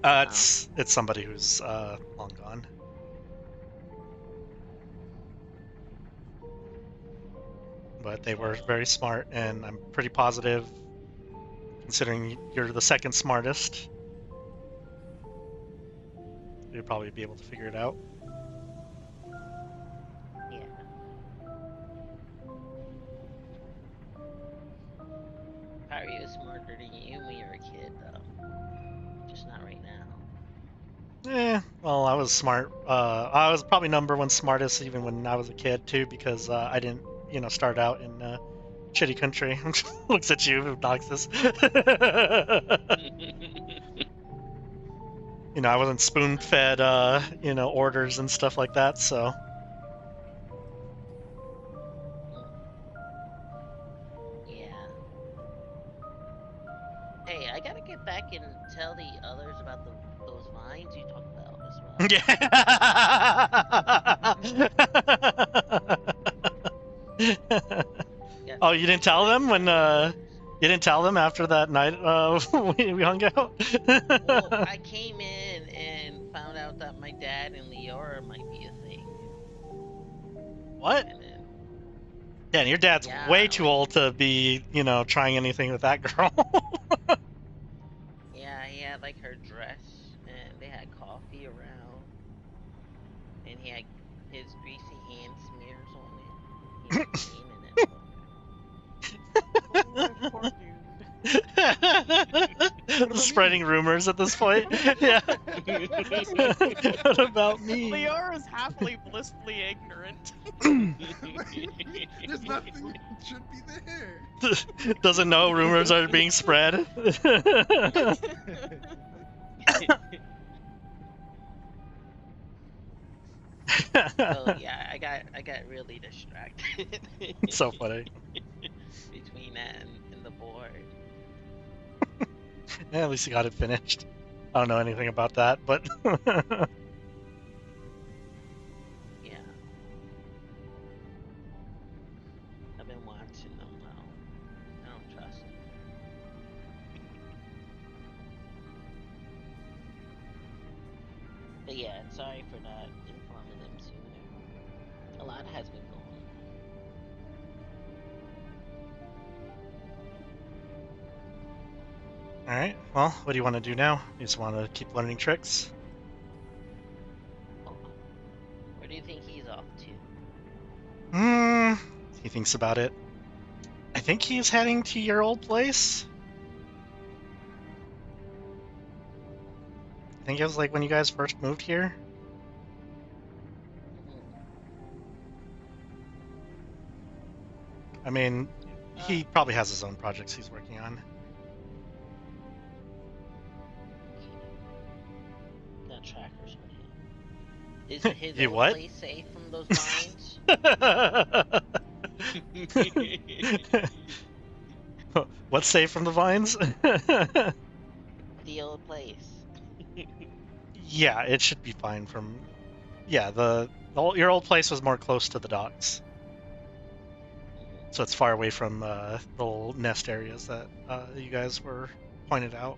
It's somebody who's long gone. But they were very smart, and I'm pretty positive, considering you're the second smartest, you'd probably be able to figure it out.
Yeah. Harry was smarter than you when you were a kid, though. Just not right now.
Well, I was smart. I was probably number one smartest even when I was a kid too, because I didn't, start out in shitty country. Looks at you, obnoxious. I wasn't spoon-fed, orders and stuff like that. So.
Yeah. Hey, I gotta get back and tell the others about those vines you talked about as well.
Yeah. Oh, you didn't tell them when you didn't tell them after that night we hung out?
Well, I came in and found out that my dad and Leora might be a thing.
What?
And then,
yeah, your dad's way too
like,
old to be, trying anything with that girl.
yeah, he had like her dress, and they had coffee around, and he had his greasy hand smears on it. He was cleaning it.
Oh, my poor dude.
Spreading rumors at this point. Yeah. What about me?
Leora is happily, blissfully ignorant.
There's nothing should be there.
Doesn't know rumors are being spread.
So yeah, I got really distracted.
It's so funny.
Between that and the board.
Yeah, at least you got it finished. I don't know anything about that, but
Yeah. I've been watching them now. I don't trust them. But yeah, sorry for not informing them sooner. A lot has been going on.
Alright, well, what do you want to do now? You just want to keep learning tricks?
Where do you think he's off to?
He thinks about it. I think he's heading to your old place. I think it was like when you guys first moved here. I mean, he probably has his own projects he's working on.
Got trackers with him. Is his
You
old
what?
place safe from those mines?
What's safe from the vines?
The old place.
Yeah, it should be fine from. Yeah, your old place was more close to the docks, so it's far away from the little nest areas that you guys were pointed out.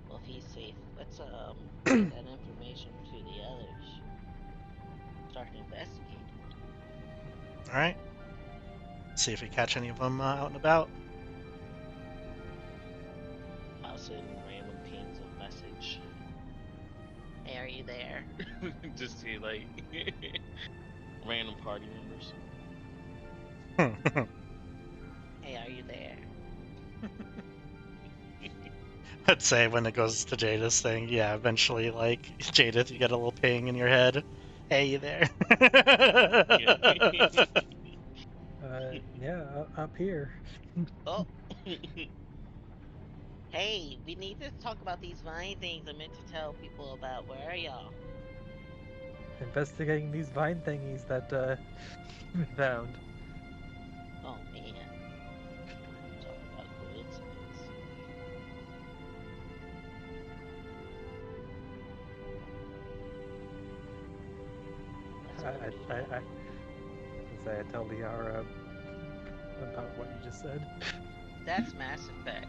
Well, if he's safe, let's get that information to the others. Start investigating.
All right. See if we catch any of them out and about.
I'll send random pings of message. Hey, are you there?
Just see like random party members.
Hey, are you there?
I'd say when it goes to Jadis thing, yeah, eventually, like, Jadith, you get a little ping in your head. Hey, you there?
Yeah, up here.
Oh. Hey, we need to talk about these vine things I meant to tell people about. Where are y'all?
Investigating these vine thingies that we found.
Oh man. Talk about coincidence. That's
I,
what I'm doing.
I tell Liara about what you just said.
That's Mass Effect.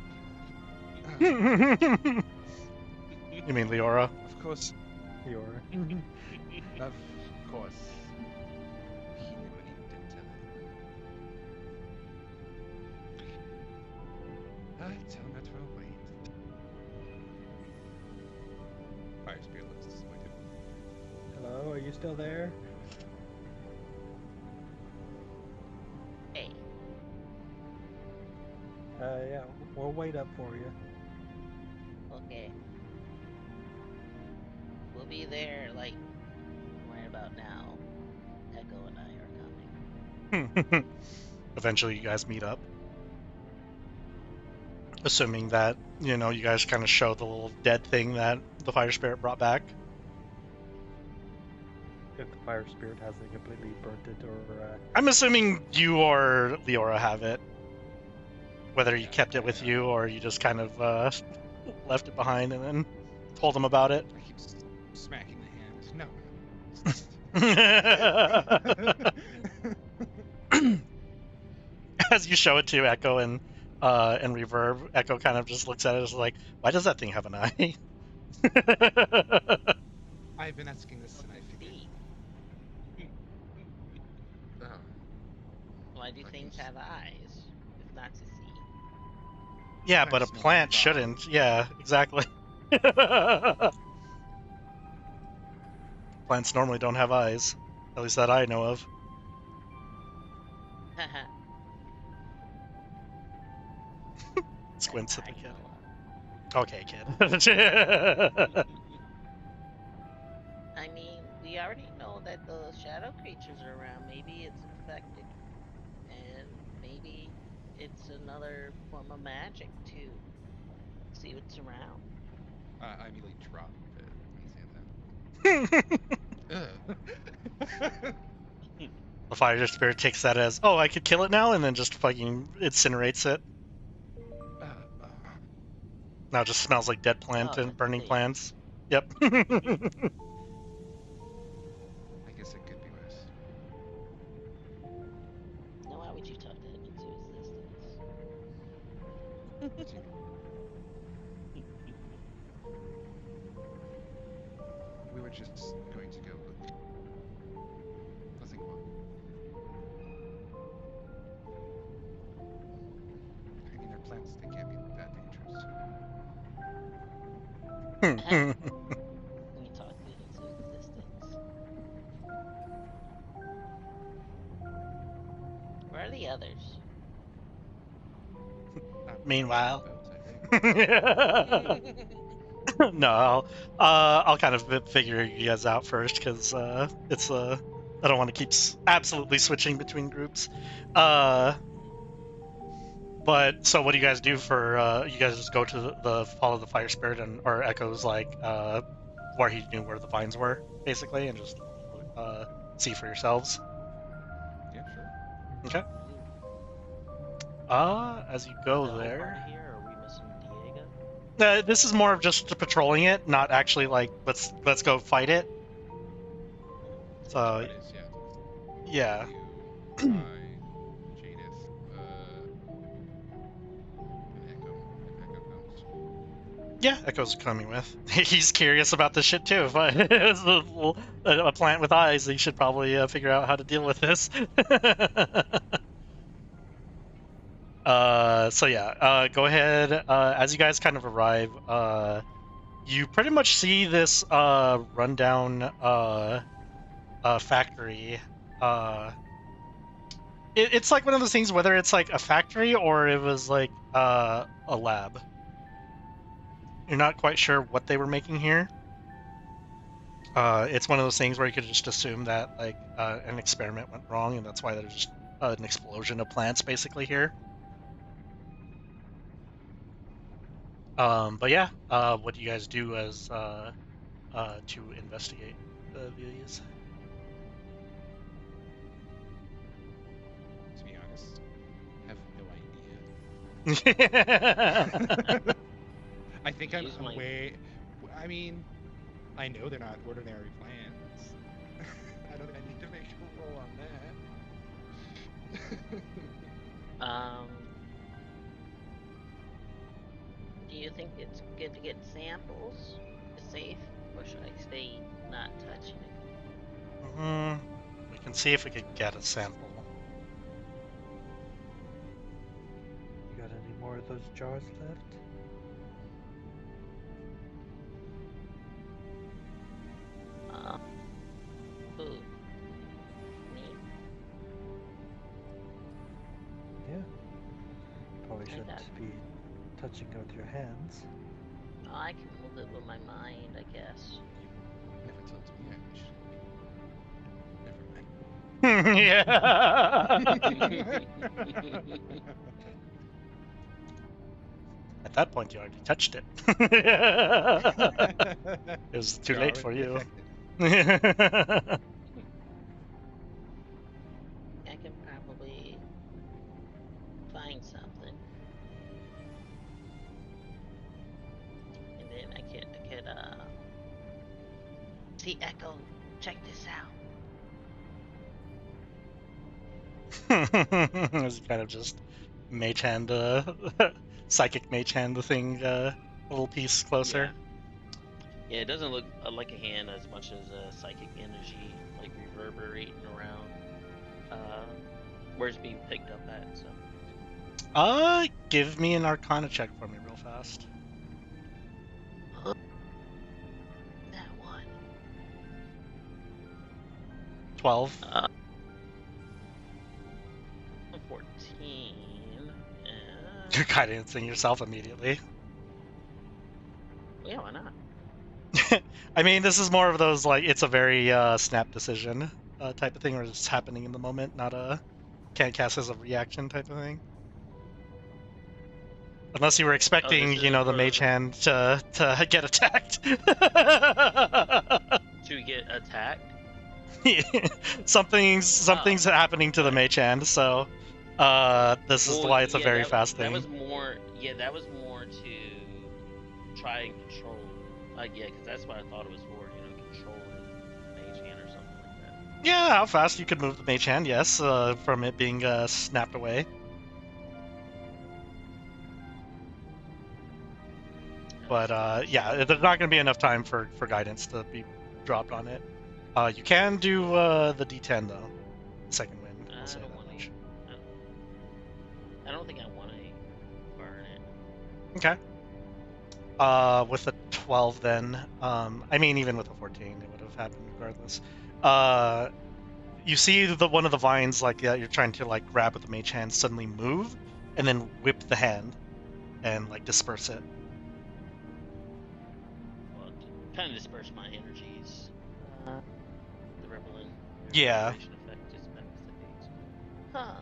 You mean Leora?
Of course,
Liara.
of course. He knew and he didn't tell anyone. I tell Metro wait. Fire Spirit looks disappointed.
Hello, are you still there?
Hey,
Yeah, we'll wait up for you.
okay. We'll be there, like, right about now. Echo and I are coming.
Eventually, you guys meet up. Assuming that, you know, you guys kind of show the little dead thing that the fire spirit brought back.
If the fire spirit hasn't completely burnt it or
I'm assuming you or Leora have it. Whether you
Yeah,
kept it with you or you just kind of left it behind and then told them about it.
I keep smacking the hand. No.
As you show it to Echo and Reverb, Echo kind of just looks at it as like, why does that thing have an eye?
I've been asking this and I
To
figured.
see.
Oh,
Why do
fucking
things have eyes? If not to see.
Yeah, but a
Plants normally
plant
have
shouldn't.
eyes.
Yeah, exactly. Plants normally don't have eyes. At least that I know of.
Haha.
Squints at
I
the kid.
know.
Okay, kid.
I mean, we already know that the shadow creatures are around. Maybe it's infected. And maybe it's another form of magic to see what's around.
I immediately drop it when you say that. Ugh.
The fire spirit takes that as, oh, I could kill it now, and then just fucking incinerates it.
Uh, uh,
Now it just smells like dead plant
Oh,
and
good to
burning
see.
plants. Yep.
I guess it could be worse.
Now, why would you talk that into existence?
What do you mean? We were just going to go look. Nothing more. I mean, they're plants. They can't be that dangerous.
You talked it into existence. Where are the others?
Not
Meanwhile.
boats, I think.
No, I'll kind of figure you guys out first because it's I don't want to keep absolutely switching between groups. But so what do you guys do for you guys just go to the follow the fire spirit and or Echoes like where he knew where the vines were basically and just see for yourselves.
Yeah, sure.
Okay.
Ooh,
As you
is
go
the whole
there.
party here, or are we missing Diego?
This is more of just patrolling it, not actually like let's go fight it. So
That is, yeah.
yeah.
You, I, Jadith, and Echo, if Echo comes.
Yeah, Echo's coming with. He's curious about this shit too. If it's a plant with eyes, he should probably figure out how to deal with this. So yeah, go ahead. As you guys kind of arrive, you pretty much see this rundown factory. It's like one of those things, whether it's like a factory or it was like a lab. You're not quite sure what they were making here. It's one of those things where you could just assume that like an experiment went wrong, and that's why there's just an explosion of plants basically here. But yeah, what do you guys do as to investigate these?
To be honest, I have no
Yeah.
idea. I think I'm,
Use
I'm
my
way. I mean, I know they're not ordinary plants. I don't think I need to make a roll on that.
um. Do you think it's good to get samples? Is safe, or should I stay not touching it?
We can see if we could get a sample.
You got any more of those jars left?
Who? Me?
Yeah. Probably
I
shouldn't
got-
be touching it with your hands.
Oh, I can move it with my mind, I guess.
You never told me I should.
Yeah.
Never mind.
At that point, you already touched it. It was too
Jar
late
would
for
be
you.
affected.
I can probably find something. And then I could see Echo, check this out.
As you kind of just mage hand, psychic mage hand the thing a little piece closer.
Yeah, it doesn't look like a hand as much as a psychic energy, like reverberating around where it's being picked up at. So,
Give me an Arcana check for me real fast.
That one.
12.
14.
You're guidancing yourself immediately.
Yeah, why not?
I mean, this is more of those like it's a very snap decision type of thing, where it's happening in the moment, not a can't cast as a reaction type of thing. Unless you were expecting,
this is
the mage
for
hand to get attacked.
to get attacked.
Something's happening to the
right.
mage hand, so this is
Well,
why it's a
yeah,
very fast
that
thing.
was more. Yeah, that was more to try and control. Yeah, because that's what I thought it was for. Controlling mage hand or something like that.
Yeah, how fast you could move the mage hand, yes, from it being snapped away. But yeah, there's not going to be enough time for guidance to be dropped on it. You can do the D10 though, second wind. I'll say that much.
I don't think I want to burn it.
Okay. With a 12 then, I mean even with a 14, it would have happened regardless. You see one of the vines like you're trying to like grab with the mage hand suddenly move, and then whip the hand, and like disperse it.
Well, to kind of disperse my energies. The rebelling.
Yeah.
Effect just activates.
Huh.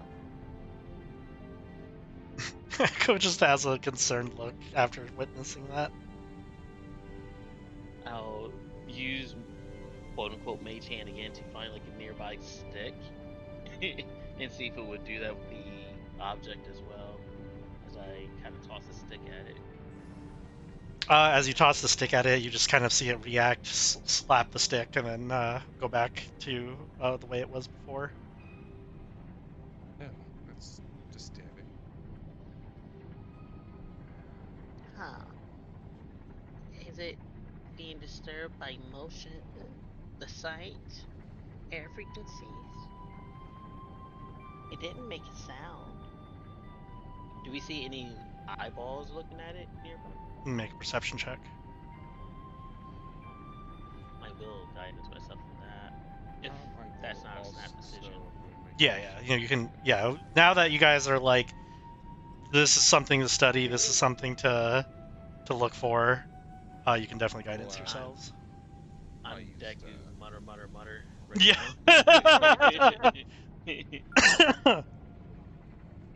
Coach just has a concerned look after witnessing that.
I'll use quote unquote mage hand again to find like a nearby stick and see if it would do that with the object as well, as I kind of toss a stick at it.
As you toss the stick at it, you just kind of see it react, slap the stick, and then go back to the way it was before.
Oh, that's disturbing.
Huh. Is it being disturbed by motion, the sight, air frequencies? It didn't make a sound.
Do we see any eyeballs looking at it nearby?
Make a perception check.
I will guidance myself for that. If
I
that's
will
not a
also
snap decision.
make
Yeah, yeah. You know, you can. Yeah. Now that you guys are like, this is something to study. This is something to look for. You can definitely guidance yourselves.
I'm
I used,
Deku, mutter, mutter, mutter. Ready
Yeah.
now.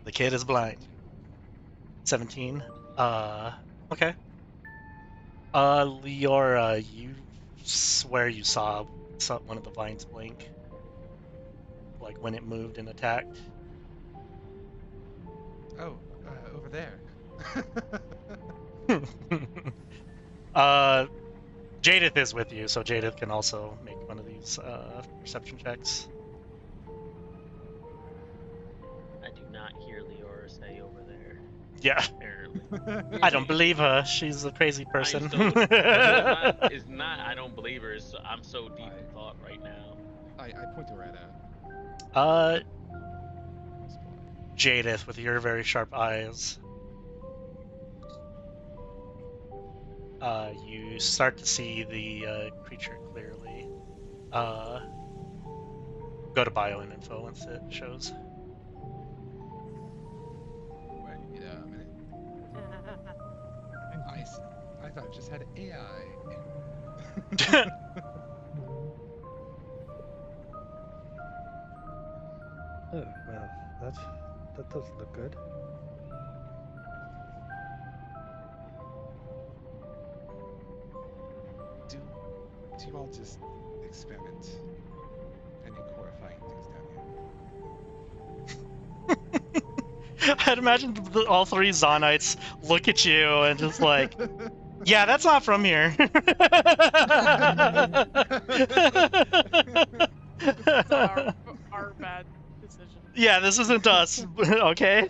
The kid is blind. 17. Okay. Leora, you swear you saw one of the vines blink, like when it moved and attacked.
Oh, over there.
uh, Jadith is with you, so Jadith can also make one of these perception checks.
I do not hear Leora say over there.
Yeah.
Apparently.
I don't believe her. She's a crazy person.
It's not. I don't believe her. I'm so deep in thought right now.
I point to Retta.
uh,
Spot.
Jadith, with your very sharp eyes, you start to see the creature clearly. Go to bioinfo once it shows.
Wait a minute. I thought it just had AI.
Oh, well, that doesn't look good.
Do you all just experiment any horrifying things down
I'd imagine all three Zonites look at you and just like, yeah, that's not from here.
It's our bad decision.
Yeah, this isn't us. Okay.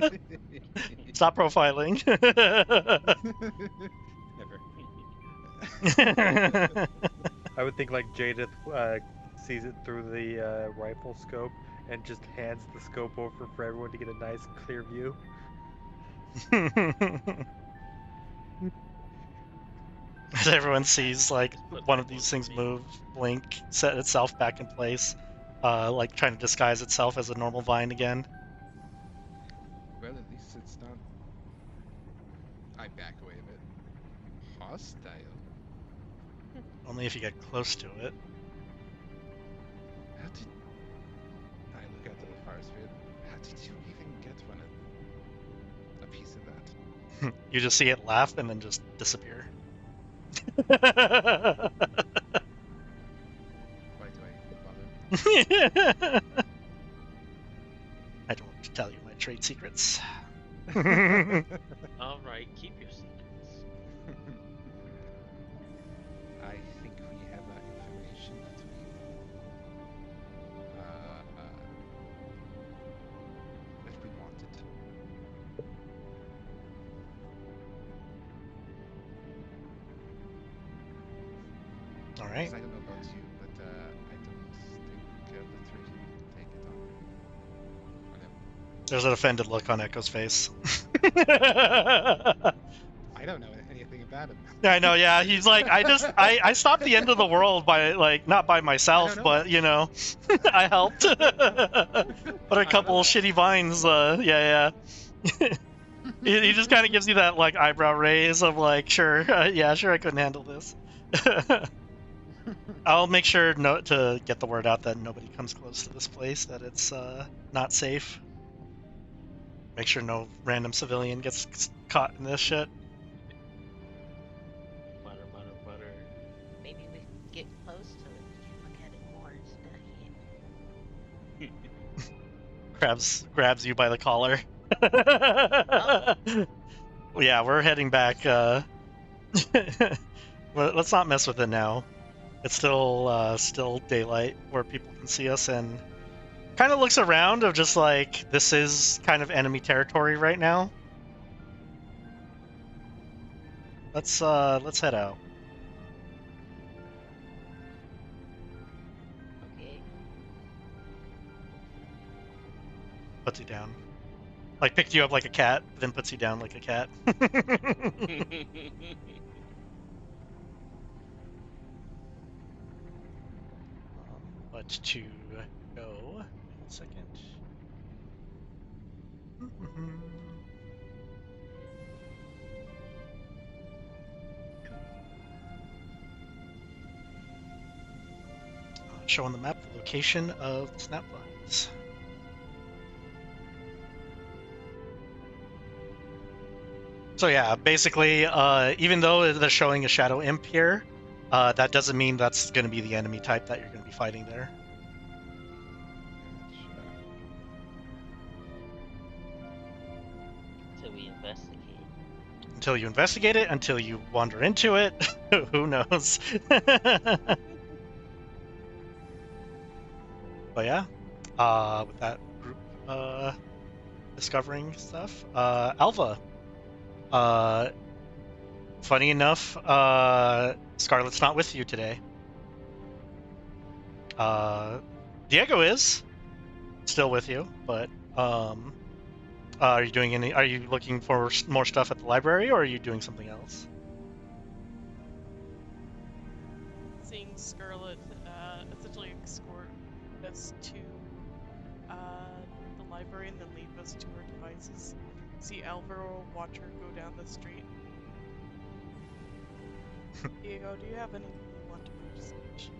here?
Stop profiling.
Never.
I would think like Jadith sees it through the rifle scope and just hands the scope over for everyone to get a nice clear view.
As everyone sees like
Just put
one
that
of these
on
things
me.
move, blink, set itself back in place, like trying to disguise itself as a normal vine again.
Well, at least it's not. I back away a bit. Hostile.
Only if you get close to it.
How did I look at the fire spirit? How did you even get a piece of that?
You just see it laugh and then just disappear.
Why do I bother?
I don't want to tell you my trade secrets.
All right, keep your secrets.
I think we have that information between if we want it.
All right.
'Cause I don't know about you, but I don't think the three of you take it on them.
There's an offended look on Echo's face.
I don't know anything about him.
I know, yeah. He's like, I stopped the end of the world by, like, not by myself,
know.
but, you know, I helped. But a couple shitty vines, yeah. He just kind of gives you that, like, eyebrow raise of, like, sure, yeah, sure, I couldn't handle this. I'll make sure to get the word out that nobody comes close to this place, that it's not safe. Make sure no random civilian gets caught in this shit.
Mutter, mutter, mutter.
Maybe we could get close to it. Look at it more and study it.
Grabs you by the collar. Yeah, we're heading back. Let's not mess with it now. It's still daylight where people can see us, and kind of looks around of just like, this is kind of enemy territory right now. Let's head out.
Okay.
Puts you down. Like picked you up like a cat, then puts you down like a cat. But to go, hang on a second. Show on the map the location of the snap vines. So yeah, basically, even though they're showing a shadow imp here, that doesn't mean that's going to be the enemy type that you're going to be fighting there.
Gotcha.
Till we investigate.
Until you investigate it, until you wander into it, who knows? But yeah, with that group discovering stuff, Alva. Funny enough, Scarlet's not with you today. Diego is still with you, but are you doing any? Are you looking for more stuff at the library, or are you doing something else?
Seeing Scarlet essentially escort us to the library and then leave us to our devices. See Alvaro watch her go down the street. Diego, do you have anything you want to research?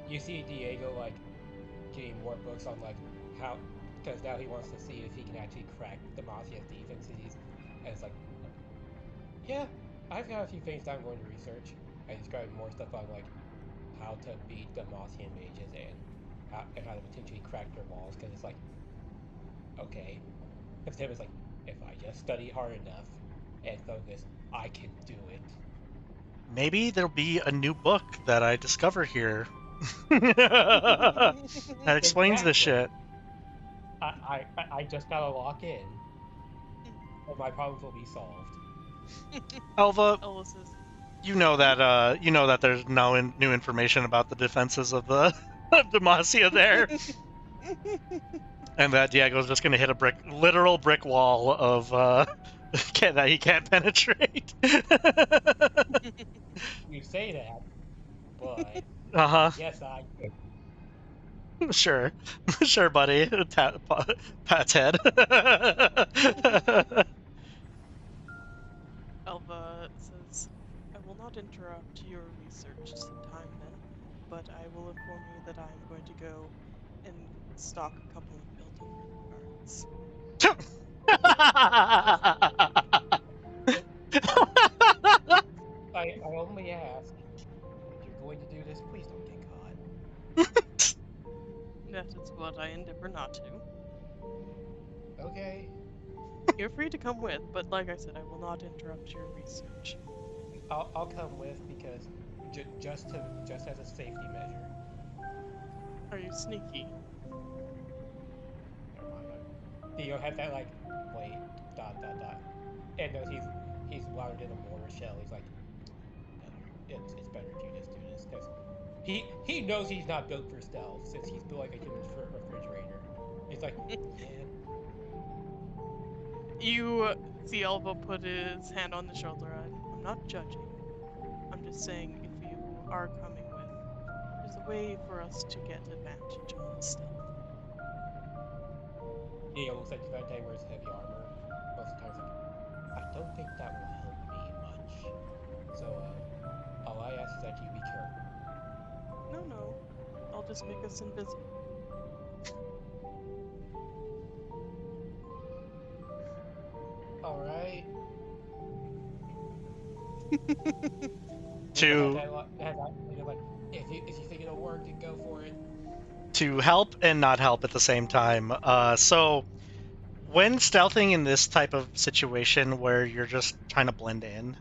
You see Diego like getting more books on like how, because now he wants to see if he can actually crack Demasia's defenses. And it's like, yeah, I've got a few things that I'm going to research. And he's got more stuff on like how to beat Demasian mages and how to potentially crack their walls. Because it's like, okay, because him is like, if I just study hard enough and focus, I can do it.
Maybe there'll be a new book that I discover here that explains this shit.
I just gotta lock in, and my problems will be solved.
Alva,
Ella says,
you know that there's no new information about the defenses of the of Demacia there, and that Diego's just gonna hit a literal brick wall of that he can't penetrate.
You say that, but
Uh-huh.
yes, I do.
Sure. Sure, buddy. Pat's head.
Alva says, I will not interrupt your research time then, but I will inform you that I am going to go and stalk a couple of building guards.
I only ask, if you're going to do this, please don't get caught.
That is what I endeavor not to.
Okay,
You're free to come with, but like I said, I will not interrupt your research.
I'll come with because just as a safety measure.
Are you sneaky?
Never mind. Theo had that like, wait, ... And knows he's wound in a mortar shell. He's like, no, it's better if you just do this because he knows he's not built for stealth since he's built like a human refrigerator. He's like, man.
You see Alva put his hand on the shoulder. I'm not judging. I'm just saying if you are coming with, there's a way for us to get advantage on stealth.
He looks like that guy wears heavy armor most of the time. He's like, I don't think that will help me much. So, all I ask is that you be careful.
No. I'll just make us invisible.
All right. If you think it'll work, then go for it.
To help and not help at the same time. So when stealthing in this type of situation where you're just trying to blend in,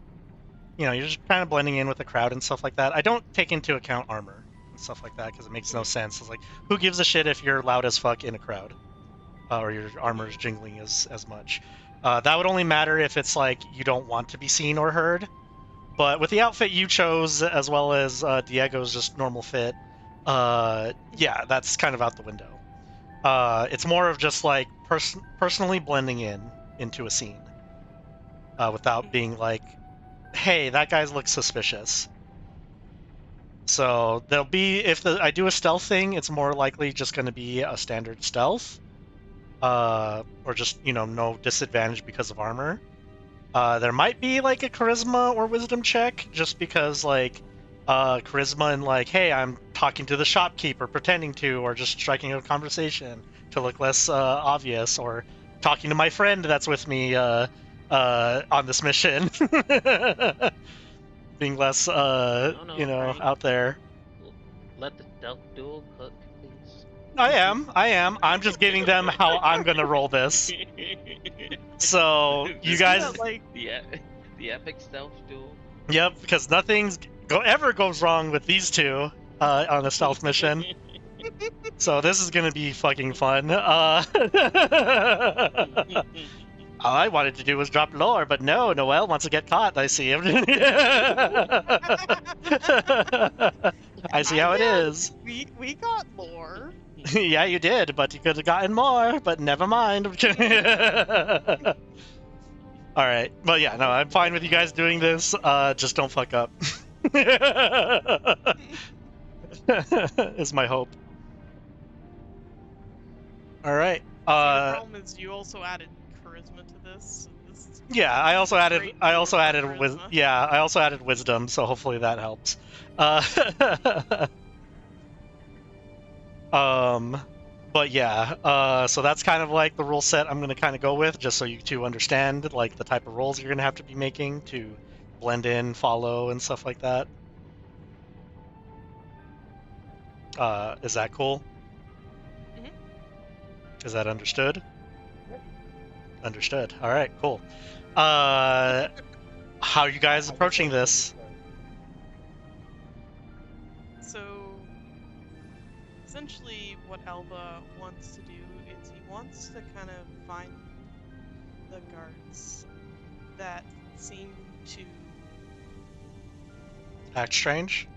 you're just kind of blending in with the crowd and stuff like that, I don't take into account armor and stuff like that because it makes no sense. It's like, who gives a shit if you're loud as fuck in a crowd or your armor is jingling as much? That would only matter if it's like you don't want to be seen or heard. But with the outfit you chose, as well as Diego's just normal fit, Yeah, that's kind of out the window. It's more of just like personally blending into a scene, without being like, hey, that guy looks suspicious. So there'll be, if I do a stealth thing, it's more likely just going to be a standard stealth, or just, no disadvantage because of armor. There might be like a charisma or wisdom check, just because like charisma and like, hey, I'm talking to the shopkeeper, pretending to, or just striking a conversation to look less obvious, or talking to my friend that's with me on this mission, being less
No, no, Frank.
out there.
Let the stealth duel cook, please.
I am. I'm just giving them how I'm gonna roll this. So you
This
guys,
is
like
the epic stealth duel.
yep, because nothing's ever goes wrong with these two on a stealth mission. So this is gonna be fucking fun. All I wanted to do was drop lore, but no, Noel wants to get caught. I see him. I see how it is.
we got lore.
Yeah, you did, but you could have gotten more. But never mind. All right. Well, yeah, no, I'm fine with you guys doing this. Just don't fuck up. Is my hope. All right.
See, the problem is you also added charisma to this. So this is
Yeah, I also added.
great
I also
for
added
charisma.
Yeah, I also added wisdom. So hopefully that helps. But yeah. So that's kind of like the rule set I'm gonna kind of go with, just so you two understand like the type of roles you're gonna have to be making to blend in, follow, and stuff like that. Is that cool?
Mhm.
Is that understood? Understood. All right, cool. How are you guys approaching this?
So essentially what Alba wants to do is he wants to kind of find the guards that seem to,
Act strange?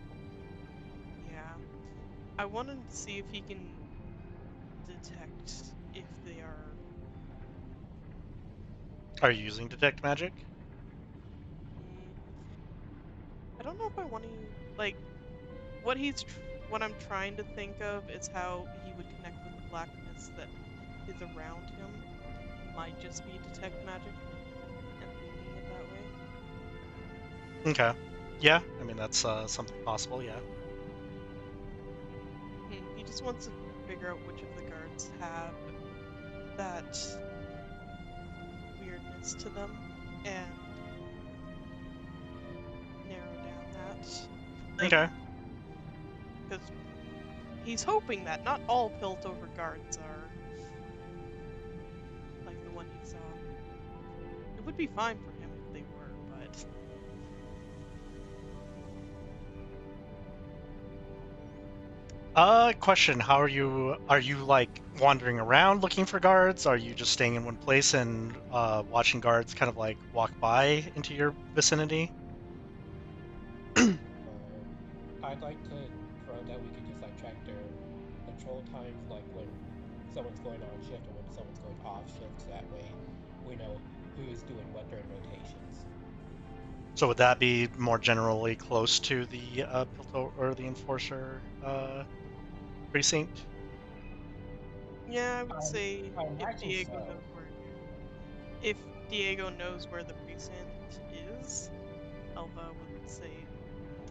yeah. I want to see if he can detect if they are.
Are you using detect magic?
I don't know if I want to like what I'm trying to think of is how he would connect with the blackness that is around him. Might just be detect magic and thinking it that way.
Okay. Yeah, I mean that's something possible. Yeah.
He just wants to figure out which of the guards have that weirdness to them and narrow down that.
Okay.
Because he's hoping that not all Piltover guards are like the one he saw. It would be fine for him if they were, but
Question. How are you? Are you like wandering around looking for guards? Are you just staying in one place and watching guards kind of like walk by into your vicinity?
I'd like to throw that we could just like track their patrol times, like when someone's going on shift or when someone's going off shift. So that way, we know who's doing what during rotations.
So would that be more generally close to the Pilto or the Enforcer precinct?
yeah, I would say
I
if
imagine
Diego
so.
knows where if Diego knows where the precinct is, Alva would say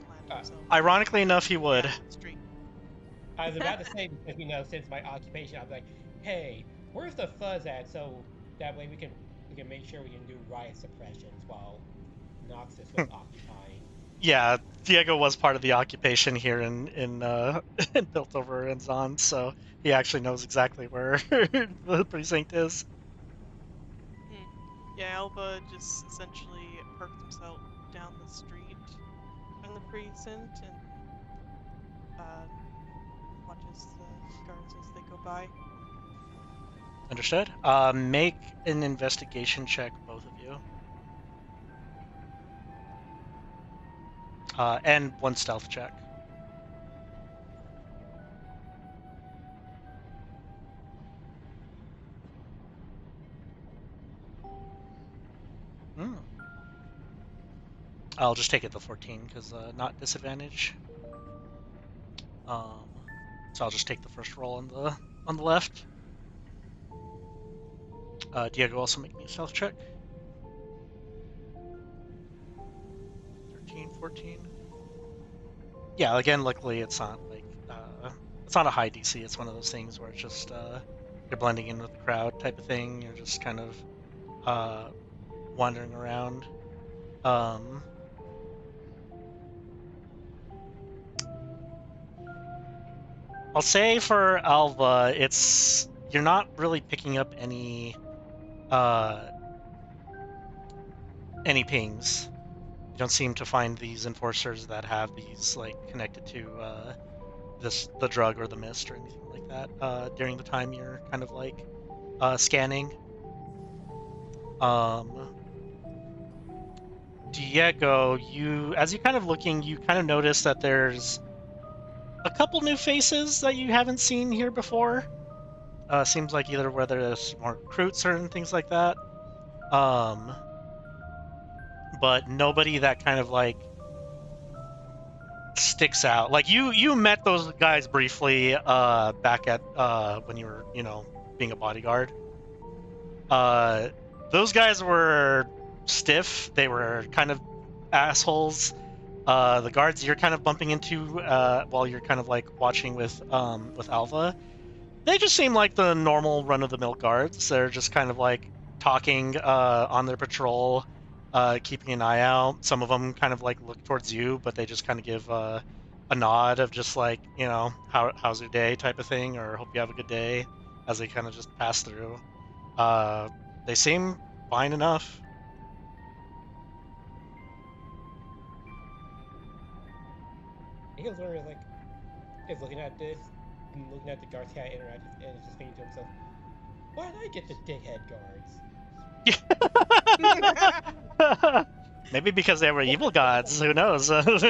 plant himself
Ironically enough, he would.
down the street.
I was about to say because since my occupation, I was like, hey, where's the fuzz at? So that way we can make sure we can do riot suppressions while Noxus was occupying.
Yeah, Diego was part of the occupation here in in Piltover and Zon, so he actually knows exactly where the precinct is.
Yeah, Alva just essentially parks himself down the street from the precinct and watches the guards as they go by.
Understood. Make an investigation check, both of you. And one stealth check. Hmm. I'll just take it to 14 because not disadvantage. So I'll just take the first roll on the left. Diego also make me a stealth check. 13, 14. Yeah, again, luckily it's not like it's not a high DC. It's one of those things where it's just you're blending in with the crowd type of thing. You're just kind of wandering around. I'll say for Alva, it's you're not really picking up any pings. You don't seem to find these enforcers that have these like connected to the drug or the mist or anything like that during the time you're kind of like scanning. Diego, as you kind of looking, you kind of notice that there's a couple new faces that you haven't seen here before. Seems like either whether there's more recruits or things like that. But nobody that kind of like sticks out. Like you met those guys briefly back at when you were, being a bodyguard. Uh those guys were stiff. They were kind of assholes. The guards you're kind of bumping into while you're kind of like watching with Alva, they just seem like the normal run of the mill guards. They're just kind of like talking on their patrol, keeping an eye out. Some of them kind of like look towards you, but they just kind of give a nod of just like, how's your day type of thing, or hope you have a good day, as they kind of just pass through. Uh, they seem fine enough.
He's literally like, is looking at this, and looking at the guards how I interact with, and is just thinking to himself, why did I get the dickhead guards?
Maybe because they were evil gods. Who knows?
It's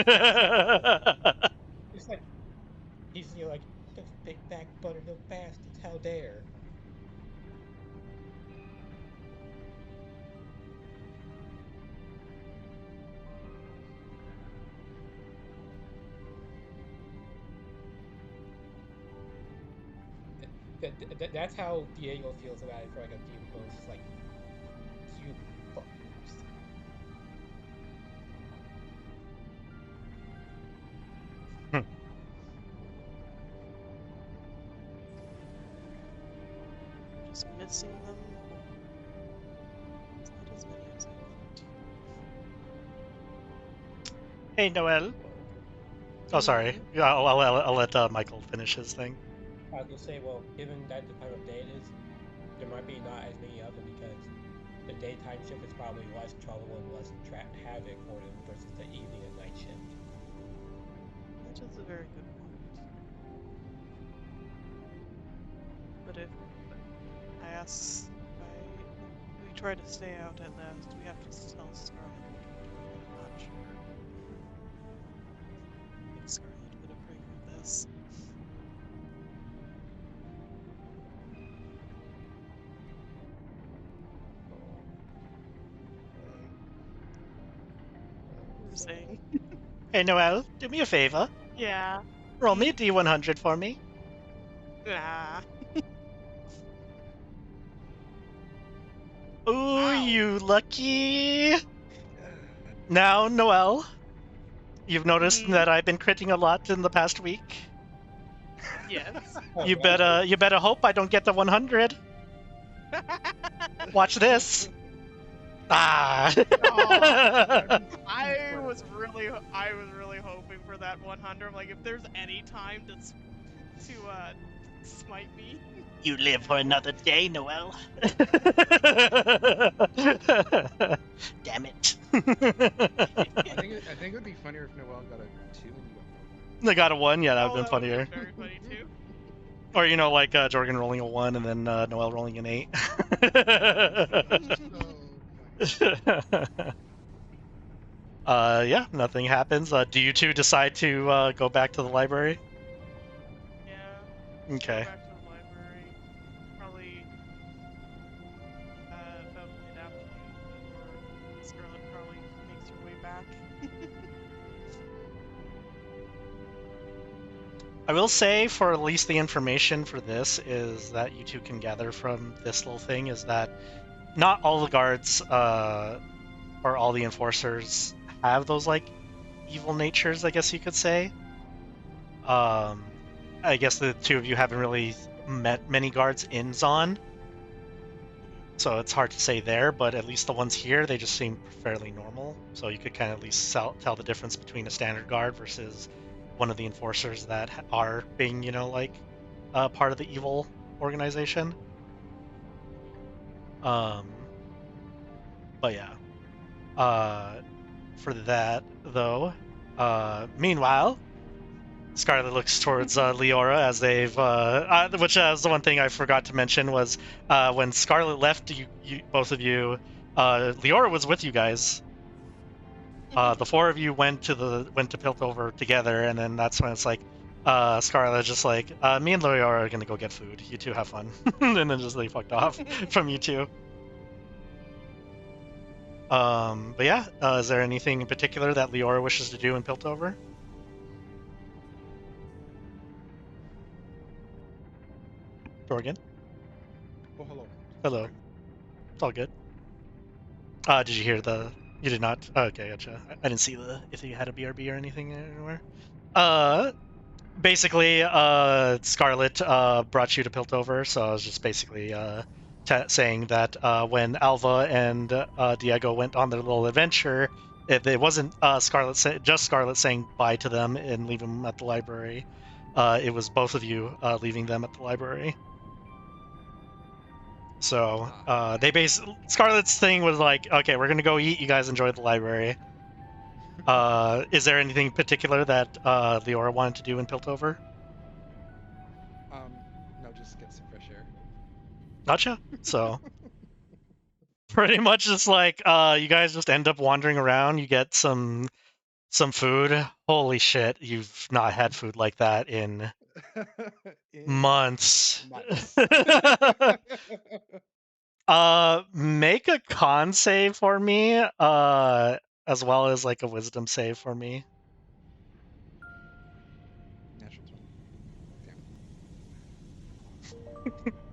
like, he's like, those big back buttermilk bastards, how dare. That's how Diego feels about it for like a few moments. It's like, you fuckers.
Just missing them. It's not as many as I thought.
Hey, Noel. Oh, sorry. Yeah, I'll let Michael finish his thing.
I was gonna say, well, given that the time of day it is, there might be not as many of them because the daytime shift is probably less trouble and less havoc for them versus the evening and night shift.
That is a very good point. But if we try to stay out at last, we have to tell Scarlet what we're doing. I'm not sure if Scarlet would approve of this. You were saying?
Hey, Noel, do me a favor.
Yeah.
Roll me a D100 for me.
Ah.
Ooh,
Ow.
you lucky. Now, Noel, you've noticed that I've been critting a lot in the past week.
Yes.
You better hope I don't get the 100. Watch this. Ah.
I was really hoping for that 100. I'm like, if there's any time to smite me.
You live for another day, Noel. Damn it.
I think it would be funnier if Noel got a 2 and you got 1.
They got a 1, yeah, that would
Oh,
have been funnier.
That would've been very funny too.
Or, like Jorgen rolling a 1 and then Noel rolling an 8. Yeah, nothing happens. Do you two decide to go back to the library?
Yeah.
Okay.
Go back to the library. Probably about mid-afternoon before
I will say, for at least the information for this is that you two can gather from this little thing is that not all the guards or all the enforcers have those like evil natures, I guess you could say. I guess the two of you haven't really met many guards in Zon, so it's hard to say there, but at least the ones here, they just seem fairly normal. So you could kind of at least tell the difference between a standard guard versus one of the enforcers that are being, like, part of the evil organization. But yeah. For that, though, meanwhile, Scarlet looks towards Leora as they've, which was the one thing I forgot to mention was when Scarlet left, you both of you, Leora was with you guys. The four of you went to Piltover together, and then that's when it's like, Scarlet just like, me and Leora are gonna go get food. You two have fun, and then just like fucked off from you two. But yeah, is there anything in particular that Leora wishes to do in Piltover? Dorgan?
Oh, hello.
Hello.
Sorry.
It's all good. Did you hear the... You did not? Oh, okay, gotcha. I didn't see if you had a BRB or anything anywhere. Basically, Scarlet brought you to Piltover, so I was just basically saying that when Alva and Diego went on their little adventure, it wasn't just Scarlet saying bye to them and leaving them at the library. It was both of you leaving them at the library. So Scarlet's thing was like, okay, we're gonna go eat. You guys enjoy the library. Is there anything in particular that Leora wanted to do in Piltover?
No, just get some fresh air.
Gotcha. So pretty much just like you guys just end up wandering around. You get some food. Holy shit, you've not had food like that in months. Make a con save for me, as well as like a wisdom save for me.
Natural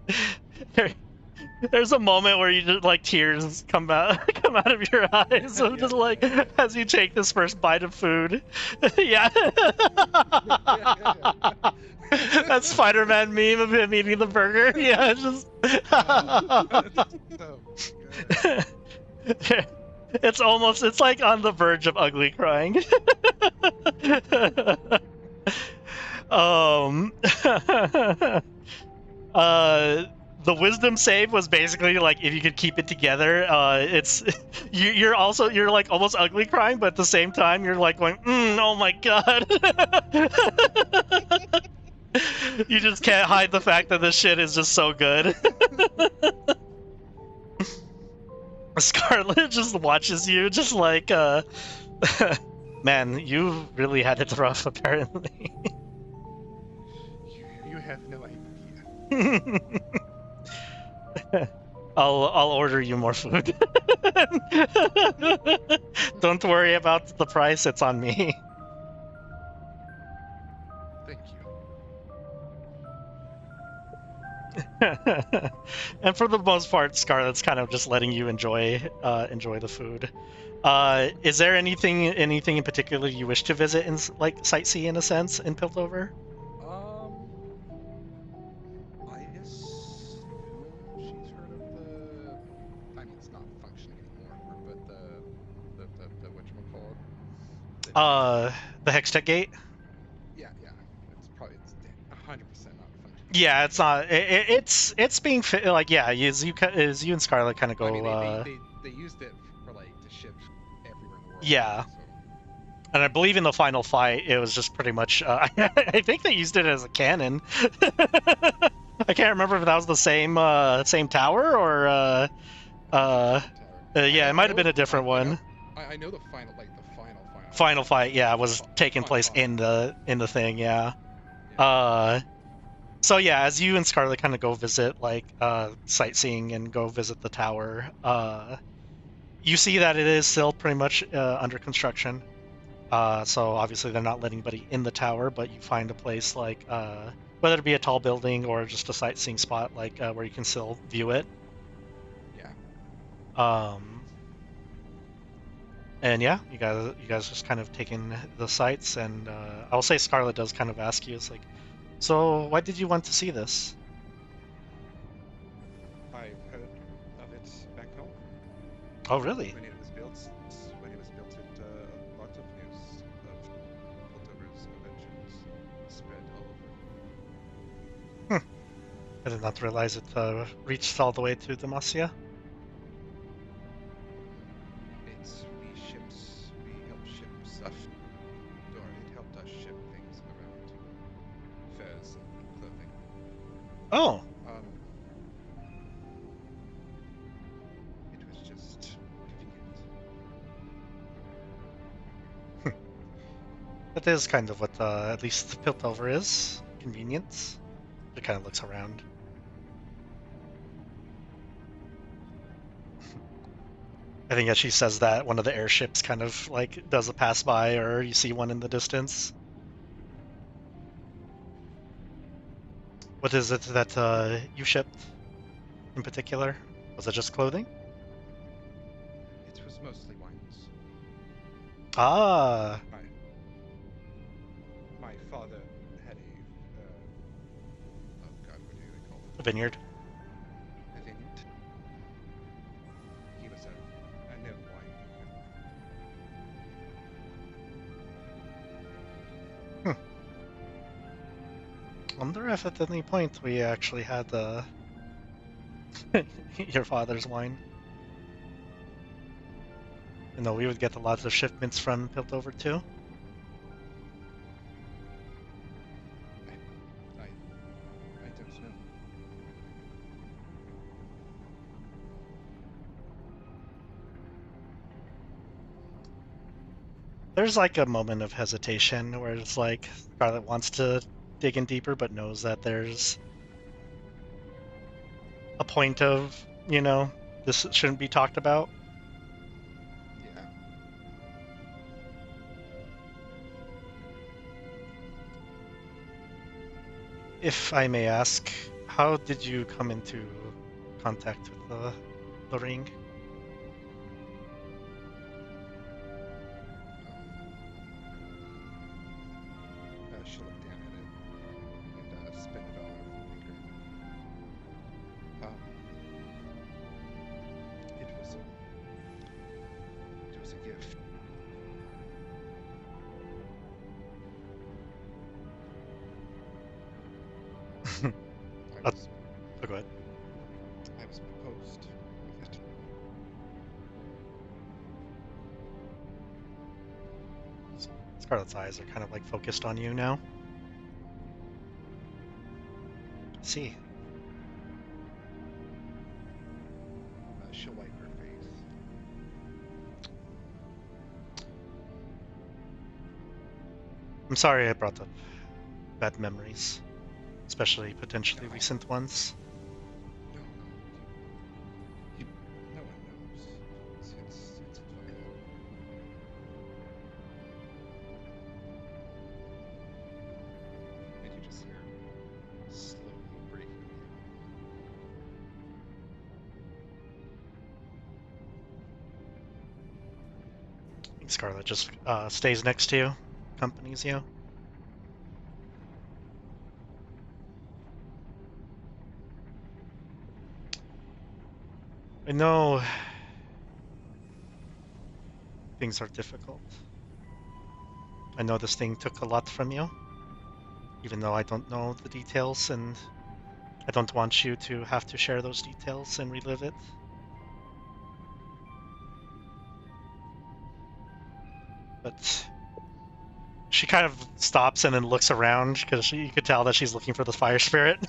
20.
Damn. There's a moment where you just like tears come out of your eyes of just like as you take this first bite of food. Yeah. That Spider-Man meme of him eating the burger. Yeah, it's just
So good.
it's like on the verge of ugly crying. The wisdom save was basically like if you could keep it together. It's you're like almost ugly crying, but at the same time you're like going, oh my god. You just can't hide the fact that this shit is just so good. Scarlet just watches you, just like, man, you really had it rough, apparently.
You have no idea.
I'll order you more food. Don't worry about the price, it's on me.
Thank you.
And for the most part, Scarlet's kind of just letting you enjoy the food. Is there anything in particular you wish to visit and like sightsee in a sense in Piltover?
I assume she's heard of the. I mean, it's not functioning anymore, but the whatchamacallit?
The Hextech Gate.
Yeah. It's 100% not functioning.
Yeah, it's not. It's being like, yeah. Is you and Scarlet kind of go.
I mean, they used it for like to ship everywhere in the world.
Yeah.
So.
And I believe in the final fight, it was just pretty much. I think they used it as a cannon. I can't remember if that was the same tower or. Yeah, it might have been a different one.
I know the final
Final fight, yeah, was taking place in the thing, yeah. So yeah, as you and Scarlet kind of go visit like sightseeing and go visit the tower, you see that it is still pretty much under construction. So obviously they're not letting anybody in the tower, but you find a place like whether it be a tall building or just a sightseeing spot, like where you can still view it.
Yeah.
Um, and yeah, you guys just kind of taking the sights, and I'll say Scarlet does kind of ask you, it's like, so why did you want to see this?
I've heard of it back home.
Oh, really?
When it was built, it a lot of news of Piltover's inventions spread all over.
Hmm. I did not realize it reached all the way to Demacia.
We help ship stuff, or it helped us ship things around, furs and clothing.
Oh,
Um, it was just convenient.
that is kind of what at least Piltover is. Convenience. It kind of looks around. I think as she says that, one of the airships kind of like does a pass by, or you see one in the distance. What is it that you shipped in particular? Was it just clothing?
It was mostly wines.
Ah,
My my father had oh God, what do they call
a
it?
vineyard.
A vineyard. He was a known winemaker.
Hmm. Wonder if at any point we actually had your father's wine. You know, we would get a lot of shipments from Piltover too.
I I don't know.
There's like a moment of hesitation where it's like Scarlet wants to dig in deeper, but knows that there's a point of, this shouldn't be talked about.
Yeah.
If I may ask, how did you come into contact with the ring?
She'll look down at it and spin it on her finger. Um, it was a gift. I
Oh,
was
go ahead.
I was proposed with it.
Scarlet's eyes are kind of like focused on you now. See,
She'll wipe her face.
I'm sorry I brought up bad memories, especially
No,
potentially recent ones.
no, no. You, no one knows. It's fine. And you just hear slowly breathing.
Scarlet just stays next to you, accompanies you. I know things are difficult. I know this thing took a lot from you, even though I don't know the details, and I don't want you to have to share those details and relive it. But she kind of stops and then looks around because you could tell that she's looking for the fire spirit.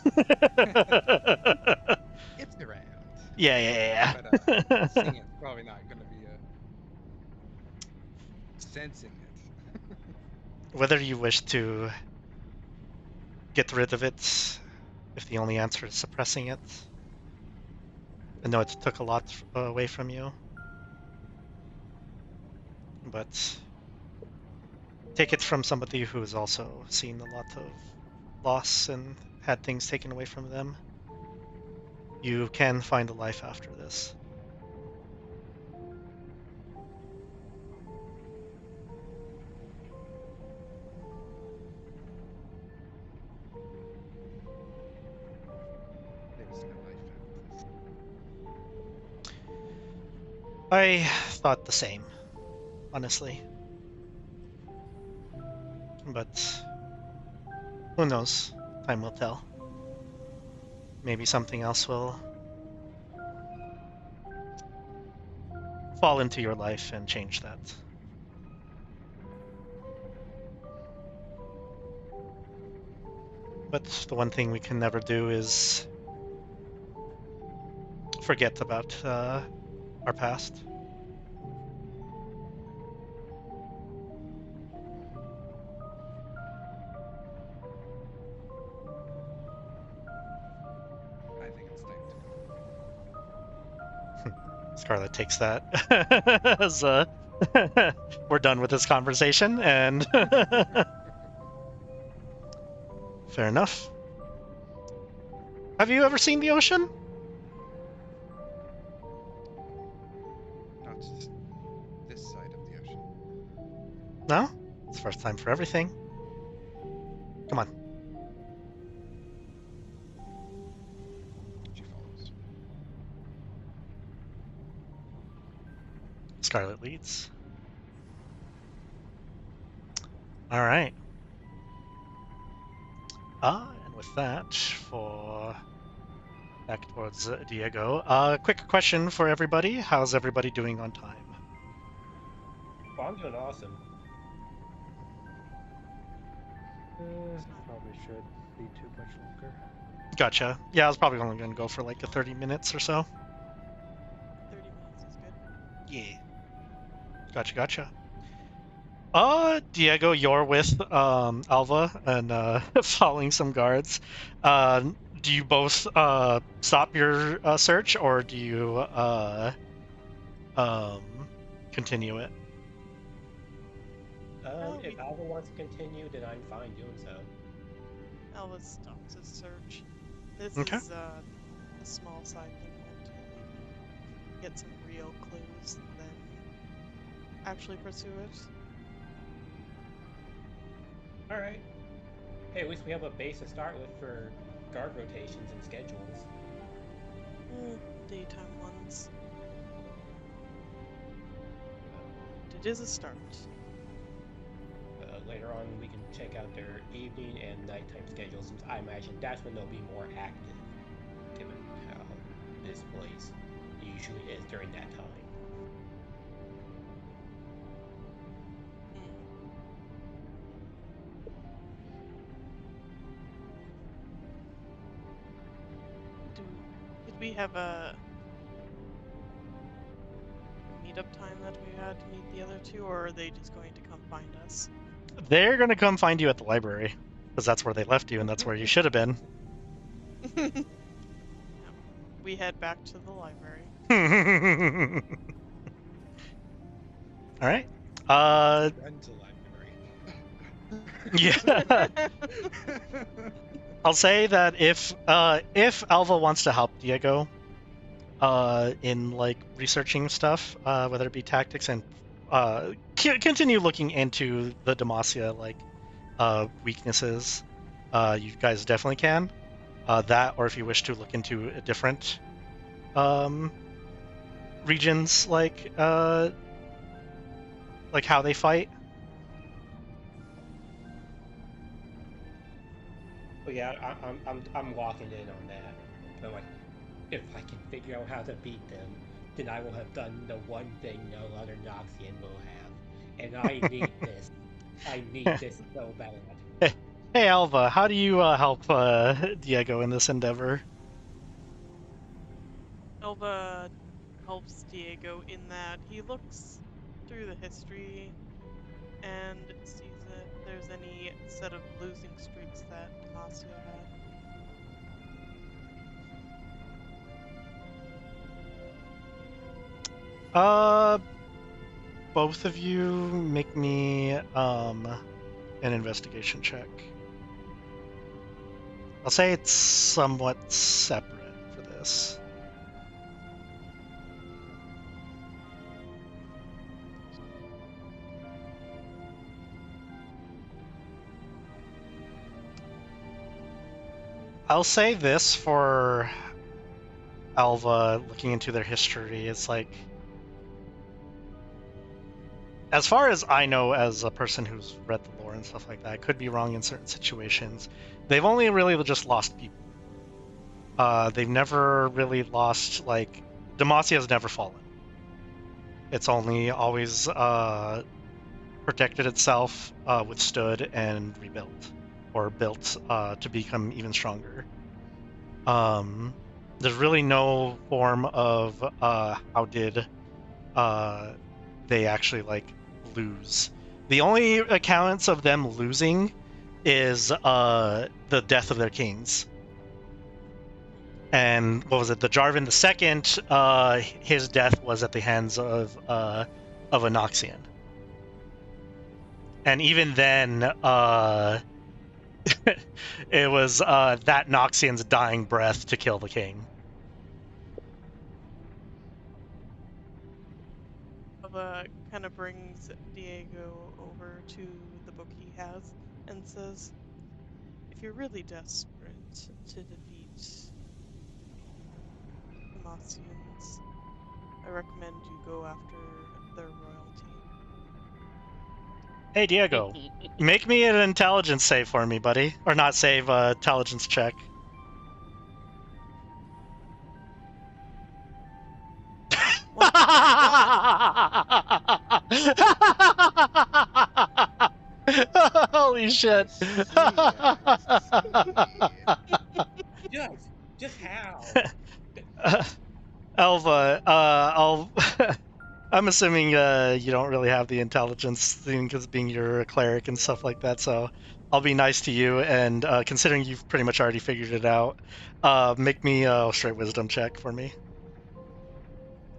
It's around.
Yeah,
But
yeah, yeah.
seeing it's probably not going to be sensing it.
Whether you wish to get rid of it, if the only answer is suppressing it. I know it took a lot away from you, but take it from somebody who has also seen a lot of loss and had things taken away from them. You can find a life after this.
There's no life after this.
I thought the same, honestly. But who knows? Time will tell. Maybe something else will fall into your life and change that. But the one thing we can never do is forget about our past.
I think it's time to go.
Scarlet takes that as we're done with this conversation, and fair enough. Have you ever seen the ocean?
Not this side of the ocean.
No? It's the first time for everything. Come on.
She follows.
Scarlet leads. All right. And with that, for back towards Diego. Quick question for everybody. How's everybody doing on time?
Well, I'm doing awesome.
Probably should be too much longer.
Gotcha. Yeah, I was probably only going to go for like a 30 minutes or so.
30 minutes is good.
Yeah. Gotcha. Diego, you're with Alva and following some guards. Do you both stop your search, or do you um continue it?
If Alva wants to continue, then I'm fine doing so.
Elvis stops his search. This
Okay.
is a small side thing until we get some real clues, and then actually pursue it.
All right. Hey, at least we have a base to start with for guard rotations and schedules.
Daytime ones. It is a start.
Later on, we can check out their evening and nighttime schedules, since I imagine that's when they'll be more active, given how this place usually is during that time.
Did we have a meetup time that we had to meet the other two, or are they just going to come find us?
They're gonna come find you at the library, because that's where they left you, and that's where you should have been.
We head back to the library.
All right.
Run to library.
Yeah. I'll say that if Alva wants to help Diego in like researching stuff, whether it be tactics and continue looking into the Demacia like weaknesses, you guys definitely can. That, or if you wish to look into a different regions like how they fight.
But yeah, I'm locking in on that. I'm like, if I can figure out how to beat them, then I will have done the one thing no other Noxian will have, and I need this. I need this so bad.
Hey Alva, how do you help Diego in this endeavor?
Elva helps Diego in that he looks through the history and sees if there's any set of losing streaks that Demacia had.
both of you make me an investigation check. I'll say it's somewhat separate for this. I'll say this for Alva, looking into their history. It's like, as far as I know, as a person who's read the lore and stuff like that, I could be wrong in certain situations. They've only really just lost people. They've never really lost, like, Demacia has never fallen. It's only always protected itself, withstood, and rebuilt, or built to become even stronger. There's really no form of how did they actually, like, lose. The only accounts of them losing is the death of their kings. And what was it? The Jarvan II, his death was at the hands of a Noxian. And even then, it was that Noxian's dying breath to kill the king.
Alva kind of brings Diego over to the book he has and says, if you're really desperate to defeat Demacians, I recommend you go after their royalty.
Hey, Diego, make me an intelligence save for me, buddy. Or not save, intelligence check. Holy shit.
Just how?
Alva, I'm assuming you don't really have the intelligence thing because being you're a cleric and stuff like that, so I'll be nice to you, and considering you've pretty much already figured it out, make me a straight wisdom check for me.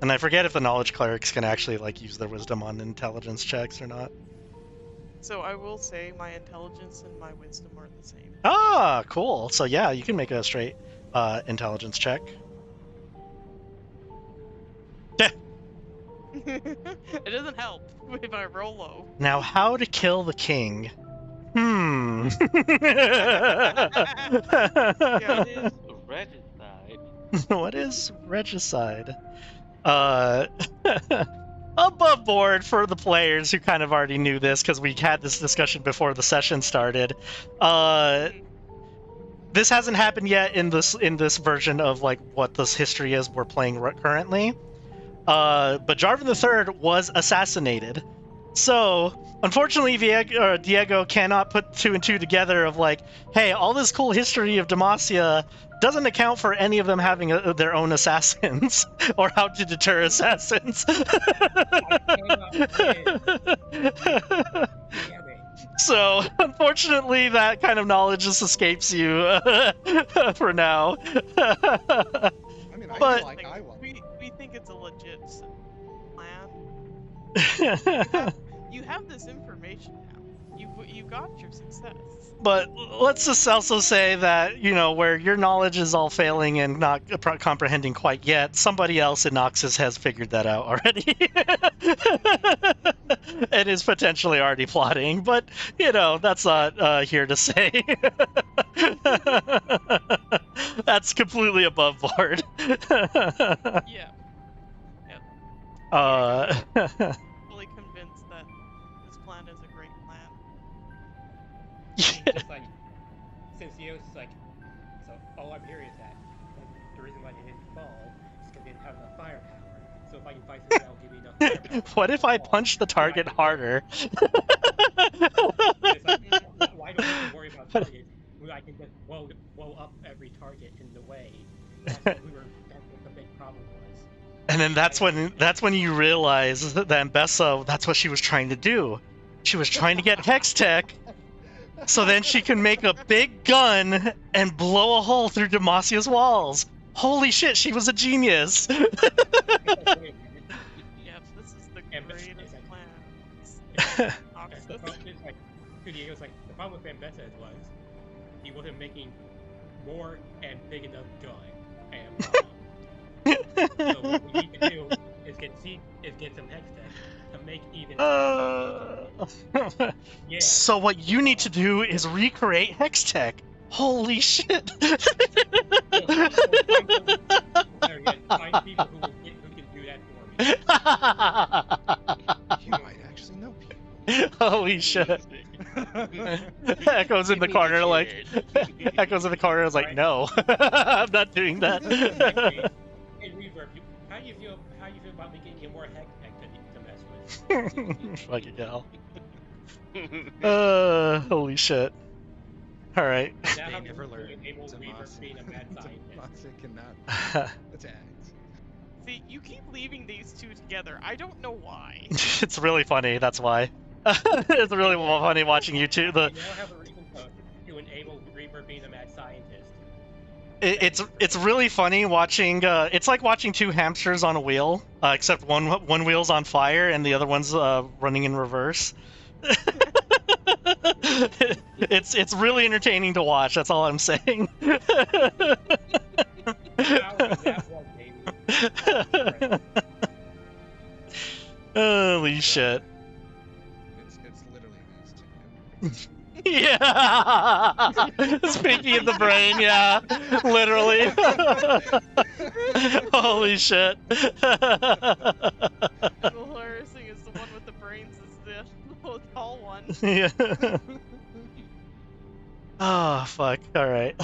And I forget if the knowledge clerics can actually, like, use their wisdom on intelligence checks or not.
So I will say my intelligence and my wisdom are the same.
Ah, cool. So yeah, you can make a straight intelligence check.
It doesn't help if I roll low.
Now, how to kill the king?
What is regicide?
What is regicide? Above board for the players who kind of already knew this because we had this discussion before the session started. This hasn't happened yet in this version of, like, what this history is we're playing currently. But Jarvan III was assassinated. So, unfortunately, Diego cannot put two and two together of, like, hey, all this cool history of Demacia doesn't account for any of them having their own assassins, or how to deter assassins. So, unfortunately, that kind of knowledge just escapes you for now.
I mean,
But-
I want.
We think it's a legit plan. You have this information now. You got your success.
But let's just also say that, you know, where your knowledge is all failing and not comprehending quite yet, somebody else in Noxus has figured that out already. And is potentially already plotting, but, you know, that's not here to say. That's completely above board.
Yeah. Fully convinced that this plan is a great plan.
Just like, since Dio's like, so all I'm hearing is that the reason why they didn't fall is because they didn't have enough firepower. So if I can fight something that'll give me enough firepower.
What if I punch the target harder?
It's like, why don't we have to worry about targets? I can just blow up every target in the way. That's what the big problem was.
And then that's when you realize that Mbessa, that's what she was trying to do. She was trying to get Hex Tech, so then she can make a big gun and blow a hole through Demacia's walls. Holy shit, she was a genius.
Yes, this is the
And
greatest
it's like,
plan. Oxus.
It's like, to Diego's like, the problem with Vendetta was he wasn't making more and big enough gun and bomb. So what we need to do is get some hex tech to make even yeah.
So what you need to
Um,
do is recreate hex tech. Holy shit!
find people who can do that for me.
You might actually know people.
Holy shit! Echo's in
Give
the
me
corner like.
chance.
Echo's in the corner is like,
Right.
no, I'm not doing that.
Hey, Reverb, how you feel about me getting you more hex tech to mess with?
Fucking hell. Holy shit. All right.
Now
They
how
never
can
learn.
enable Reverb
Tomas.
being a mad scientist?
Tomasa cannot attack.
See, you keep leaving these two together. I don't know why.
It's really funny. That's why. It's really funny watching you two.
I now have a reason to enable Reverb being a mad scientist.
It's really funny watching. It's like watching two hamsters on a wheel, except one wheel's on fire and the other one's running in reverse. It's really entertaining to watch. That's all I'm saying.
That one, baby.
Holy shit.
It's literally these two.
Yeah. Speaking of the brain, yeah. Literally. Holy shit.
The hilarious thing is the one with the brains is the tall one.
Yeah. Oh, fuck. Alright.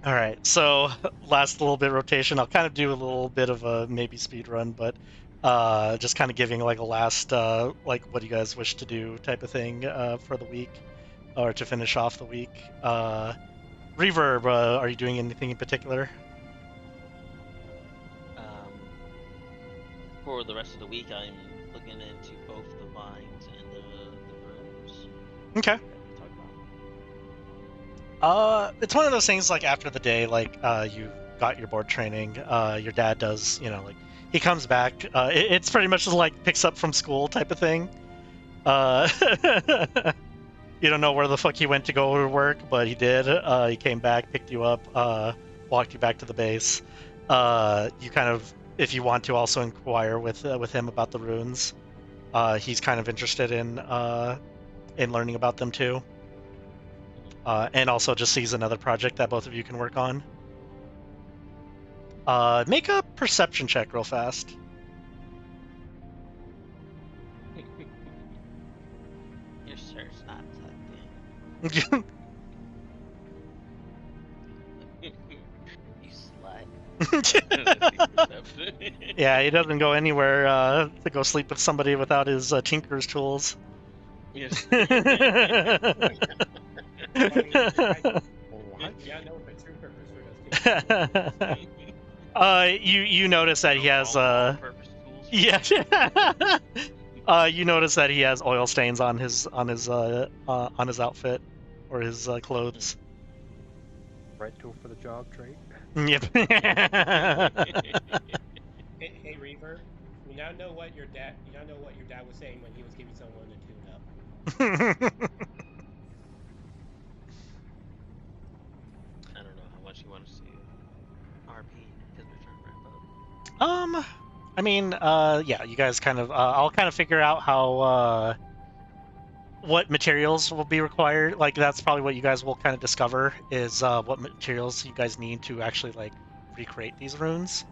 Alright, so last little bit of rotation. I'll kind of do a little bit of a maybe speed run, but just kind of giving like a last, like what do you guys wish to do type of thing for the week, or to finish off the week. Reverb, are you doing anything in particular?
For the rest of the week, I'm looking into both the vines and the rooms.
Okay.
Talk about.
It's one of those things like after the day, like you got your board training, your dad does, like he comes back. It's pretty much just like picks up from school type of thing. You don't know where the fuck he went to go to work, but he did. He came back, picked you up, walked you back to the base. You kind of, if you want to, also inquire with him about the runes. He's kind of interested in learning about them too. And also just sees another project that both of you can work on. Make a perception check real fast.
Your shirt's not tucked in. You slut.
Yeah, he doesn't go anywhere to go sleep with somebody without his tinker's tools.
Yes.
Yeah, I know what the true purpose for those things.
You notice that he has
All-purpose tools.
yeah. You notice that he has oil stains on his outfit or his clothes.
Right tool for the job trait.
Yep.
Hey, Reaver, you now know what your dad was saying when he was giving someone a tune-up.
I don't know how much you want to see RP because we're trying to wrap up.
I mean, yeah, you guys kind of, I'll kind of figure out how, what materials will be required. Like, that's probably what you guys will kind of discover is, what materials you guys need to actually, like, recreate these runes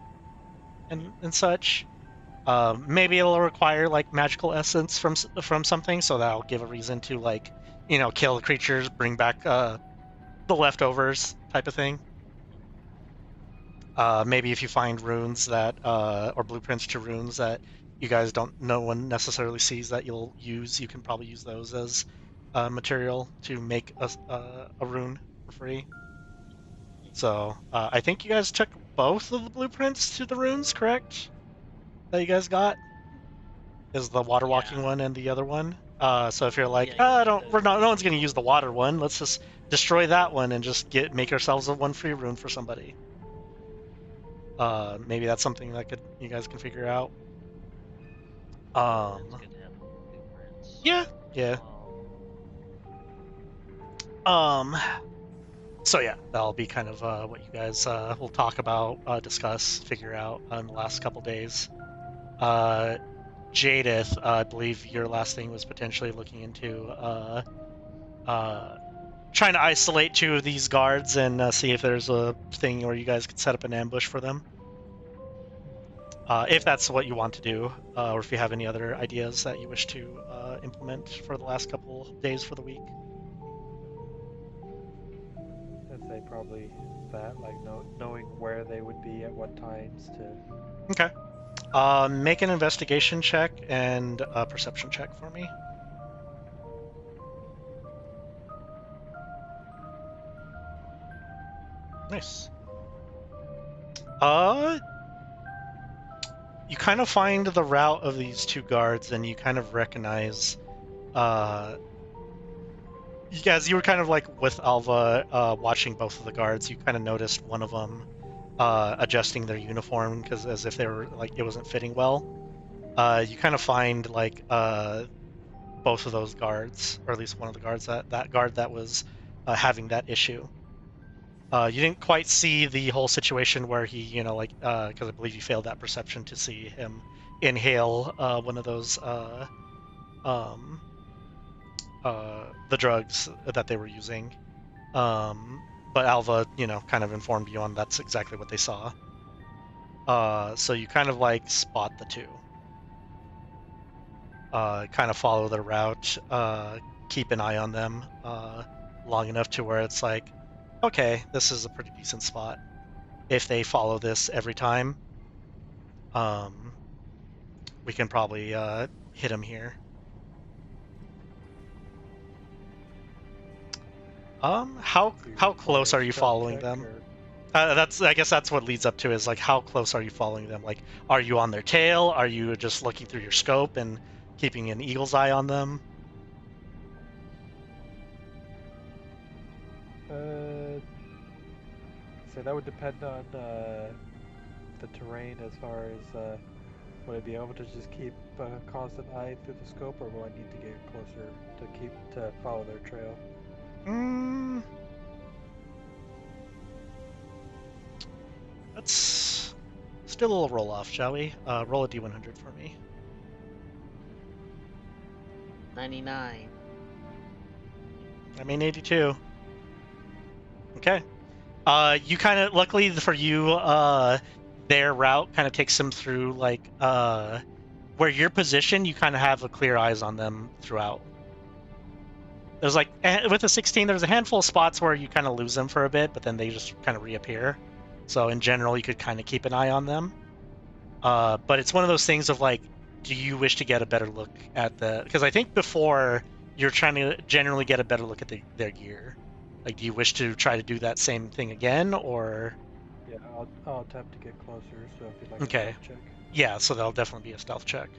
and such. Maybe it'll require, like, magical essence from something, so that'll give a reason to, like, kill creatures, bring back, the leftovers type of thing. Maybe if you find runes that, or blueprints to runes that you guys no one necessarily sees that you'll use, you can probably use those as material to make a rune for free. So I think you guys took both of the blueprints to the runes, correct? That you guys got is the water walking one and the other one. So if you're like, no one's gonna use the water one. Let's just destroy that one and just make ourselves a one free rune for somebody. Maybe that's something that you guys can figure out.
That's good to have
Yeah, yeah.
Um,
So yeah, that'll be kind of what you guys will talk about, discuss, figure out in the last couple days. Jadith, I believe your last thing was potentially looking into uh, trying to isolate two of these guards and see if there's a thing where you guys could set up an ambush for them. If that's what you want to do, or if you have any other ideas that you wish to implement for the last couple days for the week.
I'd say probably that, like knowing where they would be at what times to.
Okay. Make an investigation check and a perception check for me. Nice. You kind of find the route of these two guards, and you kind of recognize, you guys, you were kind of like with Alva, watching both of the guards. You kind of noticed one of them adjusting their uniform because as if they were like it wasn't fitting well. You kind of find like both of those guards, or at least one of the guards that guard that was having that issue. You didn't quite see the whole situation where he, like, because I believe you failed that perception to see him inhale one of those um, the drugs that they were using. But Alva, kind of informed you on that's exactly what they saw. So you kind of like spot the two. Kind of follow their route, keep an eye on them long enough to where it's like, okay, this is a pretty decent spot. If they follow this every time, we can probably hit them here. How close are you following them? I guess that's what leads up to is like how close are you following them? Like, are you on their tail? Are you just looking through your scope and keeping an eagle's eye on them?
So that would depend on the terrain as far as would I be able to just keep a constant eye through the scope, or will I need to get closer to follow their trail?
Let's still a little roll off, shall we? Roll a d100 for me.
99.
I mean 82. Okay. You kind of, luckily for you, their route kind of takes them through like where you're positioned. You kind of have a clear eyes on them throughout. There's like with a 16, there's a handful of spots where you kind of lose them for a bit, but then they just kind of reappear. So in general, you could kind of keep an eye on them. But it's one of those things of like, do you wish to get a better look at because I think before you're trying to generally get a better look at their gear. Like, do you wish to try to do that same thing again, or?
Yeah, I'll attempt to get closer. So if you'd like
Okay.
a stealth check.
Yeah, so that'll definitely be a stealth check.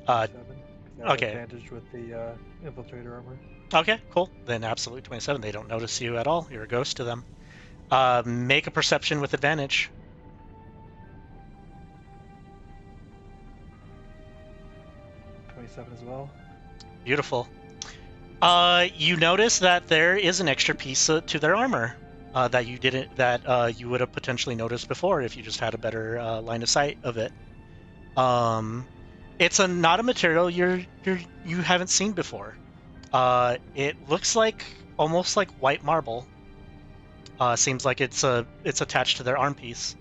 7.
Okay.
Advantage with the infiltrator armor.
Okay, cool. Then absolute 27. They don't notice you at all. You're a ghost to them. Make a perception with advantage.
27 as well.
Beautiful. You notice that there is an extra piece to their armor that you would have potentially noticed before if you just had a better line of sight of it. It's not a material you haven't seen before. It looks like almost like white marble. Seems like it's attached to their arm piece.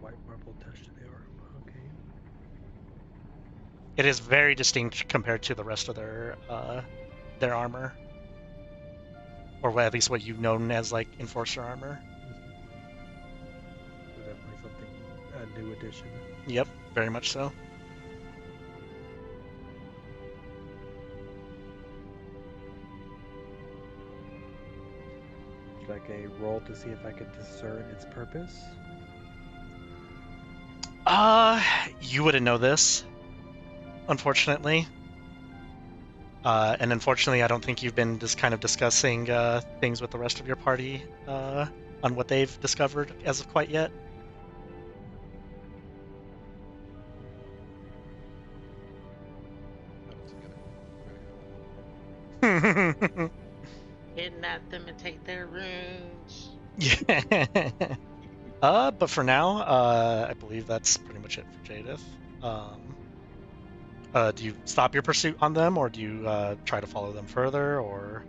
White marble attached to the arm. Okay.
It is very distinct compared to the rest of their armor, or at least what you've known as like enforcer armor.
So definitely something a new addition.
Yep, very much so.
Like a roll to see if I could discern its purpose.
You wouldn't know this, unfortunately. And unfortunately, I don't think you've been just kind of discussing things with the rest of your party on what they've discovered as of quite yet.
Put it together very quickly.
Kidnap them and take their runes.
Yeah. But for now, I believe that's pretty much it for Jadith. Um, do you stop your pursuit on them, or do you try to follow them further, or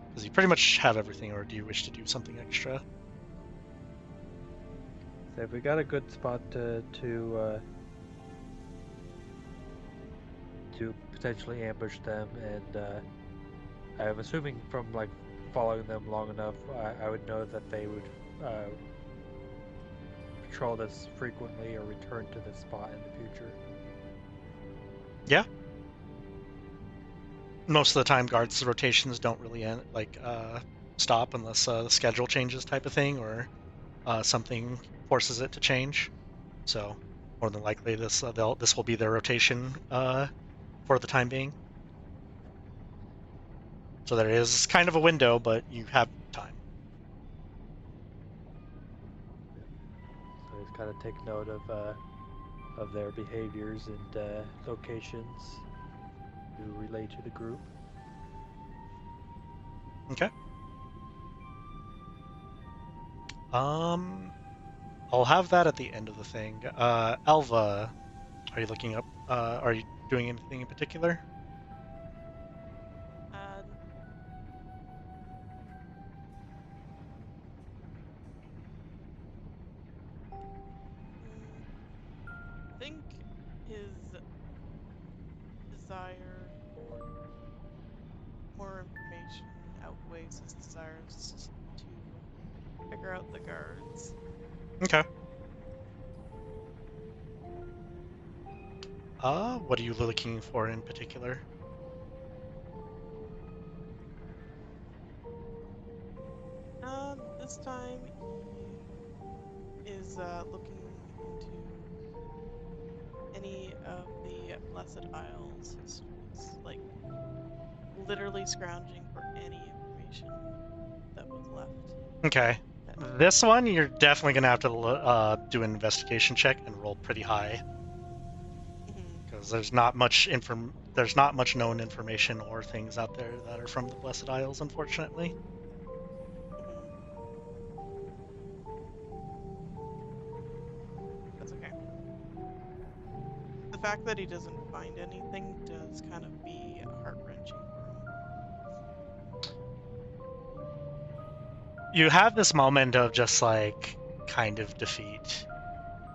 because you pretty much have everything, or do you wish to do something extra?
So if we got a good spot to potentially ambush them, and I'm assuming from like following them long enough, I would know that they would uh, patrol this frequently or return to this spot in the future.
Yeah. Most of the time, guards rotations don't really end, stop unless the schedule changes, type of thing, or something forces it to change. So more than likely, this will be their rotation for the time being. So there is kind of a window, but you have time.
So just kind of take note of their behaviors and locations to relate to the group.
Okay. Um, I'll have that at the end of the thing. Alva, are you looking up? Are you doing anything in particular?
Uh, I think his desire for more information outweighs his desires to figure out the guards.
Okay. What are you looking for in particular?
This time he is looking into any of the Blessed Isles histories, like literally scrounging for any information that was left.
Okay. This one, you're definitely gonna have to do an investigation check and roll pretty high
Mm-hmm.
because there's not much known information or things out there that are from the Blessed Isles, unfortunately.
Mm-hmm. That's okay. The fact that he doesn't find anything does kind of be heart-wrenching for him.
You have this moment of just like kind of defeat,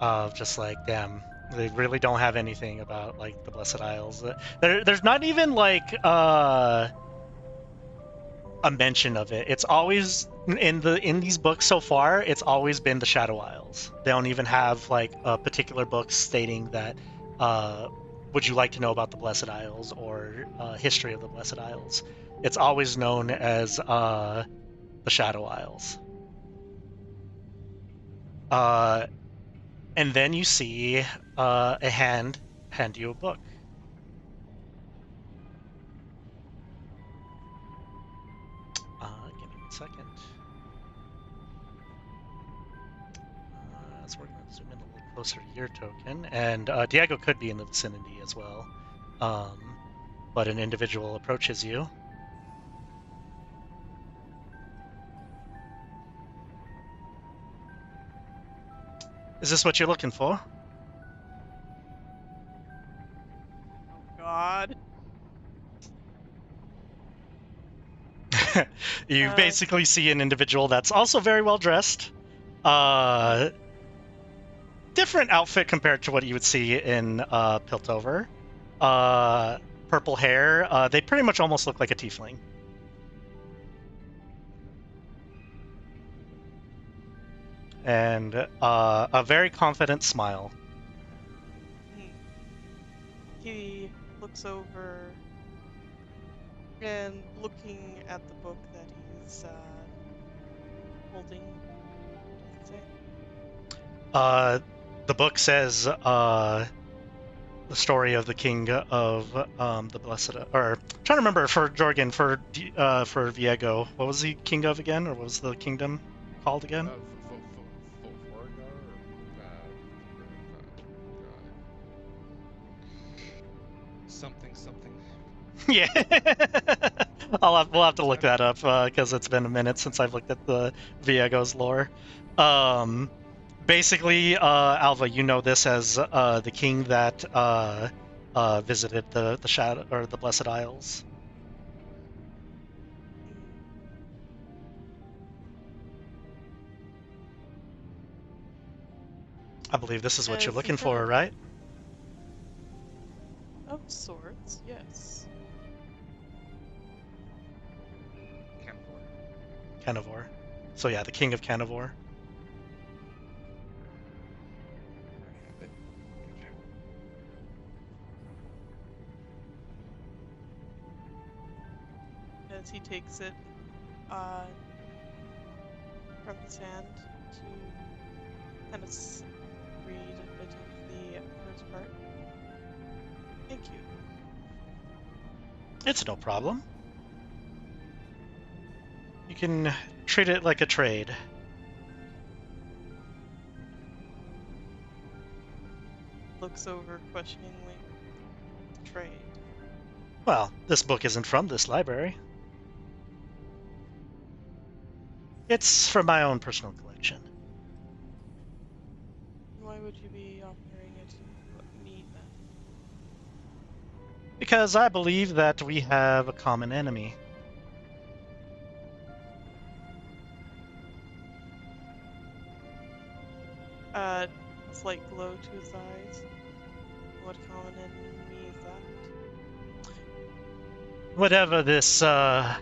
of just like, damn, they really don't have anything about like the Blessed Isles. There's not even like a mention of it. It's always in these books so far. It's always been the Shadow Isles. They don't even have like a particular book stating that. Uh, would you like to know about the Blessed Isles or history of the Blessed Isles? It's always known as the Shadow Isles. Uh, and then you see a hand you a book. Give me 1 second. So we're going to zoom in a little closer to your token, and Diego could be in the vicinity as well. But an individual approaches you. Is this what you're looking for?
Oh God.
You basically see an individual that's also very well dressed. Different outfit compared to what you would see in Piltover. Purple hair. They pretty much almost look like a tiefling. And a very confident smile.
He looks over and looking at the book that he's holding. What does it say?
The book says the story of the king of the blessed, or I'm trying to remember for Jorgen, for Viego, what was he king of again, or what was the kingdom called again?
Vorgar or something something.
Yeah. We'll have to look that up because it's been a minute since I've looked at the Viego's lore. Basically, Alva, you know this as the king that visited the shadow or the Blessed Isles. I believe this is what you're
Has he
looking for,
had
right?
of sorts, yes.
Canvor.
Canivore. So yeah, the king of Canivore.
I have it.
As he takes it uh, from his hand to kind of read a bit of the first part. Thank you.
It's no problem. You can treat it like a trade.
Looks over questioningly. Trade.
Well, this book isn't from this library. It's from my own personal collection.
Why would you be offering it to me then?
Because I believe that we have a common enemy.
A slight glow to his eyes. What common enemy is that?
Whatever this kind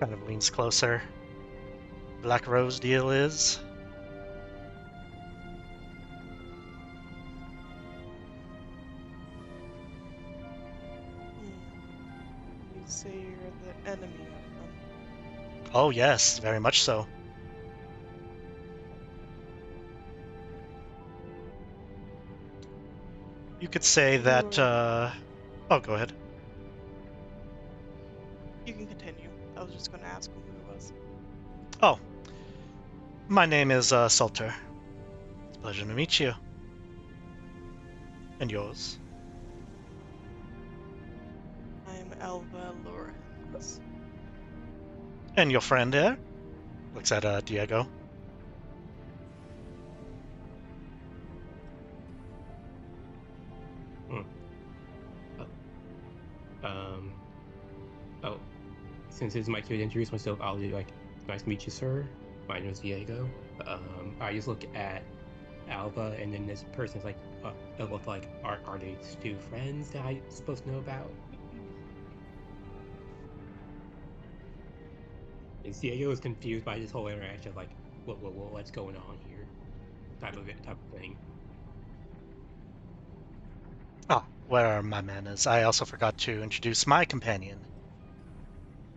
of leans closer Black Rose deal is.
You say you're the enemy of them.
Oh yes, very much so. You could say that oh, go ahead.
You can continue. I was just going to ask him who it was.
Oh, my name is Salter. It's a pleasure to meet you. And yours?
I'm Elva Lorenz.
And your friend here? Looks at Diego.
Oh, since it's my cue to introduce myself, I'll do like, nice to meet you, sir. My name is Diego. I just look at Alva, and then this person's like, it looked like, are they two friends that I'm supposed to know about? And Diego is confused by this whole interaction, like, what's going on here? Type of thing.
Ah, where are my manners? I also forgot to introduce my companion.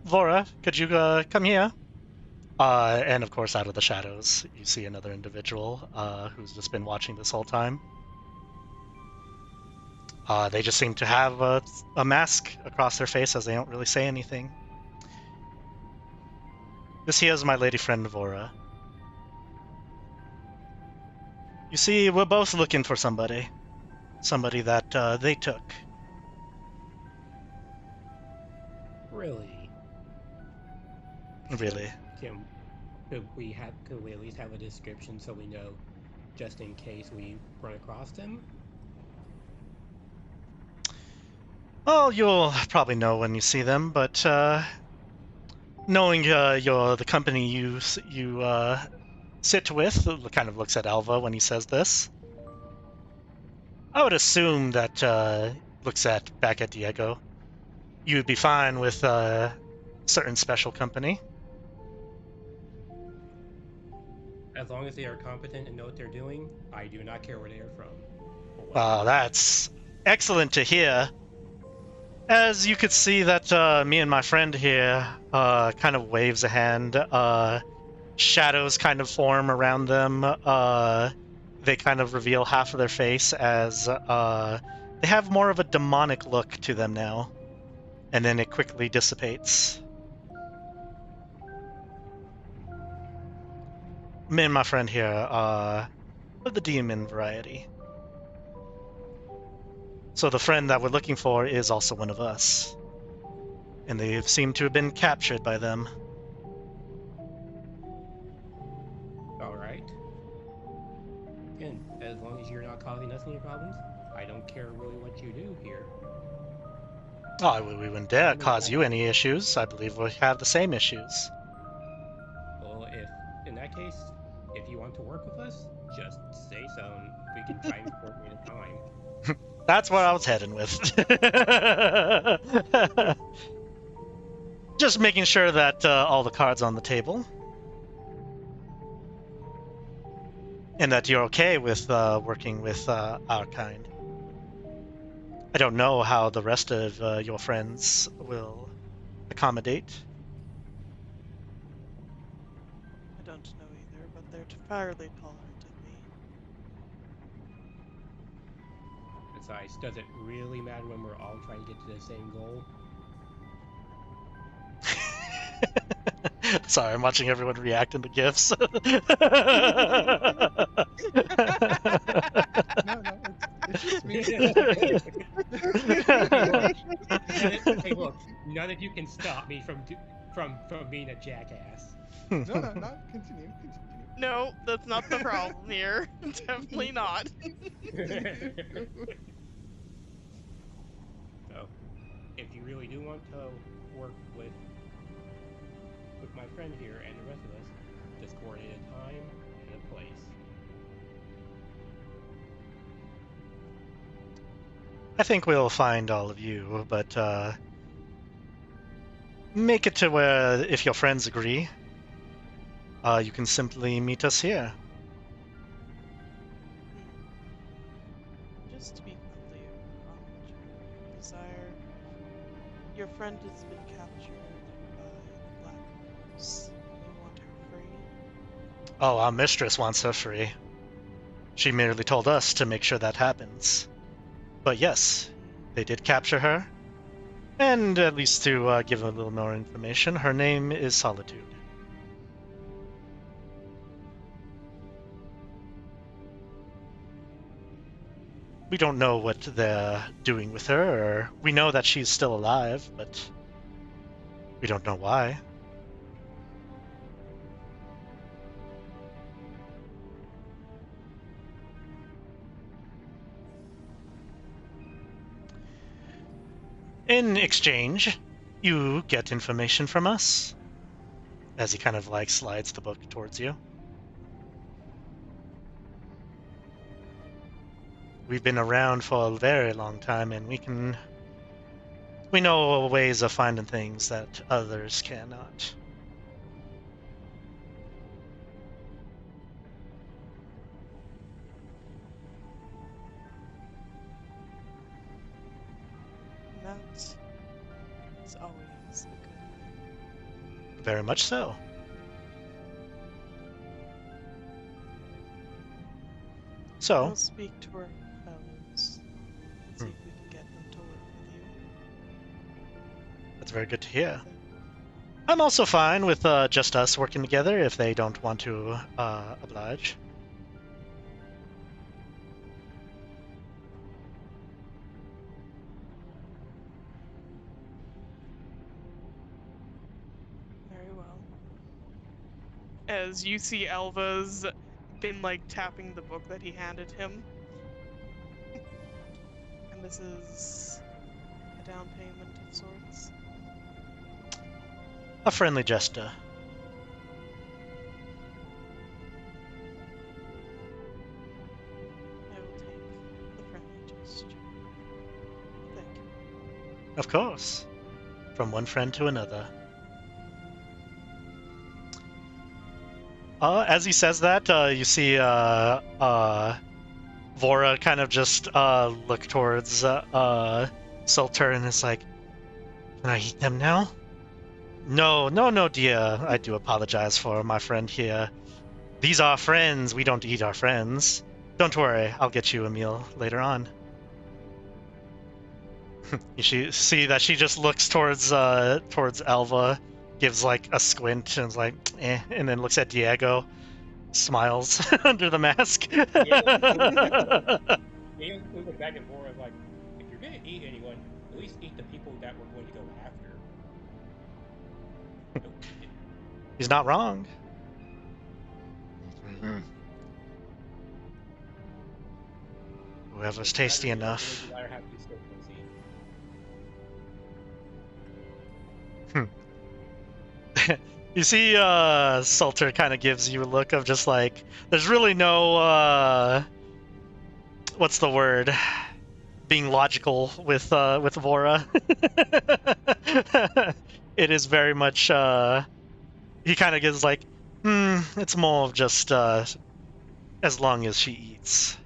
Vora, could you come here? And of course, out of the shadows, you see another individual who's just been watching this whole time. They just seem to have a mask across their face as they don't really say anything. This here is my lady friend Vora. You see, we're both looking for somebody. Somebody that they took.
Really?
Really.
Could we at least have a description so we know, just in case we run across them?
Well, you'll probably know when you see them, but knowing the company you sit with, kind of looks at Alva when he says this. I would assume that looks back at Diego. You'd be fine with certain special company.
As long as they are competent and know what they're doing, I do not care where they are from.
Wow, that's excellent to hear. As you could see that me and my friend here kind of waves a hand. Shadows kind of form around them. They kind of reveal half of their face as They have more of a demonic look to them now, and then it quickly dissipates. Me and my friend here are of the demon variety. So the friend that we're looking for is also one of us. And they seem to have been captured by them.
All right. Again, as long as you're not causing us any problems, I don't care really what you do here.
Oh, we wouldn't dare cause you any issues. I believe we have the same issues.
Well, if in that case, if you want to work with us, just say so, and we can try and coordinate a time.
That's where I was heading with. Just making sure that all the cards on the table. And that you're okay with working with our kind. I don't know how the rest of your friends will accommodate.
I don't know either, but they're fairly tolerant of me.
Besides, does it really matter when we're all trying to get to the same goal?
Sorry, I'm watching everyone react in the GIFs.
No, it's just me.
Hey, look, none of you can stop me from being a jackass.
No, continue.
No, that's not the problem here. Definitely not.
So, if you really do want to work with my friend here and the rest of us, just coordinate a time and a place.
I think we'll find all of you, but make it to where, if your friends agree, you can simply meet us here.
Just to be clear, Desire, your friend has been captured by the Black Rose. You want her free?
Oh, our mistress wants her free. She merely told us to make sure that happens. But yes, they did capture her. And at least to give a little more information, her name is Solitude. We don't know what they're doing with her, or we know that she's still alive, but we don't know why. In exchange, you get information from us. As he kind of like slides the book towards you. We've been around for a very long time, and we know ways of finding things that others cannot.
And that's always a good thing.
Very much so. So,
We'll speak to our fellows and see if we can get them to work with you.
that's very good to hear. I'm also fine with just us working together if they don't want to oblige.
Very well.
As you see, Elva's been like tapping the book that he handed him. And this is a down payment of sorts.
A friendly gesture.
I will take the friendly gesture. Thank you.
Of course. From one friend to another. As he says that, you see Vora kind of just look towards Sulter and is like, "Can I eat them now?" No, dear. I do apologize for my friend here. These are friends. We don't eat our friends. Don't worry, I'll get you a meal later on. You see that she just looks towards Alva, gives like a squint and is like, eh, and then looks at Diego, smiles under the mask.
Diego's moving back and forth like, if you're gonna eat anyone, at least eat the people that we're going to go after. Oh,
He's not wrong. Whoever's tasty enough.
You gotta have to still proceed.
You see, Salter kind of gives you a look of just like, there's really no, what's the word? Being logical with Vora. It is very much, he kind of gives like, it's more of just, as long as she eats.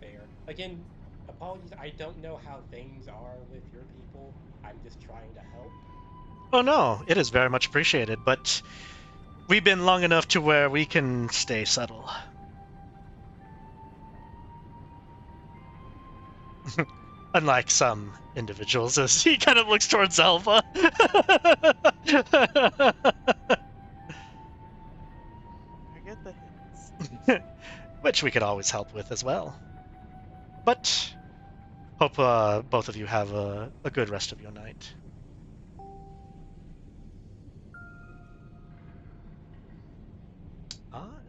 Fair. Again, apologies, I don't know how things are with your people. I'm just trying to help.
Oh no, it is very much appreciated, but we've been long enough to where we can stay subtle. Unlike some individuals, as he kind of looks towards Alva.
I get the hints.
Which we could always help with as well. But hope both of you have a good rest of your night.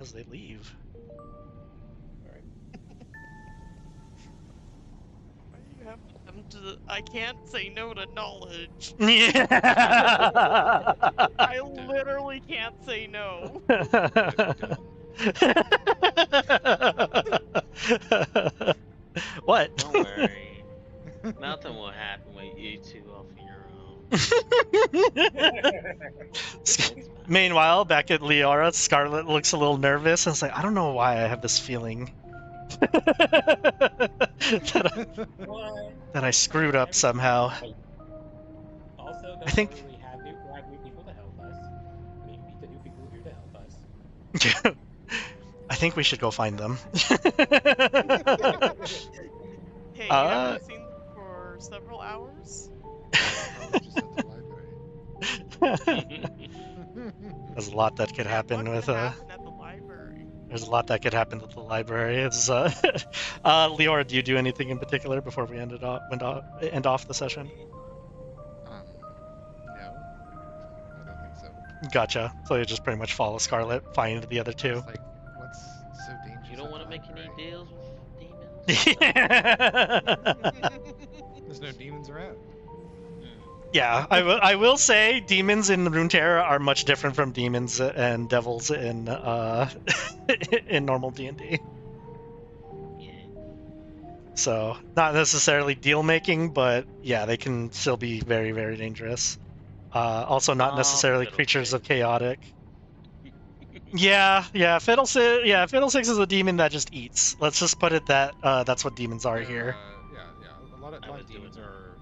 As they leave.
Alright.
Why do you have them to? I can't say no to knowledge.
Yeah.
I literally can't say no.
What?
Don't worry. Nothing will happen with you two off of your own.
Meanwhile, back at Leora, Scarlet looks a little nervous and is like, I don't know why I have this feeling that I screwed up somehow.
Also,
I think
we have new people to help us. Meet the new people here to help us.
I think we should go find them.
Hey, you haven't seen them for several hours?
Just at the library.
There's a lot that could happen with
happen at the library?
There's a lot that could happen with the library. It's Leora, do you do anything in particular before we end off the session?
No, I don't think so.
Gotcha. So you just pretty much follow Scarlet, find the other two.
It's like, what's so dangerous?
You don't want to make any deals with demons?
There's no demons around.
Yeah, I will say demons in Runterra are much different from demons and devils in in normal D&D.
Yeah.
So not necessarily deal making, but yeah, they can still be very, very dangerous. Also not necessarily creatures of chaotic. Yeah, Fiddlesticks is a demon that just eats. Let's just put it that that's what demons are here.
Yeah. A lot of demons are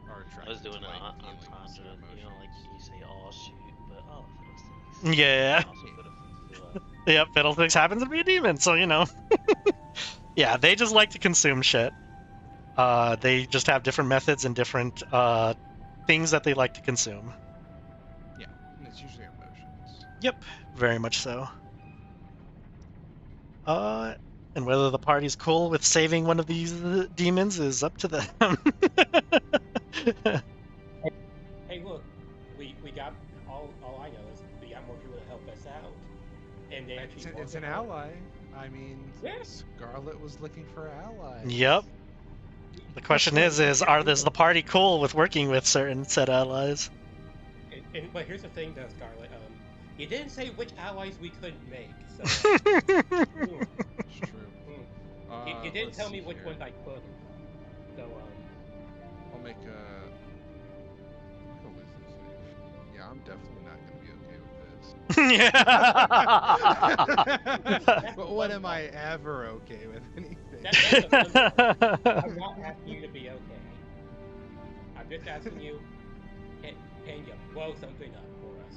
attracted.
I was doing
to,
an
like,
entendre, you know, like you say, "Oh shoot," but oh, Fiddlesticks.
Yeah.
Also
Yep, Fiddlesticks happens to be a demon, so you know. Yeah, they just like to consume shit. They just have different methods and different things that they like to consume.
Yeah, and it's usually emotions.
Yep, very much so. And whether the party's cool with saving one of these demons is up to them.
Hey, look, we got all I know is we got more people to help us out, and they actually.
It's an ally. I mean,
Yes.
Scarlet was looking for allies.
Yep. The question is the party cool with working with certain set allies?
But here's the thing, though, Scarlet. You didn't say which allies we couldn't make, so.
It's true.
You didn't
Let's
tell
see
me which
here.
ones I couldn't. So,
I'll make a. What is this? Yeah, I'm definitely not gonna be okay with this. But when am I ever okay with anything?
that's the fun part. I'm not asking you to be okay. I'm just asking you, can you blow something up for us?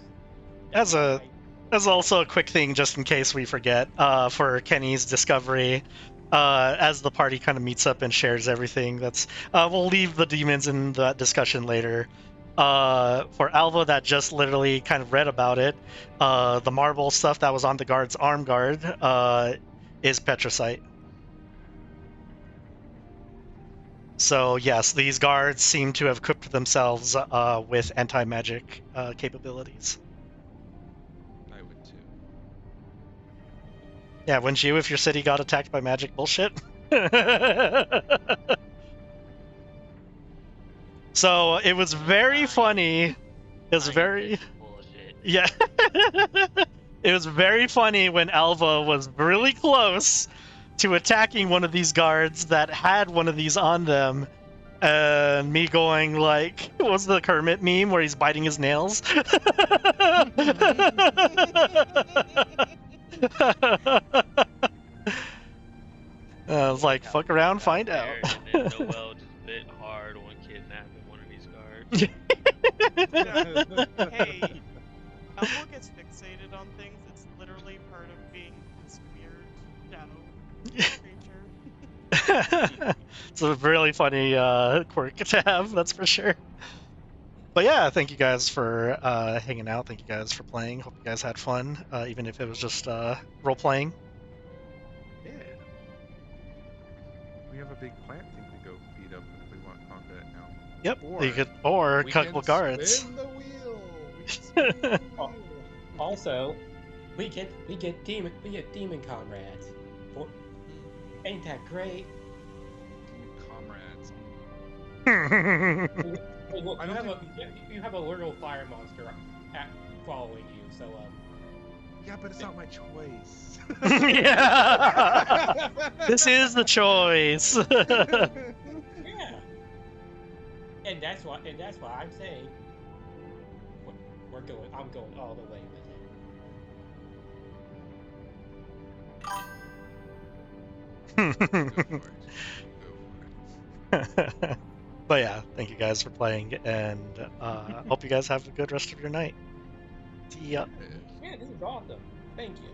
As also a quick thing, just in case we forget, for Kenny's discovery, as the party kind of meets up and shares everything. That's we'll leave the demons in that discussion later. For Alva, that just literally kind of read about it, the marble stuff that was on the guard's arm guard is petricite. So yes, these guards seem to have equipped themselves with anti-magic capabilities.
I would too.
Yeah, wouldn't you if your city got attacked by magic bullshit? So it was very funny. It was very
bullshit.
yeah. It was very funny when Alva was really close to attacking one of these guards that had one of these on them. And me going like, what was the Kermit meme where he's biting his nails? I was like, fuck around, find out.
And then Noel just bit hard on kidnapping one of these guards.
Hey, Elmo gets fixated on things. It's literally part of being this weird shadow creature.
It's a really funny quirk to have, that's for sure. But yeah, thank you guys for hanging out. Thank you guys for playing. Hope you guys had fun, even if it was just role playing.
Yeah. We have a big plant thing to go beat up if we want combat now.
Yep.
Or
you could, or a
We
couple
can
guards.
spin the wheel. We can spin the wheel.
Also, we get demon comrades. Ain't that great?
Comrades.
Well,
I
you
don't
have a literal fire monster following you, so
Yeah, but it's not my choice.
Yeah. This is the choice.
yeah. And that's why I'm saying I'm going all the way with it.
Go for it. Go for it.
But yeah, thank you guys for playing, and hope you guys have a good rest of your night. See ya.
Yeah, this is awesome. Thank you.